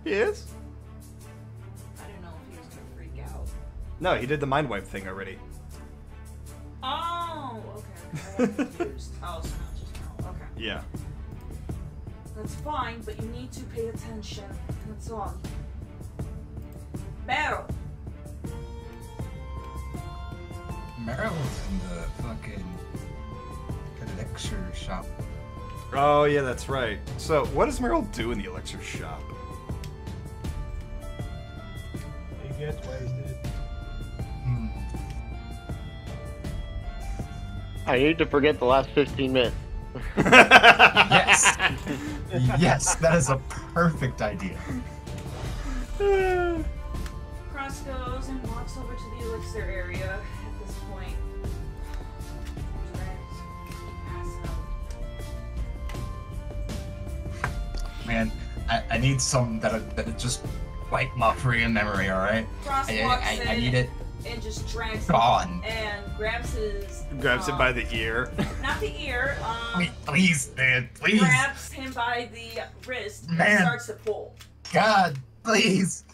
[SPEAKER 2] He is?
[SPEAKER 4] I don't know if he was gonna freak out.
[SPEAKER 2] No, he did the mind wipe thing already.
[SPEAKER 4] Oh, okay. I got confused. Oh, so now it's just Meryl. Okay.
[SPEAKER 2] Yeah.
[SPEAKER 4] That's fine, but you need to pay attention. That's all. Meryl!
[SPEAKER 5] Meryl's in the fucking elixir shop.
[SPEAKER 2] Oh, yeah, that's right. So, what does Meryl do in the elixir shop?
[SPEAKER 1] He gets wasted.
[SPEAKER 5] Hmm.
[SPEAKER 3] I need to forget the last 15 minutes.
[SPEAKER 5] Yes! Yes, that is a perfect idea.
[SPEAKER 4] Cross goes and walks over to the elixir area at this point. Pass out.
[SPEAKER 5] Man, I need something that'll just wipe my freaking memory, alright?
[SPEAKER 4] Cross walks
[SPEAKER 5] I
[SPEAKER 4] in
[SPEAKER 5] need it
[SPEAKER 4] and just drags
[SPEAKER 5] gone.
[SPEAKER 4] and grabs his...
[SPEAKER 2] Grabs him by the ear.
[SPEAKER 4] Not the ear,
[SPEAKER 5] Please, man, please.
[SPEAKER 4] grabs him by the wrist and
[SPEAKER 5] Man.
[SPEAKER 4] starts to pull.
[SPEAKER 5] God, please.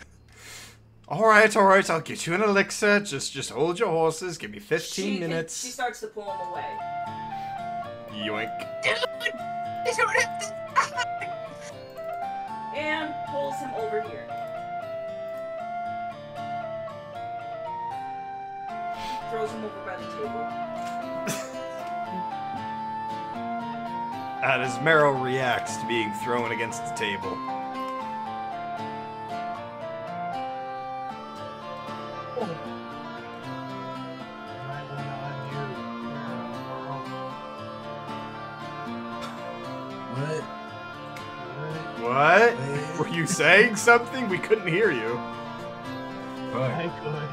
[SPEAKER 2] Alright, I'll get you an elixir. Just hold your horses. Give me 15 minutes.
[SPEAKER 4] She starts to pull him away.
[SPEAKER 2] Yoink.
[SPEAKER 4] And pulls him over here. Throws him over by the table.
[SPEAKER 2] How does Meryl react to being thrown against the table?
[SPEAKER 1] I will not
[SPEAKER 5] What?
[SPEAKER 2] What? Were you saying something? We couldn't hear you.
[SPEAKER 1] I could.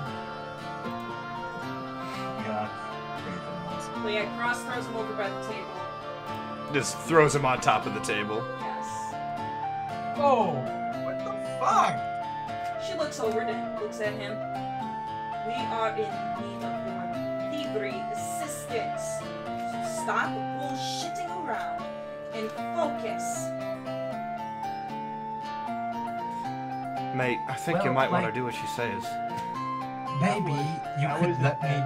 [SPEAKER 5] Yeah.
[SPEAKER 4] But yeah, Cross throws him over by the table.
[SPEAKER 2] Just throws him on top of the table.
[SPEAKER 4] Yes.
[SPEAKER 5] Oh, what the fuck?
[SPEAKER 4] She looks over to him, looks at him. We are in need of your thievery assistance. So stop bullshitting around and focus.
[SPEAKER 2] Mate, I think you
[SPEAKER 5] Well,
[SPEAKER 2] might want to
[SPEAKER 5] like-
[SPEAKER 2] do what she says.
[SPEAKER 5] Maybe you
[SPEAKER 1] that
[SPEAKER 5] could
[SPEAKER 1] was
[SPEAKER 5] let
[SPEAKER 1] the
[SPEAKER 5] me.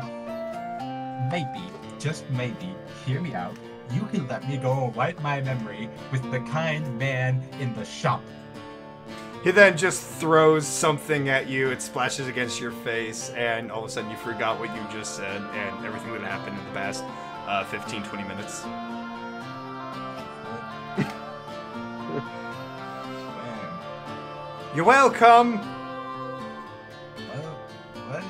[SPEAKER 5] Maybe, just maybe, hear me out. You could let me go wipe my memory with the kind man in the shop.
[SPEAKER 2] He then just throws something at you, it splashes against your face, and all of a sudden you forgot what you just said and everything that happened in the past 15, 20 minutes.
[SPEAKER 5] Man,
[SPEAKER 2] You're welcome!
[SPEAKER 5] what?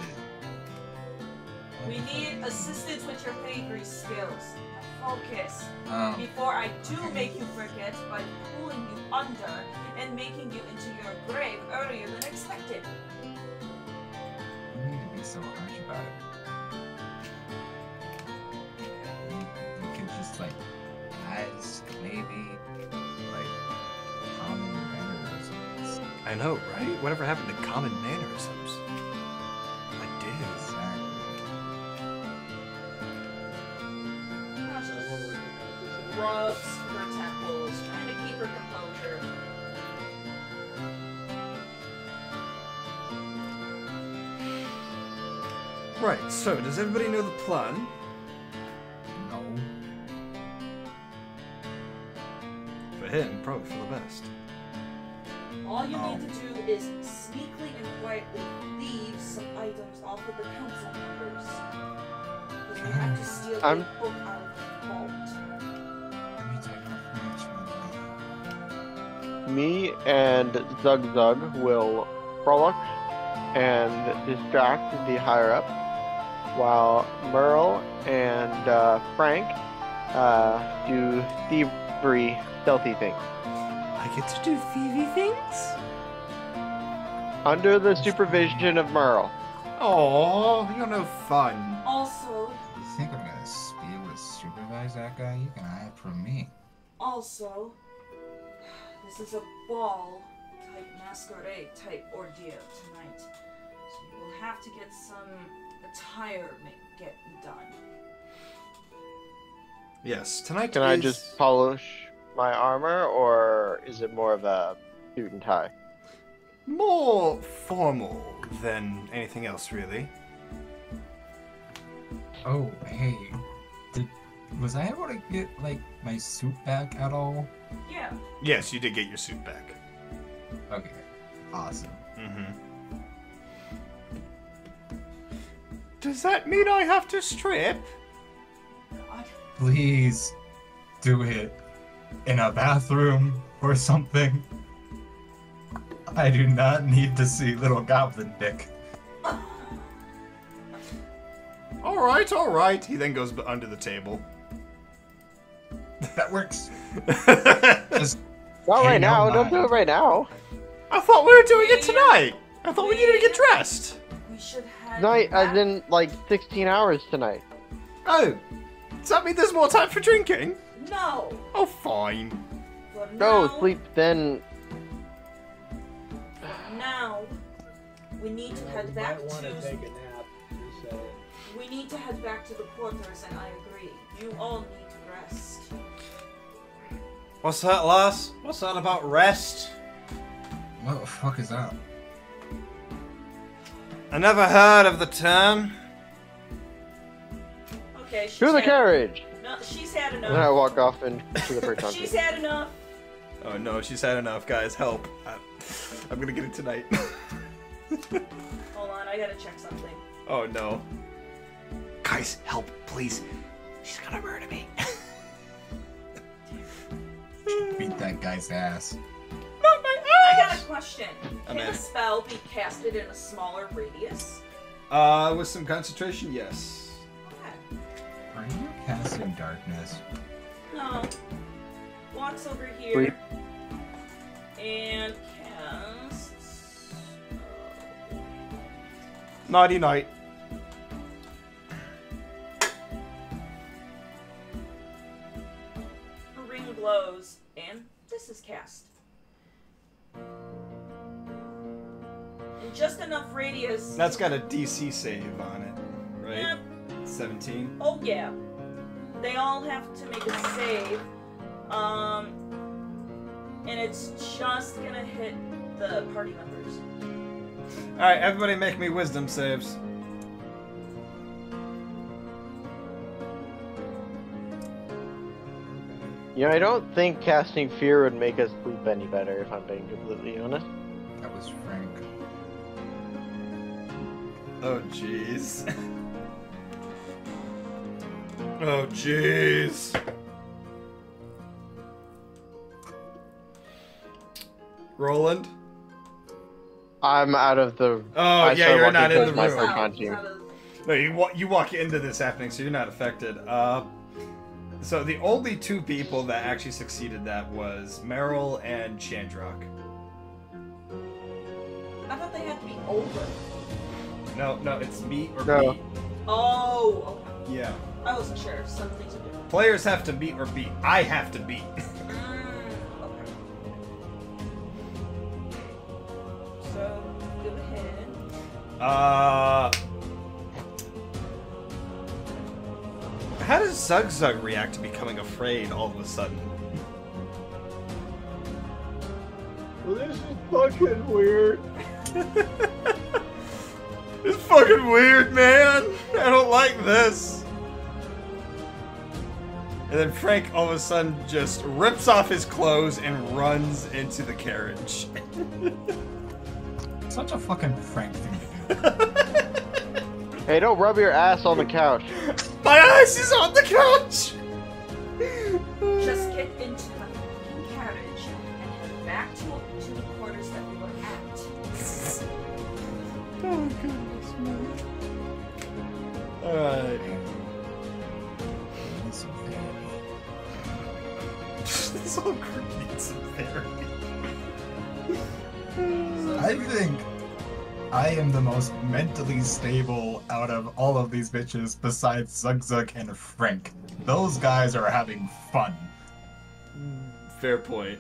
[SPEAKER 4] We need assistance get your thievery skills. Now focus.
[SPEAKER 5] Um,
[SPEAKER 4] Before I do make you forget by pulling you under and making you into your grave earlier than expected.
[SPEAKER 5] you need to be so harsh about it. You could just like, as maybe, like, common mannerisms.
[SPEAKER 2] I know, right? Whatever happened to common mannerisms? I did.
[SPEAKER 5] Exactly.
[SPEAKER 4] Crush just rubs her temples, trying to keep her composure.
[SPEAKER 2] Right, so does everybody know the plan?
[SPEAKER 5] No.
[SPEAKER 2] For him, probably for the best.
[SPEAKER 4] All you need to do is sneakily and quietly leave some items off of the council members. Because we have to steal a
[SPEAKER 3] I'm-
[SPEAKER 4] book out of the vault.
[SPEAKER 5] Let me take off my
[SPEAKER 3] Me and Zug Zug will frolic and distract the higher up, while Merle and Frank do thievery stealthy things.
[SPEAKER 2] I get to do thievy things?
[SPEAKER 3] Under the supervision of Merle.
[SPEAKER 2] Oh, you're no fun.
[SPEAKER 4] Also,
[SPEAKER 5] You think I'm gonna steal or supervise that guy? You can hide from me.
[SPEAKER 4] this is a ball type masquerade type ordeal tonight. So you will have to get some attire get done.
[SPEAKER 2] Yes, tonight
[SPEAKER 3] Can I just polish my armor, or is it more of a suit and tie?
[SPEAKER 2] more formal than anything else, really.
[SPEAKER 5] Oh, hey. Was I able to get, like, my suit back at all?
[SPEAKER 4] Yeah.
[SPEAKER 2] Yes, you did get your suit back.
[SPEAKER 5] Okay. Awesome.
[SPEAKER 2] Mm-hmm. Does that mean I have to strip?
[SPEAKER 4] God.
[SPEAKER 5] Please do it in a bathroom or something. I do not need to see little goblin dick.
[SPEAKER 2] All right. He then goes under the table.
[SPEAKER 5] That works. Just
[SPEAKER 3] Not right
[SPEAKER 5] Hey,
[SPEAKER 3] now.
[SPEAKER 5] no,
[SPEAKER 3] Don't do it right now.
[SPEAKER 2] I thought we were doing it tonight. I thought we needed to get dressed.
[SPEAKER 4] We should head
[SPEAKER 3] Tonight,
[SPEAKER 4] back.
[SPEAKER 3] as in like 16 hours tonight.
[SPEAKER 2] Oh, does that mean there's more time for drinking?
[SPEAKER 4] No.
[SPEAKER 2] Oh, fine.
[SPEAKER 4] For
[SPEAKER 3] No,
[SPEAKER 4] now,
[SPEAKER 3] sleep then.
[SPEAKER 4] For now, we need to head back
[SPEAKER 1] might want to
[SPEAKER 4] to.
[SPEAKER 1] take a nap. Just saying.
[SPEAKER 4] We need to head back to the quarters, and I agree. You all need to rest.
[SPEAKER 2] What's that, lass? What's that about rest?
[SPEAKER 5] what the fuck is that?
[SPEAKER 2] I never heard of the term.
[SPEAKER 4] Okay. She's
[SPEAKER 3] To the
[SPEAKER 4] had-
[SPEAKER 3] carriage.
[SPEAKER 4] No, she's had
[SPEAKER 3] And then I
[SPEAKER 4] enough.
[SPEAKER 3] walk off into the first
[SPEAKER 4] She's had enough.
[SPEAKER 2] Oh no, she's had enough, guys. Help. I'm gonna get it tonight.
[SPEAKER 4] Hold on, I gotta check something.
[SPEAKER 2] Oh no. Guys, help, please. She's gonna murder me.
[SPEAKER 5] Beat that guy's ass.
[SPEAKER 2] Not my
[SPEAKER 4] I got a
[SPEAKER 2] ass!
[SPEAKER 4] question.
[SPEAKER 2] I'm
[SPEAKER 4] Can
[SPEAKER 2] in.
[SPEAKER 4] a spell be casted in a smaller radius?
[SPEAKER 2] With some concentration, yes.
[SPEAKER 4] Okay.
[SPEAKER 5] Are you casting darkness?
[SPEAKER 4] No. Walks over here
[SPEAKER 3] Wait.
[SPEAKER 4] and casts.
[SPEAKER 2] Nighty night.
[SPEAKER 4] Her ring glows, and this is cast. In just enough radius.
[SPEAKER 2] That's got a DC save on it, right?
[SPEAKER 4] Yep.
[SPEAKER 2] 17.
[SPEAKER 4] Oh yeah. They all have to make a save. And it's just gonna hit the party members.
[SPEAKER 2] Alright, everybody make me wisdom saves.
[SPEAKER 3] You know, I don't think casting fear would make us sleep any better, if I'm being completely honest.
[SPEAKER 5] That was Frank.
[SPEAKER 2] Oh, jeez. Oh, jeez. Roland?
[SPEAKER 3] I'm out of the.
[SPEAKER 2] Oh,
[SPEAKER 3] I
[SPEAKER 2] yeah,
[SPEAKER 3] started
[SPEAKER 2] you're
[SPEAKER 3] walking
[SPEAKER 2] not in the
[SPEAKER 3] towards my
[SPEAKER 2] room.
[SPEAKER 3] first
[SPEAKER 4] Out,
[SPEAKER 3] time team.
[SPEAKER 4] out of-
[SPEAKER 2] No, you walk into this happening, so you're not affected. So the only two people that actually succeeded that was Meryl and Chandrok.
[SPEAKER 4] I thought they had to be over.
[SPEAKER 2] No, it's meet or
[SPEAKER 3] No.
[SPEAKER 2] beat.
[SPEAKER 4] Oh, okay.
[SPEAKER 2] Yeah.
[SPEAKER 4] I wasn't sure. Some things are different.
[SPEAKER 2] Players have to meet or beat. I have to beat.
[SPEAKER 4] Okay. So, go ahead.
[SPEAKER 2] How does Zug react to becoming afraid all of a sudden?
[SPEAKER 1] Well, this is fucking weird.
[SPEAKER 2] It's fucking weird, man. I don't like this. And then Frank all of a sudden just rips off his clothes and runs into the carriage.
[SPEAKER 5] Such a fucking Frank thing to do.
[SPEAKER 3] Hey, don't rub your ass on the couch.
[SPEAKER 2] My ass is on the couch!
[SPEAKER 4] Just get into the fucking carriage and head back to the quarters that we were at.
[SPEAKER 2] Oh, goodness, man. Alright.
[SPEAKER 5] Need some therapy.
[SPEAKER 2] This whole group needs some therapy.
[SPEAKER 5] I think I am the most mentally stable out of all of these bitches besides Zug and Frank. Those guys are having fun.
[SPEAKER 2] Fair point.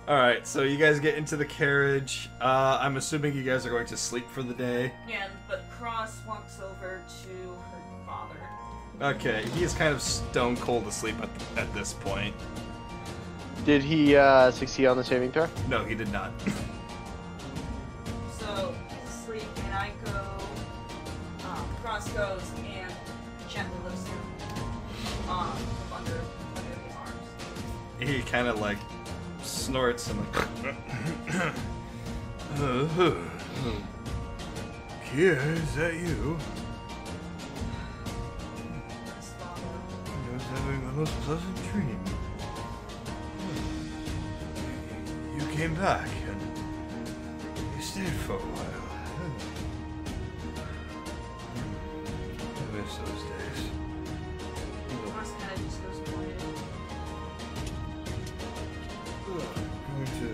[SPEAKER 2] Alright, so you guys get into the carriage. I'm assuming you guys are going to sleep for the day.
[SPEAKER 4] Yeah, but Cross walks over to her father.
[SPEAKER 2] Okay, he is kind of stone cold asleep at this point.
[SPEAKER 3] Did he succeed on the saving throw?
[SPEAKER 2] No, he did not.
[SPEAKER 4] So, he's asleep, and I go, Cross goes and gently lifts him from under the arms.
[SPEAKER 2] He kind of like snorts and like. Kia, is that you?
[SPEAKER 4] His father.
[SPEAKER 2] I was having the most pleasant dream. You came back and you stayed for a while. I miss those days.
[SPEAKER 4] Cross kind of just goes quiet.
[SPEAKER 2] I'm going to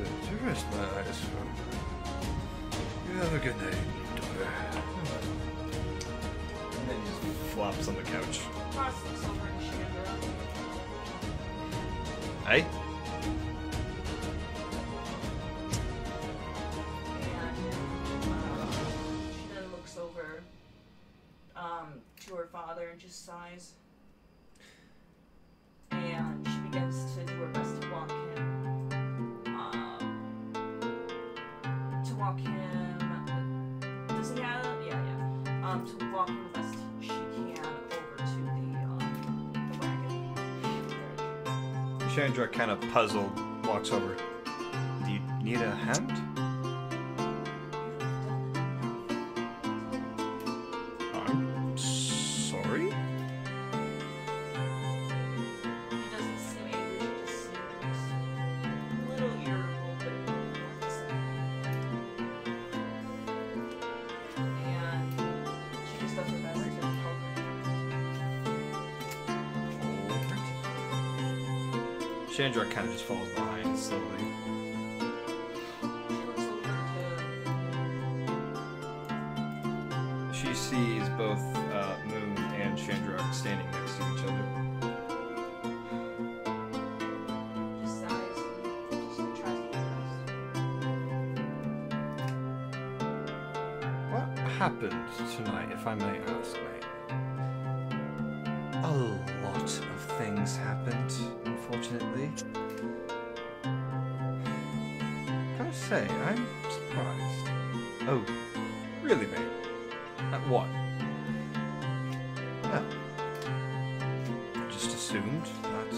[SPEAKER 2] rest my eyes for a moment. You have a good night, daughter. And then he just flops on the couch.
[SPEAKER 4] Cross looks over at Chandra.
[SPEAKER 2] Hey?
[SPEAKER 4] And she then looks over to her father and just sighs. And she begins to do her best to walk him. Does he have? Yeah. To walk him the best she can over to the wagon.
[SPEAKER 2] Chandra, kind of puzzled, walks over. Do you need a hand? I'm sorry?
[SPEAKER 4] He doesn't seem angry, he just seems a little irritable, but not to say. And she just does her best to help her.
[SPEAKER 2] Chandra kind of just falls behind slowly.
[SPEAKER 4] She looks over
[SPEAKER 2] She sees both Moon and Chandra standing next to each other.
[SPEAKER 4] to just sighs and just tries to do her best.
[SPEAKER 2] What happened tonight, if I may ask, mate? A lot of things happened, unfortunately. Gotta say, I'm surprised. Oh, really, mate? At what? Well, I just assumed that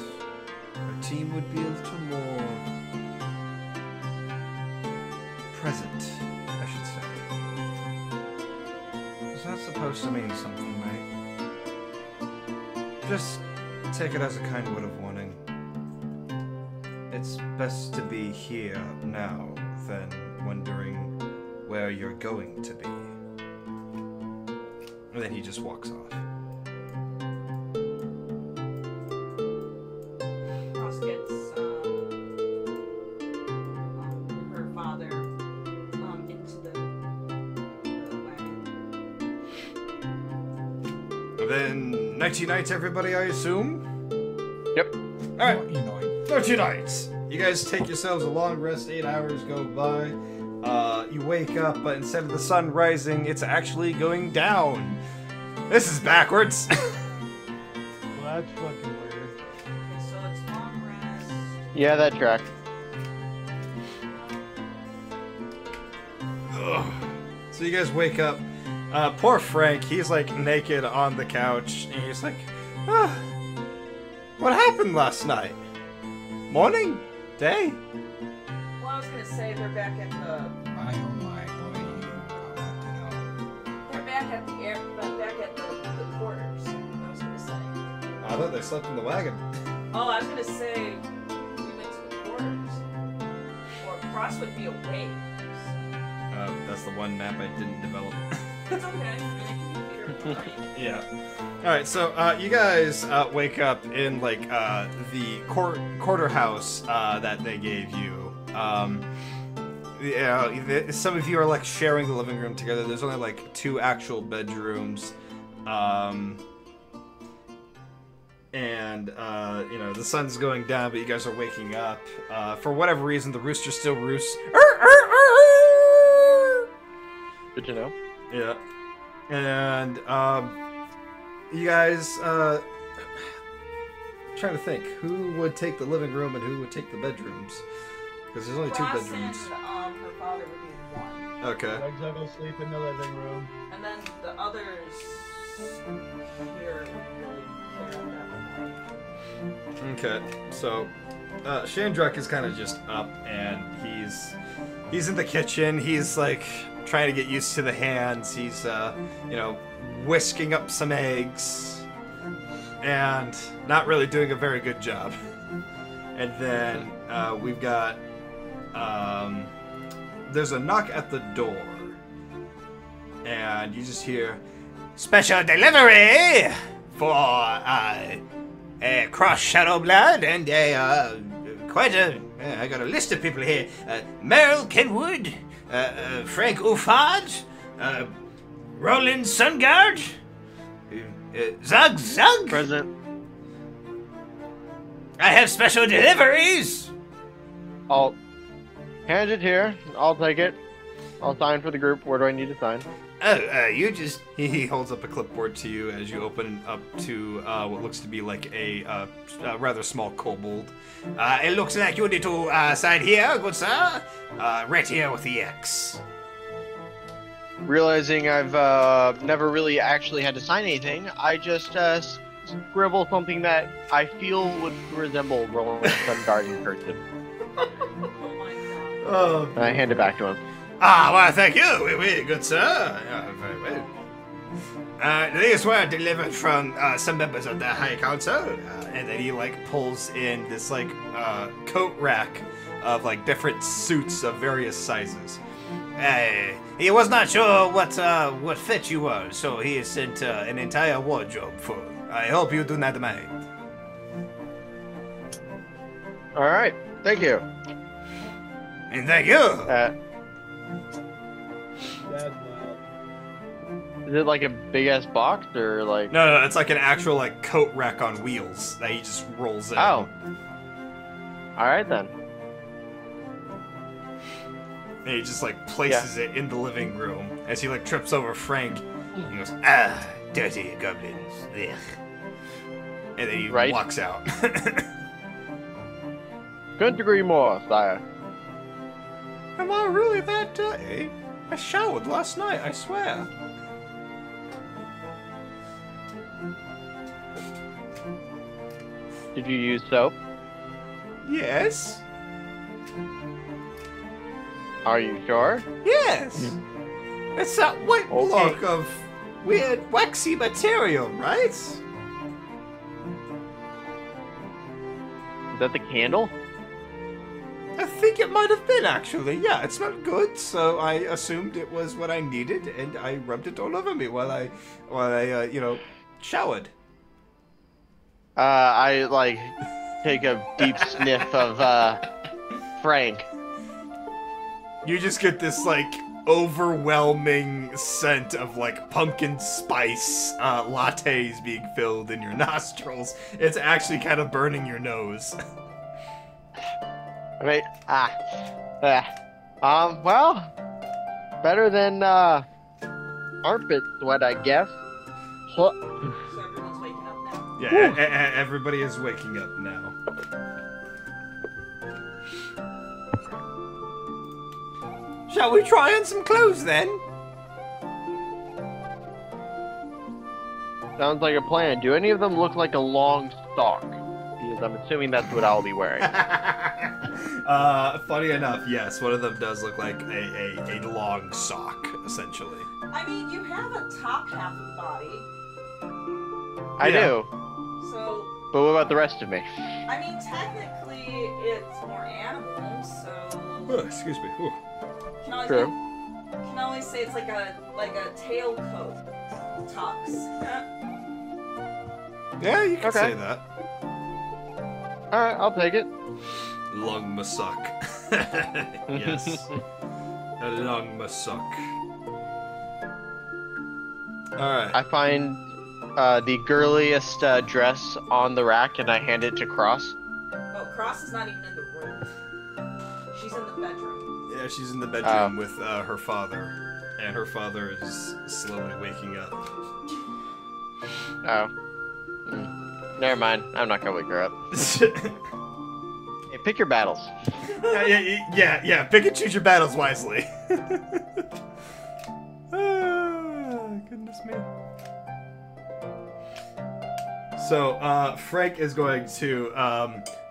[SPEAKER 2] our team would be a little more present, I should say. Is that supposed to mean something, mate? Just take it as a kind word of warning. It's best to be here now than wondering where you're going to be. And then he just walks off.
[SPEAKER 4] Ross gets her father into the wagon.
[SPEAKER 2] And then nighty night, everybody, I assume.
[SPEAKER 3] Yep.
[SPEAKER 2] All right.
[SPEAKER 5] You know,
[SPEAKER 2] Nighty nights. You guys take yourselves a long rest. 8 hours go by. You wake up, but instead of the sun rising, it's actually going down. This is backwards.
[SPEAKER 1] Well, that's fucking weird.
[SPEAKER 4] So it's long rest.
[SPEAKER 3] Yeah, that track.
[SPEAKER 2] Ugh. So you guys wake up. Poor Frank, he's like naked on the couch, and he's like, ah, what happened last night? Morning? Day?
[SPEAKER 4] Well, I was gonna say they're back at the.
[SPEAKER 5] my oh my boy, you got to know.
[SPEAKER 4] They're back at the the quarters. I was gonna say.
[SPEAKER 2] I thought they slept in the wagon.
[SPEAKER 4] Oh, I was gonna say we went to the quarters. Or Cross would be awake.
[SPEAKER 2] That's the one map I didn't develop.
[SPEAKER 4] It's okay.
[SPEAKER 2] Yeah. Alright, so you guys wake up in like the quarter house that they gave you. Some of you are like sharing the living room together. There's only like 2 actual bedrooms. And you know, the sun's going down, but you guys are waking up. For whatever reason, the rooster still roosts.
[SPEAKER 3] Good to know.
[SPEAKER 2] Yeah. And you guys trying to think who would take the living room and who would take the bedrooms, because there's only 2
[SPEAKER 4] Cross
[SPEAKER 2] bedrooms.
[SPEAKER 4] and her father would be one.
[SPEAKER 2] Okay.
[SPEAKER 1] Legs will go sleep in the living room.
[SPEAKER 4] And then the others here really care about that.
[SPEAKER 2] Okay. So Shandruk is kind of just up, and he's in the kitchen. He's like trying to get used to the hands. He's you know, whisking up some eggs and not really doing a very good job. And then we've got there's a knock at the door, and you just hear special delivery for a Cross Shadow Blood and quite a I got a list of people here. Merrill Kenwood, Frank Ufad, Roland Sungard, Zug.
[SPEAKER 3] Present.
[SPEAKER 2] I have special deliveries.
[SPEAKER 3] I'll hand it here. I'll take it. I'll sign for the group. Where do I need to sign?
[SPEAKER 2] Oh, you just... He holds up a clipboard to you as you open up to what looks to be like a rather small kobold. It looks like you need to sign here, good sir. Right here with the X.
[SPEAKER 3] Realizing I've never really actually had to sign anything, I just scribble something that I feel would resemble Roland Sungard in cursive.
[SPEAKER 4] Oh my god.
[SPEAKER 3] And I hand it back to him.
[SPEAKER 2] Ah, well, thank you. Oui, good sir. Very well. These were delivered from some members of the High Council. And then he, like, pulls in this, like, coat rack of, like, different suits of various sizes. He was not sure what fit you were, so he sent an entire wardrobe full. I hope you do not mind.
[SPEAKER 3] All right. Thank you.
[SPEAKER 2] And thank you.
[SPEAKER 1] That's wild.
[SPEAKER 3] Is it like a big ass box or like?
[SPEAKER 2] No, it's like an actual like coat rack on wheels that he just rolls in.
[SPEAKER 3] Oh. All right then.
[SPEAKER 2] And he just like places it in the living room as he like trips over Frank. He goes, ah, dirty goblins. Ugh. And then he walks out.
[SPEAKER 3] Couldn't agree more, sire.
[SPEAKER 2] Am I really that dirty? I showered last night, I swear.
[SPEAKER 3] Did you use soap?
[SPEAKER 2] Yes.
[SPEAKER 3] Are you sure?
[SPEAKER 2] Yes. It's that white block of weird waxy material, right?
[SPEAKER 3] Is that the candle?
[SPEAKER 2] I think it might have been, actually. Yeah, it smelled good, so I assumed it was what I needed, and I rubbed it all over me while I showered.
[SPEAKER 3] I, like, take a deep sniff of, Frank.
[SPEAKER 2] You just get this, like, overwhelming scent of, like, pumpkin spice lattes being filled in your nostrils. It's actually kind of burning your nose.
[SPEAKER 3] Right? Well, better than, armpit sweat, I guess.
[SPEAKER 4] So everyone's waking up now.
[SPEAKER 2] Yeah, everybody is waking up now. Shall we try on some clothes then?
[SPEAKER 3] Sounds like a plan. Do any of them look like a long sock? Because I'm assuming that's what I'll be wearing.
[SPEAKER 2] Funny enough, yes, one of them does look like a long sock, essentially.
[SPEAKER 4] I mean, you have a top half of the body,
[SPEAKER 3] I
[SPEAKER 2] Yeah.
[SPEAKER 3] do.
[SPEAKER 4] so
[SPEAKER 3] But what about the rest of me?
[SPEAKER 4] I mean, technically, it's more animal, so
[SPEAKER 2] Oh, excuse me. Ooh.
[SPEAKER 4] can always
[SPEAKER 3] True.
[SPEAKER 4] can always say it's like a tail coat tux.
[SPEAKER 2] Yeah, you can
[SPEAKER 3] Okay.
[SPEAKER 2] say that.
[SPEAKER 3] Alright, I'll take it.
[SPEAKER 2] Long masak. Yes. A long masak. Alright.
[SPEAKER 3] I find the girliest dress on the rack and I hand it to Cross.
[SPEAKER 4] Oh, Cross is not even in the room. She's in the bedroom.
[SPEAKER 2] Yeah, she's in the bedroom with her father. And her father is slowly waking up.
[SPEAKER 3] Oh. Never mind. I'm not gonna wake her up. Hey, pick your battles.
[SPEAKER 2] yeah. Pick and choose your battles wisely. Goodness me. So, Frank is going to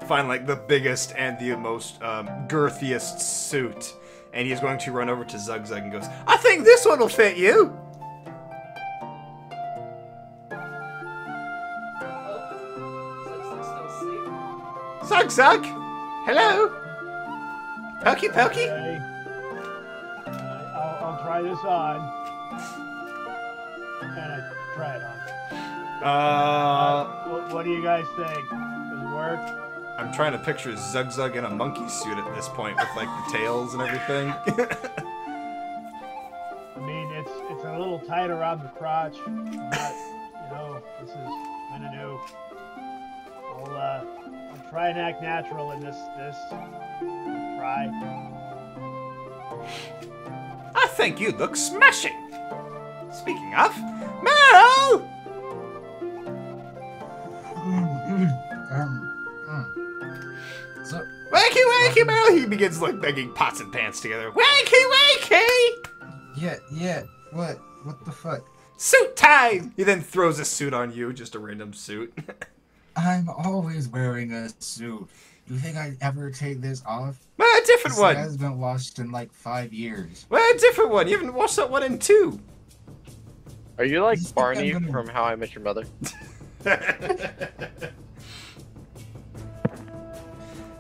[SPEAKER 2] find like the biggest and the most girthiest suit, and he's going to run over to Zug and goes, "I think this one will fit you."
[SPEAKER 4] Still asleep.
[SPEAKER 2] Zug, hello. Pokey.
[SPEAKER 1] Okay. I'll try this on. And I try it on. What do you guys think? Does it work?
[SPEAKER 2] I'm trying to picture Zug in a monkey suit at this point with like the tails and everything.
[SPEAKER 1] I mean, it's a little tight around the crotch, but this is kind of new. I'll try and act natural in this. I'll try.
[SPEAKER 2] I think you look smashing. Speaking of, Meryl!
[SPEAKER 5] So,
[SPEAKER 2] Wakey, Meryl! He begins like begging pots and pans together. Wakey!
[SPEAKER 5] yeah. What the fuck?
[SPEAKER 2] Suit time! He then throws a suit on you, just a random suit.
[SPEAKER 5] I'm always wearing a suit. Do you think I'd ever take this off?
[SPEAKER 2] Well, a different
[SPEAKER 5] This
[SPEAKER 2] one.
[SPEAKER 5] hasn't been washed in like 5 years.
[SPEAKER 2] Well, a different one. You haven't watched that one in 2.
[SPEAKER 3] Are you like
[SPEAKER 5] You think
[SPEAKER 3] Barney
[SPEAKER 5] I'm gonna-
[SPEAKER 3] from How I Met Your Mother?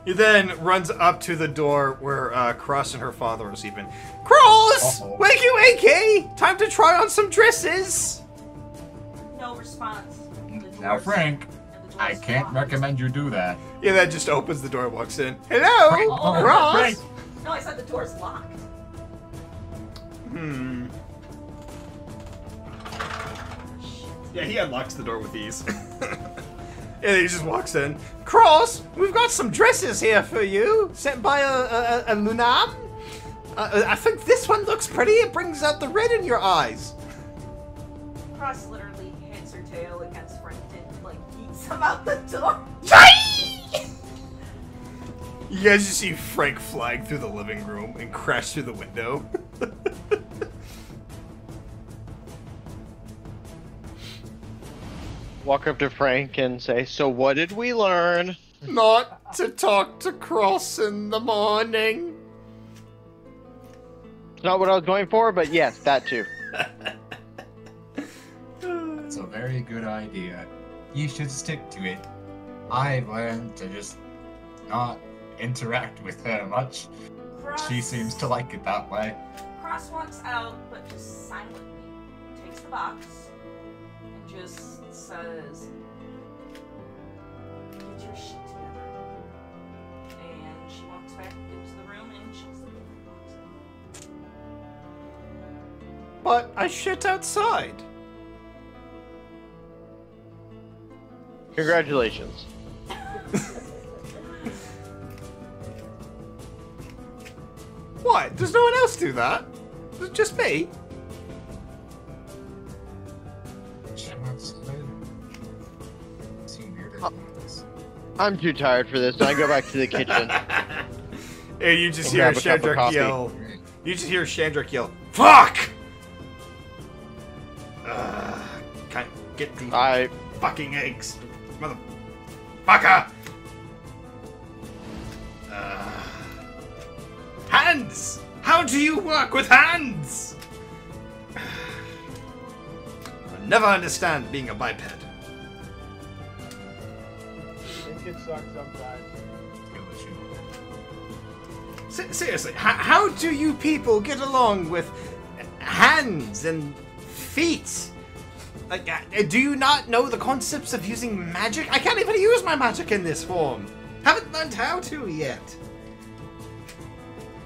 [SPEAKER 2] He then runs up to the door where Cross and her father are sleeping. Cross!
[SPEAKER 5] Uh-oh.
[SPEAKER 2] Wakey! Time to try on some dresses!
[SPEAKER 4] No response. The
[SPEAKER 5] Now,
[SPEAKER 4] doors-
[SPEAKER 5] Frank,
[SPEAKER 4] and the
[SPEAKER 5] I
[SPEAKER 4] doors
[SPEAKER 5] can't
[SPEAKER 4] locked.
[SPEAKER 5] recommend you do that.
[SPEAKER 2] Yeah, that just opens the door, walks in. Hello!
[SPEAKER 5] Frank,
[SPEAKER 4] Oh,
[SPEAKER 2] Cross!
[SPEAKER 5] Frank.
[SPEAKER 4] No, I said the door's locked.
[SPEAKER 2] Yeah, he unlocks the door with ease. And he just walks in. Cross, we've got some dresses here for you, sent by a Lunam. I think this one looks pretty. It brings out the red in your eyes.
[SPEAKER 4] Cross literally hits her tail against Frank and like eats him out the door.
[SPEAKER 2] You guys just see Frank flying through the living room and crash through the window.
[SPEAKER 3] Walk up to Frank and say, "So what did we learn?"
[SPEAKER 2] Not to talk to Cross in the morning.
[SPEAKER 3] It's not what I was going for, but yes, that too.
[SPEAKER 5] It's a very good idea. You should stick to it. I've learned to just not interact with her much. She seems to like it that way.
[SPEAKER 4] Cross walks out, but just silently takes the box and just says, "Get your shit together." And she walks back into the room and shuts the box.
[SPEAKER 2] But I shit outside.
[SPEAKER 3] Congratulations.
[SPEAKER 2] What? Does no one else do that? It's just me.
[SPEAKER 3] I'm too tired for this. I go back to the kitchen.
[SPEAKER 2] Hey, you just
[SPEAKER 3] And
[SPEAKER 2] hear
[SPEAKER 3] grab a cup of
[SPEAKER 2] Chandrak
[SPEAKER 3] coffee.
[SPEAKER 2] yell. You just hear Chandrak yell, "Fuck!" Can't get the fucking eggs, motherfucker. Hands! How do you work with hands? I'll never understand being a biped.
[SPEAKER 1] It can suck sometimes.
[SPEAKER 2] Seriously, how do you people get along with hands and feet? Like, do you not know the concepts of using magic? I can't even use my magic in this form. Haven't learned how to yet.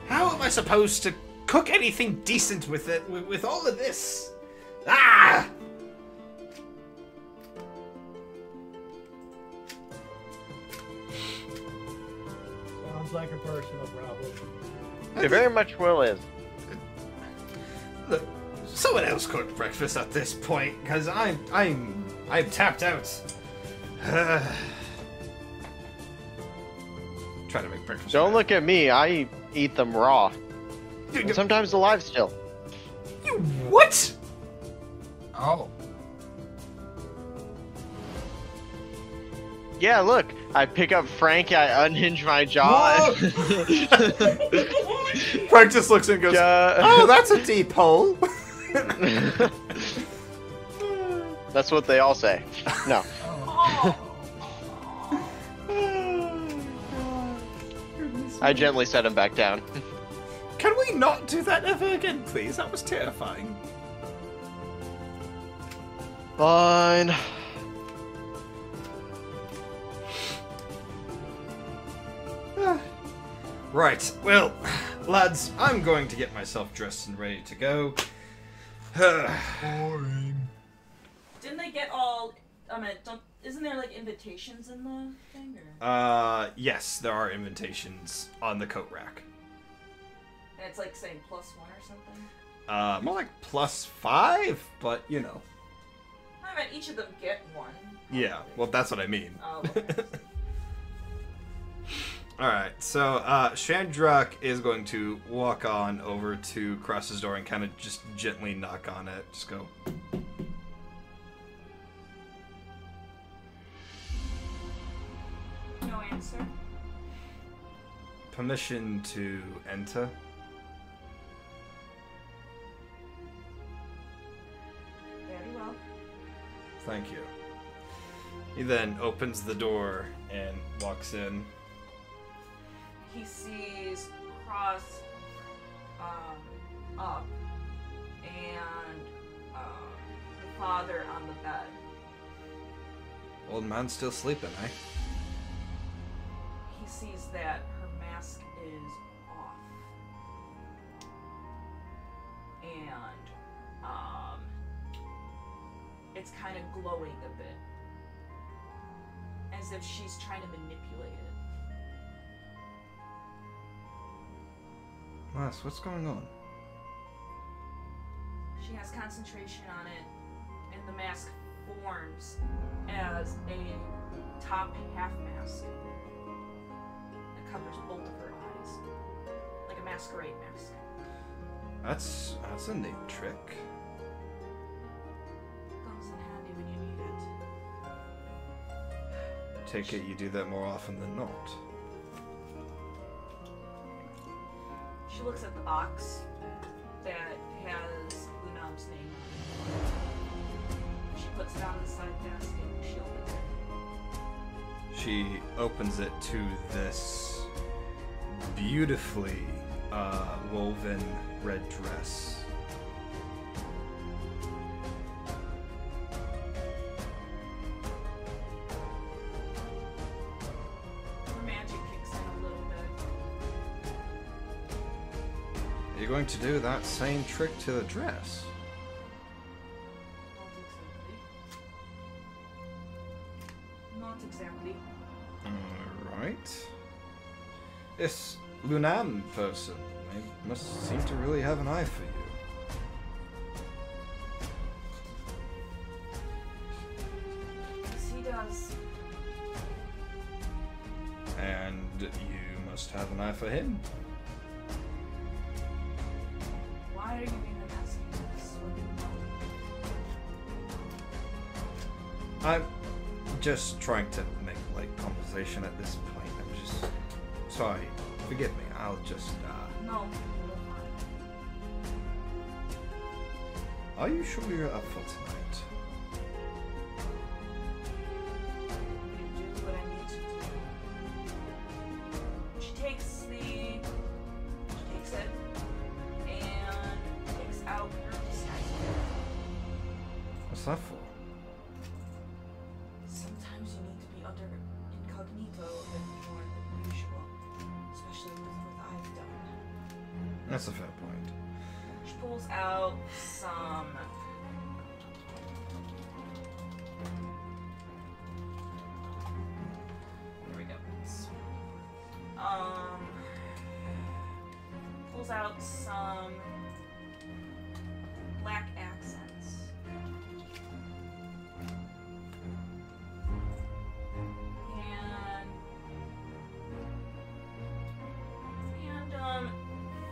[SPEAKER 2] How am I supposed to cook anything decent with it, with all of this? Ah!
[SPEAKER 1] Sounds like a personal problem.
[SPEAKER 3] It very much will is.
[SPEAKER 2] Look, someone else cooked breakfast at this point, because I'm tapped out. Try to make breakfast.
[SPEAKER 3] Don't look at me. I eat them raw. And sometimes alive still.
[SPEAKER 2] You what?
[SPEAKER 5] Oh.
[SPEAKER 3] Yeah, look. I pick up Frank, I unhinge my jaw.
[SPEAKER 2] Frank just looks and goes, "Oh, that's a deep hole."
[SPEAKER 3] That's what they all say. No. I gently set him back down.
[SPEAKER 2] Can we not do that ever again, please? That was terrifying.
[SPEAKER 3] Fine.
[SPEAKER 2] Right, well, lads, I'm going to get myself dressed and ready to go.
[SPEAKER 5] Boring.
[SPEAKER 4] Didn't they get all? Isn't there like invitations in the thing? Or?
[SPEAKER 2] Yes, there are invitations on the coat rack.
[SPEAKER 4] And it's like saying +1 or something.
[SPEAKER 2] More like +5, but you know.
[SPEAKER 4] I mean, each of them get one.
[SPEAKER 2] Yeah, well, that's what I mean.
[SPEAKER 4] Oh, okay.
[SPEAKER 2] Alright, so Chandrak is going to walk on over to Cross's door and kind of just gently knock on it. Just go.
[SPEAKER 4] No answer.
[SPEAKER 2] Permission to enter.
[SPEAKER 4] Very well.
[SPEAKER 2] Thank you. He then opens the door and walks in.
[SPEAKER 4] He sees Cross up and the father on the bed.
[SPEAKER 2] Old man still sleeping, eh?
[SPEAKER 4] He sees that her mask is off. And it's kind of glowing a bit. As if she's trying to manipulate it.
[SPEAKER 2] Lass, what's going on?
[SPEAKER 4] She has concentration on it, and the mask forms as a top half mask that covers both of her eyes, like a masquerade mask.
[SPEAKER 2] That's a neat trick.
[SPEAKER 4] Comes in handy when you need it.
[SPEAKER 2] Take it you do that more often than not.
[SPEAKER 4] She looks at the box that has Lunam's name on it. She puts it on the side desk and she opens it.
[SPEAKER 2] She opens it to this beautifully woven red dress.
[SPEAKER 4] Her magic kicks in a little bit.
[SPEAKER 2] Are you going to do that same trick to the dress?
[SPEAKER 4] Not exactly.
[SPEAKER 2] Alright. This Lunam person, they must seem to really have an eye for you.
[SPEAKER 4] Yes, he does.
[SPEAKER 2] And you must have an eye for him.
[SPEAKER 4] Why are you even asking this when you know?
[SPEAKER 2] I'm just trying to make like conversation at this point. I'm just sorry. Forgive me. I'll just
[SPEAKER 4] No, I don't mind.
[SPEAKER 2] Are you sure you're up for tonight?
[SPEAKER 4] I'm gonna do what I need to do. She takes it and takes out her disguise.
[SPEAKER 2] What's that for?
[SPEAKER 4] Sometimes you need to be under incognito a bit more than usual, especially with what I've done.
[SPEAKER 2] That's a fair point.
[SPEAKER 4] She pulls out some. There we go. Pulls out some black accents. And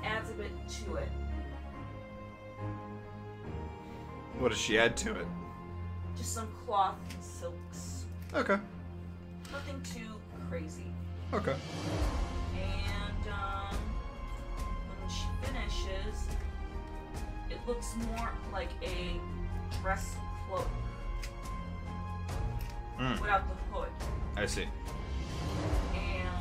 [SPEAKER 4] adds a bit to it.
[SPEAKER 2] What does she add to it?
[SPEAKER 4] Just some cloth and silks.
[SPEAKER 2] Okay.
[SPEAKER 4] Nothing too crazy.
[SPEAKER 2] Okay.
[SPEAKER 4] And when she finishes, it looks more like a dress cloak without the hood.
[SPEAKER 2] I see.
[SPEAKER 4] And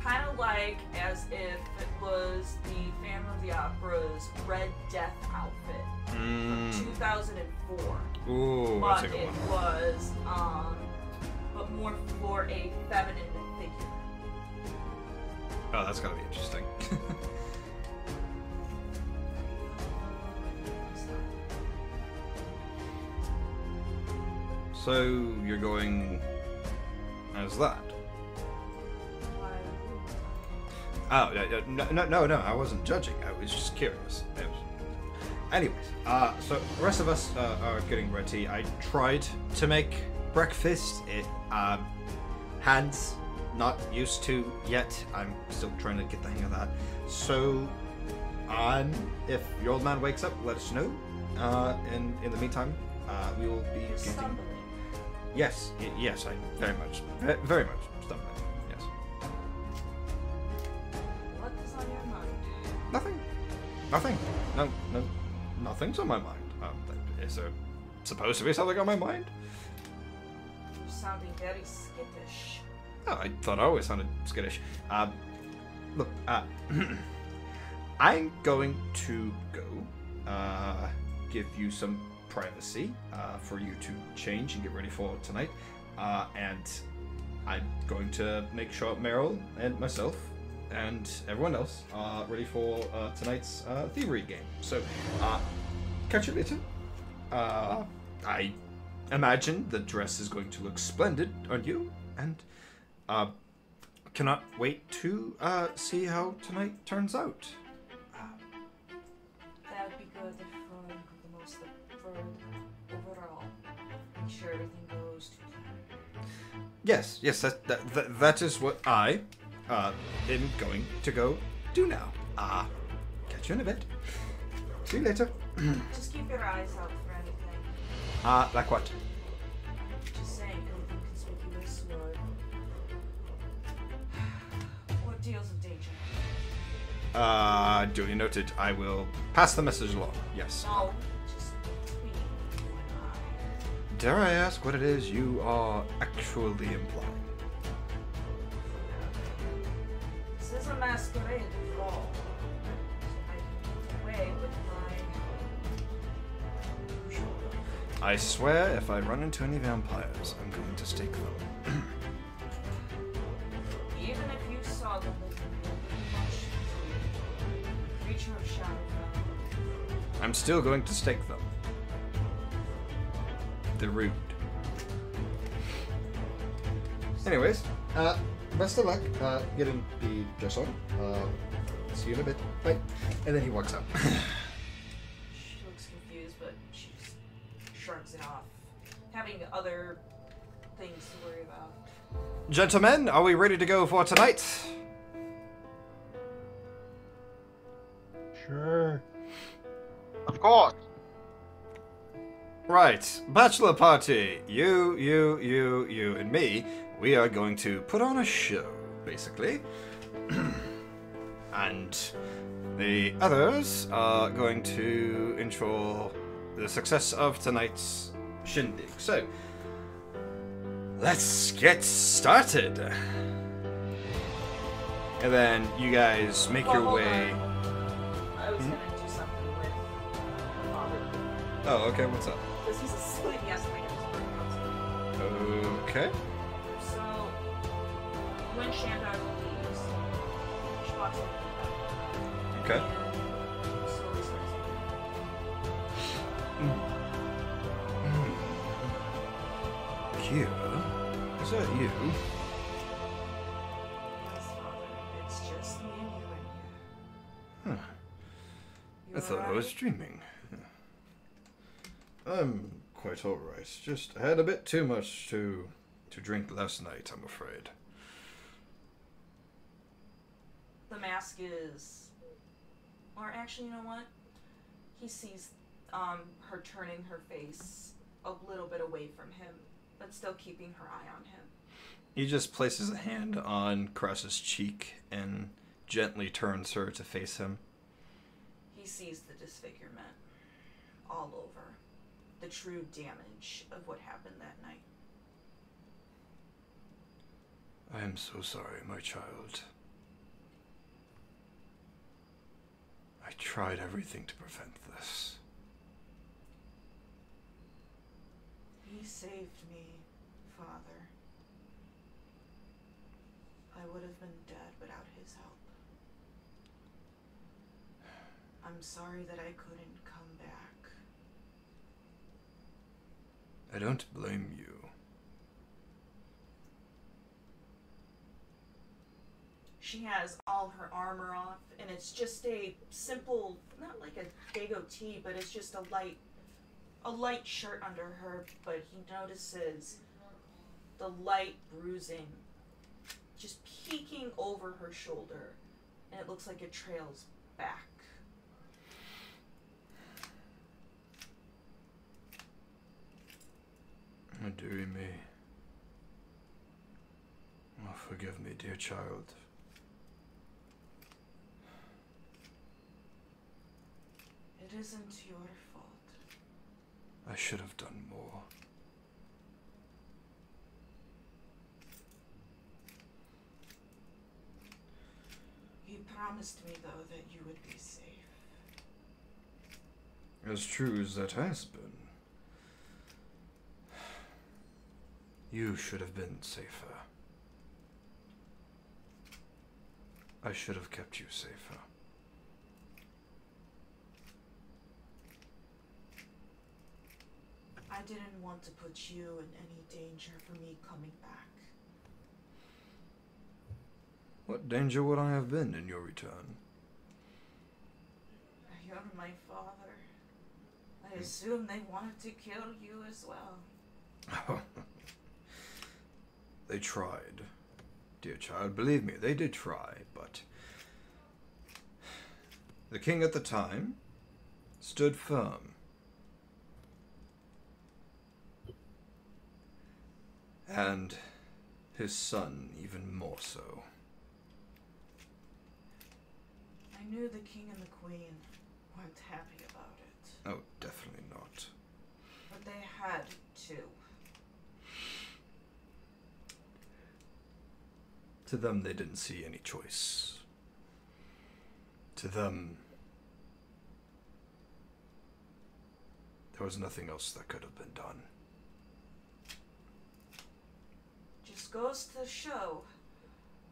[SPEAKER 4] kind of like as if it was the Phantom of the Opera's Red Death outfit from 2004.
[SPEAKER 2] Ooh,
[SPEAKER 4] But
[SPEAKER 2] that's a good
[SPEAKER 4] it
[SPEAKER 2] one.
[SPEAKER 4] was, but more for a feminine figure.
[SPEAKER 2] Oh, that's gotta be interesting. So you're going as that? Oh, no, I wasn't judging. I was just curious. Anyways, so the rest of us are getting ready. I tried to make breakfast. Hands not used to yet. I'm still trying to get the hang of that. So, if your old man wakes up, let us know. In the meantime, we will be
[SPEAKER 4] You're
[SPEAKER 2] getting.
[SPEAKER 4] stumbling.
[SPEAKER 2] Yes, yes, I'm very much stumbling. Yes.
[SPEAKER 4] What is on your mind?
[SPEAKER 2] Nothing. No, nothing's on my mind. Is there supposed to be something on my mind?
[SPEAKER 4] You're sounding very skittish.
[SPEAKER 2] Oh, I thought I always sounded skittish. Look, I'm going to go give you some privacy for you to change and get ready for tonight. And I'm going to make sure Meryl and myself and everyone else are ready for tonight's thievery game. So, catch you later. I imagine the dress is going to look splendid on you, and cannot wait to see how tonight turns out.
[SPEAKER 4] That would be good if you put the most effort overall. Make sure everything goes to plan.
[SPEAKER 2] Yes, that is what I am going to go do now. Catch you in a bit. See you later.
[SPEAKER 4] Just keep your eyes out for anything.
[SPEAKER 2] Like what?
[SPEAKER 4] Just saying, anything conspicuous or deals of danger.
[SPEAKER 2] Duly noted. I will pass the message along. Yes.
[SPEAKER 4] No, just between you and I.
[SPEAKER 2] Dare I ask what it is you are actually implying?
[SPEAKER 4] a masquerade ball. So I can get away with my usual life.
[SPEAKER 2] I swear, if I run into any vampires, I'm going to stake them.
[SPEAKER 4] Even if you saw them, they would be much to creature of shadow.
[SPEAKER 2] I'm still going to stake them. They're rude. Anyways, best of luck getting the dress on. See you in a bit. Bye. And then he walks out.
[SPEAKER 4] She looks confused, but she just shrugs it off, having other things to worry about.
[SPEAKER 2] Gentlemen, are we ready to go for tonight?
[SPEAKER 1] Sure.
[SPEAKER 3] Of course.
[SPEAKER 2] Right, bachelor party. You, and me. We are going to put on a show, basically. And the others are going to ensure the success of tonight's shindig. So, let's get started. And then you guys make your
[SPEAKER 4] hold
[SPEAKER 2] way.
[SPEAKER 4] I was gonna do something with my father.
[SPEAKER 2] Oh, okay, what's up?
[SPEAKER 4] Because he's asleep, he has to wake up his brain.
[SPEAKER 2] Okay.
[SPEAKER 4] So, when Shandar leaves, she walks over to the bed.
[SPEAKER 2] Okay.
[SPEAKER 4] And slowly starts
[SPEAKER 2] Kira, is that you?
[SPEAKER 4] Yes, Father, it's just me and you in here.
[SPEAKER 2] Huh.
[SPEAKER 4] You
[SPEAKER 2] I thought I
[SPEAKER 4] alright?
[SPEAKER 2] was dreaming. I'm quite alright. Just had a bit too much to drink last night, I'm afraid.
[SPEAKER 4] The mask is, or actually, you know what? He sees her turning her face a little bit away from him, but still keeping her eye on him.
[SPEAKER 2] He just places a hand on Cress's cheek and gently turns her to face him.
[SPEAKER 4] He sees the disfigurement all over, the true damage of what happened that night.
[SPEAKER 2] I am so sorry, my child. I tried everything to prevent this.
[SPEAKER 4] He saved me, Father. I would have been dead without his help. I'm sorry that I couldn't come back.
[SPEAKER 2] I don't blame you.
[SPEAKER 4] She has all her armor off, and it's just a simple, not like a Dago tee, but it's just a light shirt under her, but he notices the light bruising just peeking over her shoulder, and it looks like it trails back.
[SPEAKER 2] Oh, dearie me. Oh, forgive me, dear child.
[SPEAKER 4] It isn't your fault.
[SPEAKER 2] I should have done more.
[SPEAKER 4] You promised me, though, that you would be safe.
[SPEAKER 2] As true as that has been, you should have been safer. I should have kept you safer.
[SPEAKER 4] I didn't want to put you in any danger for me coming back.
[SPEAKER 2] What danger would I have been in your return?
[SPEAKER 4] You're my father. I assume they wanted to kill you as well.
[SPEAKER 2] They tried. Dear child, believe me, they did try, but the king at the time stood firm. And his son even more so.
[SPEAKER 4] I knew the king and the queen weren't happy about it.
[SPEAKER 2] Oh, definitely not.
[SPEAKER 4] But they had to.
[SPEAKER 2] To them, they didn't see any choice. To them, there was nothing else that could have been done.
[SPEAKER 4] Just goes to show,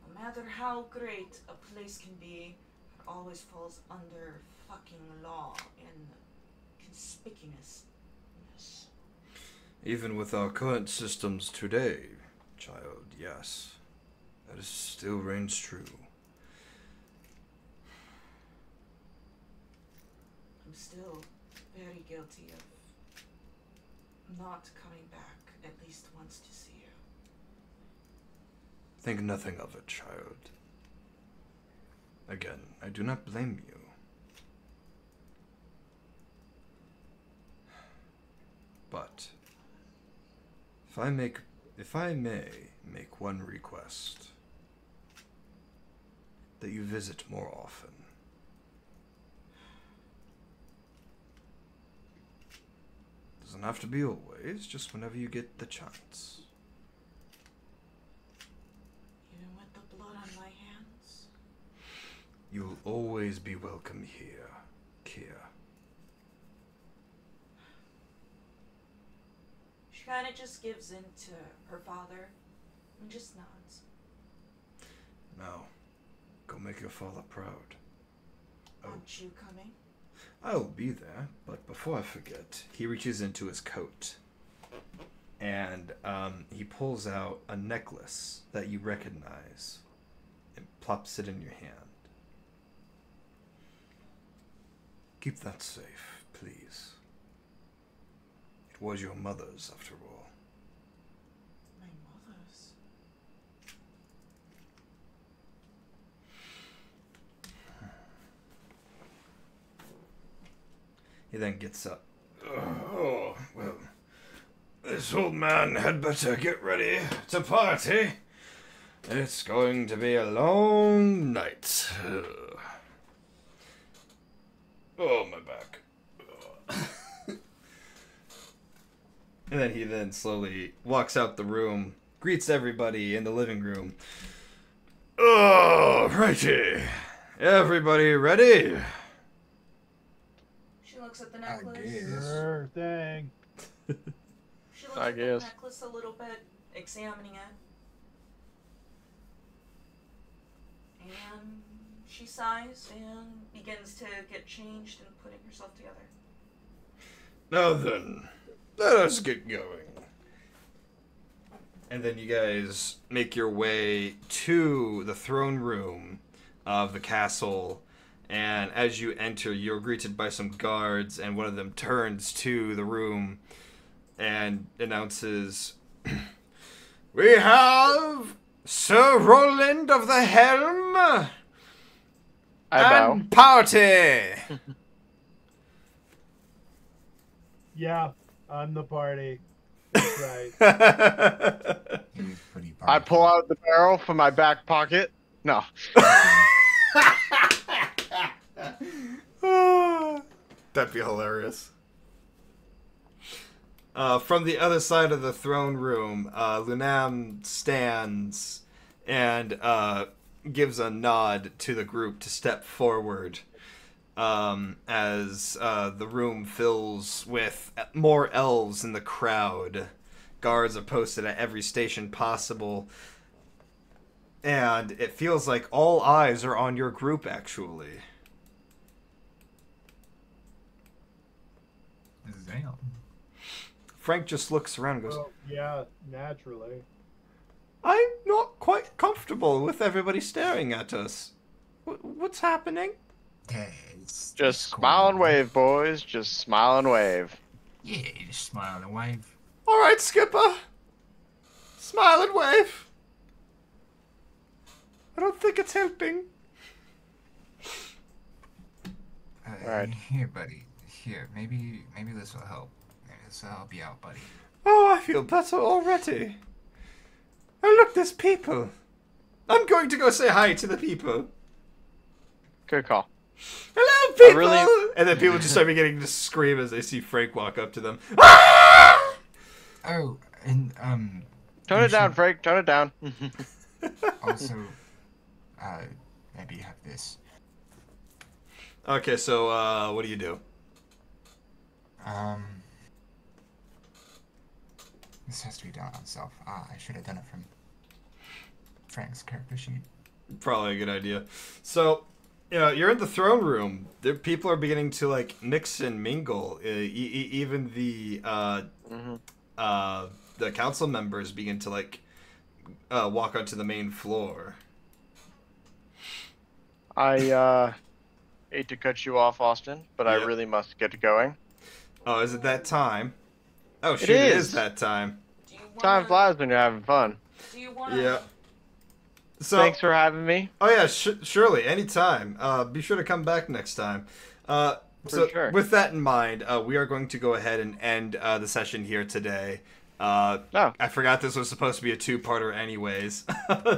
[SPEAKER 4] no matter how great a place can be, it always falls under fucking law and conspicuousness.
[SPEAKER 2] Even with our current systems today, child, yes, that still reigns true.
[SPEAKER 4] I'm still very guilty of not coming back at least once to see you.
[SPEAKER 2] Think nothing of it, child. Again, I do not blame you. But if I may make one request, that you visit more often. Doesn't have to be always, just whenever you get the chance.
[SPEAKER 4] Even with the blood on my hands?
[SPEAKER 2] You'll always be welcome here, Kia.
[SPEAKER 4] She kind of just gives in to her father and just nods.
[SPEAKER 2] Now, go make your father proud.
[SPEAKER 4] Aren't you coming?
[SPEAKER 2] I'll be there, but before I forget, he reaches into his coat and he pulls out a necklace that you recognize and plops it in your hand. Keep that safe, please. It was your mother's, after all.
[SPEAKER 4] My mother's?
[SPEAKER 2] He then gets up. Oh, well, this old man had better get ready to party. It's going to be a long night. Oh, my back. And then he slowly walks out the room, greets everybody in the living room. Oh, righty. Everybody ready?
[SPEAKER 4] She looks at the necklace.
[SPEAKER 1] Sure thing.
[SPEAKER 4] She looks
[SPEAKER 3] I
[SPEAKER 4] at
[SPEAKER 3] guess.
[SPEAKER 4] the necklace a little bit, examining it. And she sighs and begins to get changed and putting herself together.
[SPEAKER 2] Now then, let us get going. And then you guys make your way to the throne room of the castle. And as you enter, you're greeted by some guards, and one of them turns to the room and announces, "We have Sir Roland of the Helm
[SPEAKER 3] I bow.
[SPEAKER 2] and party."
[SPEAKER 1] Yeah, I'm the party. That's right.
[SPEAKER 5] He's pretty
[SPEAKER 3] I pull out the barrel from my back pocket. No.
[SPEAKER 2] That'd be hilarious. From the other side of the throne room, Lunam stands and gives a nod to the group to step forward as the room fills with more elves in the crowd. Guards are posted at every station possible. And it feels like all eyes are on your group, actually.
[SPEAKER 5] Damn.
[SPEAKER 2] Frank just looks around and goes,
[SPEAKER 1] Well, yeah, naturally.
[SPEAKER 2] I'm not quite comfortable with everybody staring at us. What's happening?
[SPEAKER 5] Yeah, it's
[SPEAKER 3] Just
[SPEAKER 5] cool.
[SPEAKER 3] smile and wave, boys. Just smile and wave.
[SPEAKER 5] Yeah, just smile and wave.
[SPEAKER 2] All right, Skipper. Smile and wave. I don't think it's helping.
[SPEAKER 3] Alright.
[SPEAKER 5] Here, buddy. Here, maybe this will help. Maybe this will help you out, buddy.
[SPEAKER 2] Oh, I feel better already. Oh, look, there's people. I'm going to go say hi to the people.
[SPEAKER 3] Good call.
[SPEAKER 2] Hello, people!
[SPEAKER 3] really-
[SPEAKER 2] And then people just start beginning to scream as they see Frank walk up to them. Ah!
[SPEAKER 5] Oh, and
[SPEAKER 3] Tone
[SPEAKER 5] you
[SPEAKER 3] it down,
[SPEAKER 5] should
[SPEAKER 3] Frank. Tone it down.
[SPEAKER 5] Also, maybe have this.
[SPEAKER 2] Okay, so what do you do?
[SPEAKER 5] This has to be done on self. I should have done it from Frank's character sheet.
[SPEAKER 2] Probably a good idea. So, you're in the throne room. There, people are beginning to like mix and mingle. Even the council members begin to like walk onto the main floor.
[SPEAKER 3] I hate to cut you off, Austin, but I
[SPEAKER 2] Yep.
[SPEAKER 3] really must get going.
[SPEAKER 2] Oh, is it that time? Oh, shoot,
[SPEAKER 3] It
[SPEAKER 2] it
[SPEAKER 3] is.
[SPEAKER 2] is that time.
[SPEAKER 4] Do you wanna,
[SPEAKER 3] Time flies when you're having fun.
[SPEAKER 4] Do you want to?
[SPEAKER 2] Yeah. So,
[SPEAKER 3] Thanks for having me.
[SPEAKER 2] oh yeah, surely, anytime. Be sure to come back next time. So
[SPEAKER 3] sure.
[SPEAKER 2] with that in mind, we are going to go ahead and end the session here today.
[SPEAKER 3] Oh.
[SPEAKER 2] I forgot this was supposed to be a two-parter anyways,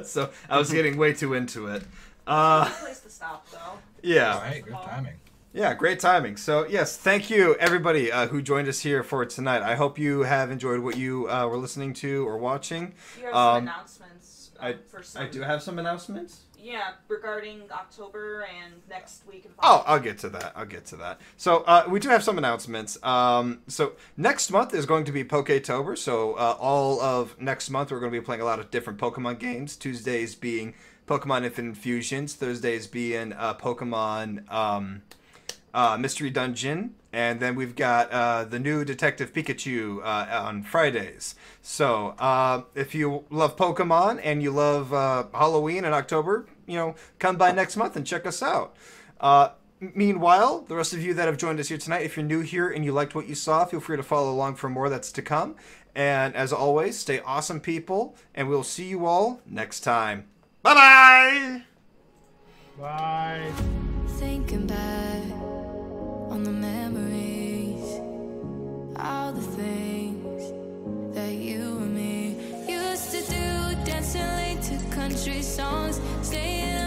[SPEAKER 2] so I was getting way too into it.
[SPEAKER 4] Good place to stop, though.
[SPEAKER 2] Yeah.
[SPEAKER 5] Alright, good timing.
[SPEAKER 2] Yeah, great timing. So, yes, thank you, everybody who joined us here for tonight. I hope you have enjoyed what you were listening to or watching.
[SPEAKER 4] You have some announcements for some.
[SPEAKER 2] I do have some announcements.
[SPEAKER 4] Yeah, regarding October and next week. And
[SPEAKER 2] Oh, I'll get to that. So, we do have some announcements. So, next month is going to be Poketober. So, all of next month, we're going to be playing a lot of different Pokemon games. Tuesdays being Pokemon Infinite Fusions. Thursdays being Pokemon Mystery Dungeon. And then we've got the new Detective Pikachu on Fridays. So, if you love Pokemon and you love Halloween in October, come by next month and check us out. Meanwhile, the rest of you that have joined us here tonight, if you're new here and you liked what you saw, feel free to follow along for more that's to come. And as always, stay awesome, people, and we'll see you all next time. Bye-bye!
[SPEAKER 1] Bye.
[SPEAKER 7] Thinking back on the memories, all the things that you and me used to do, dancing late to country songs, staying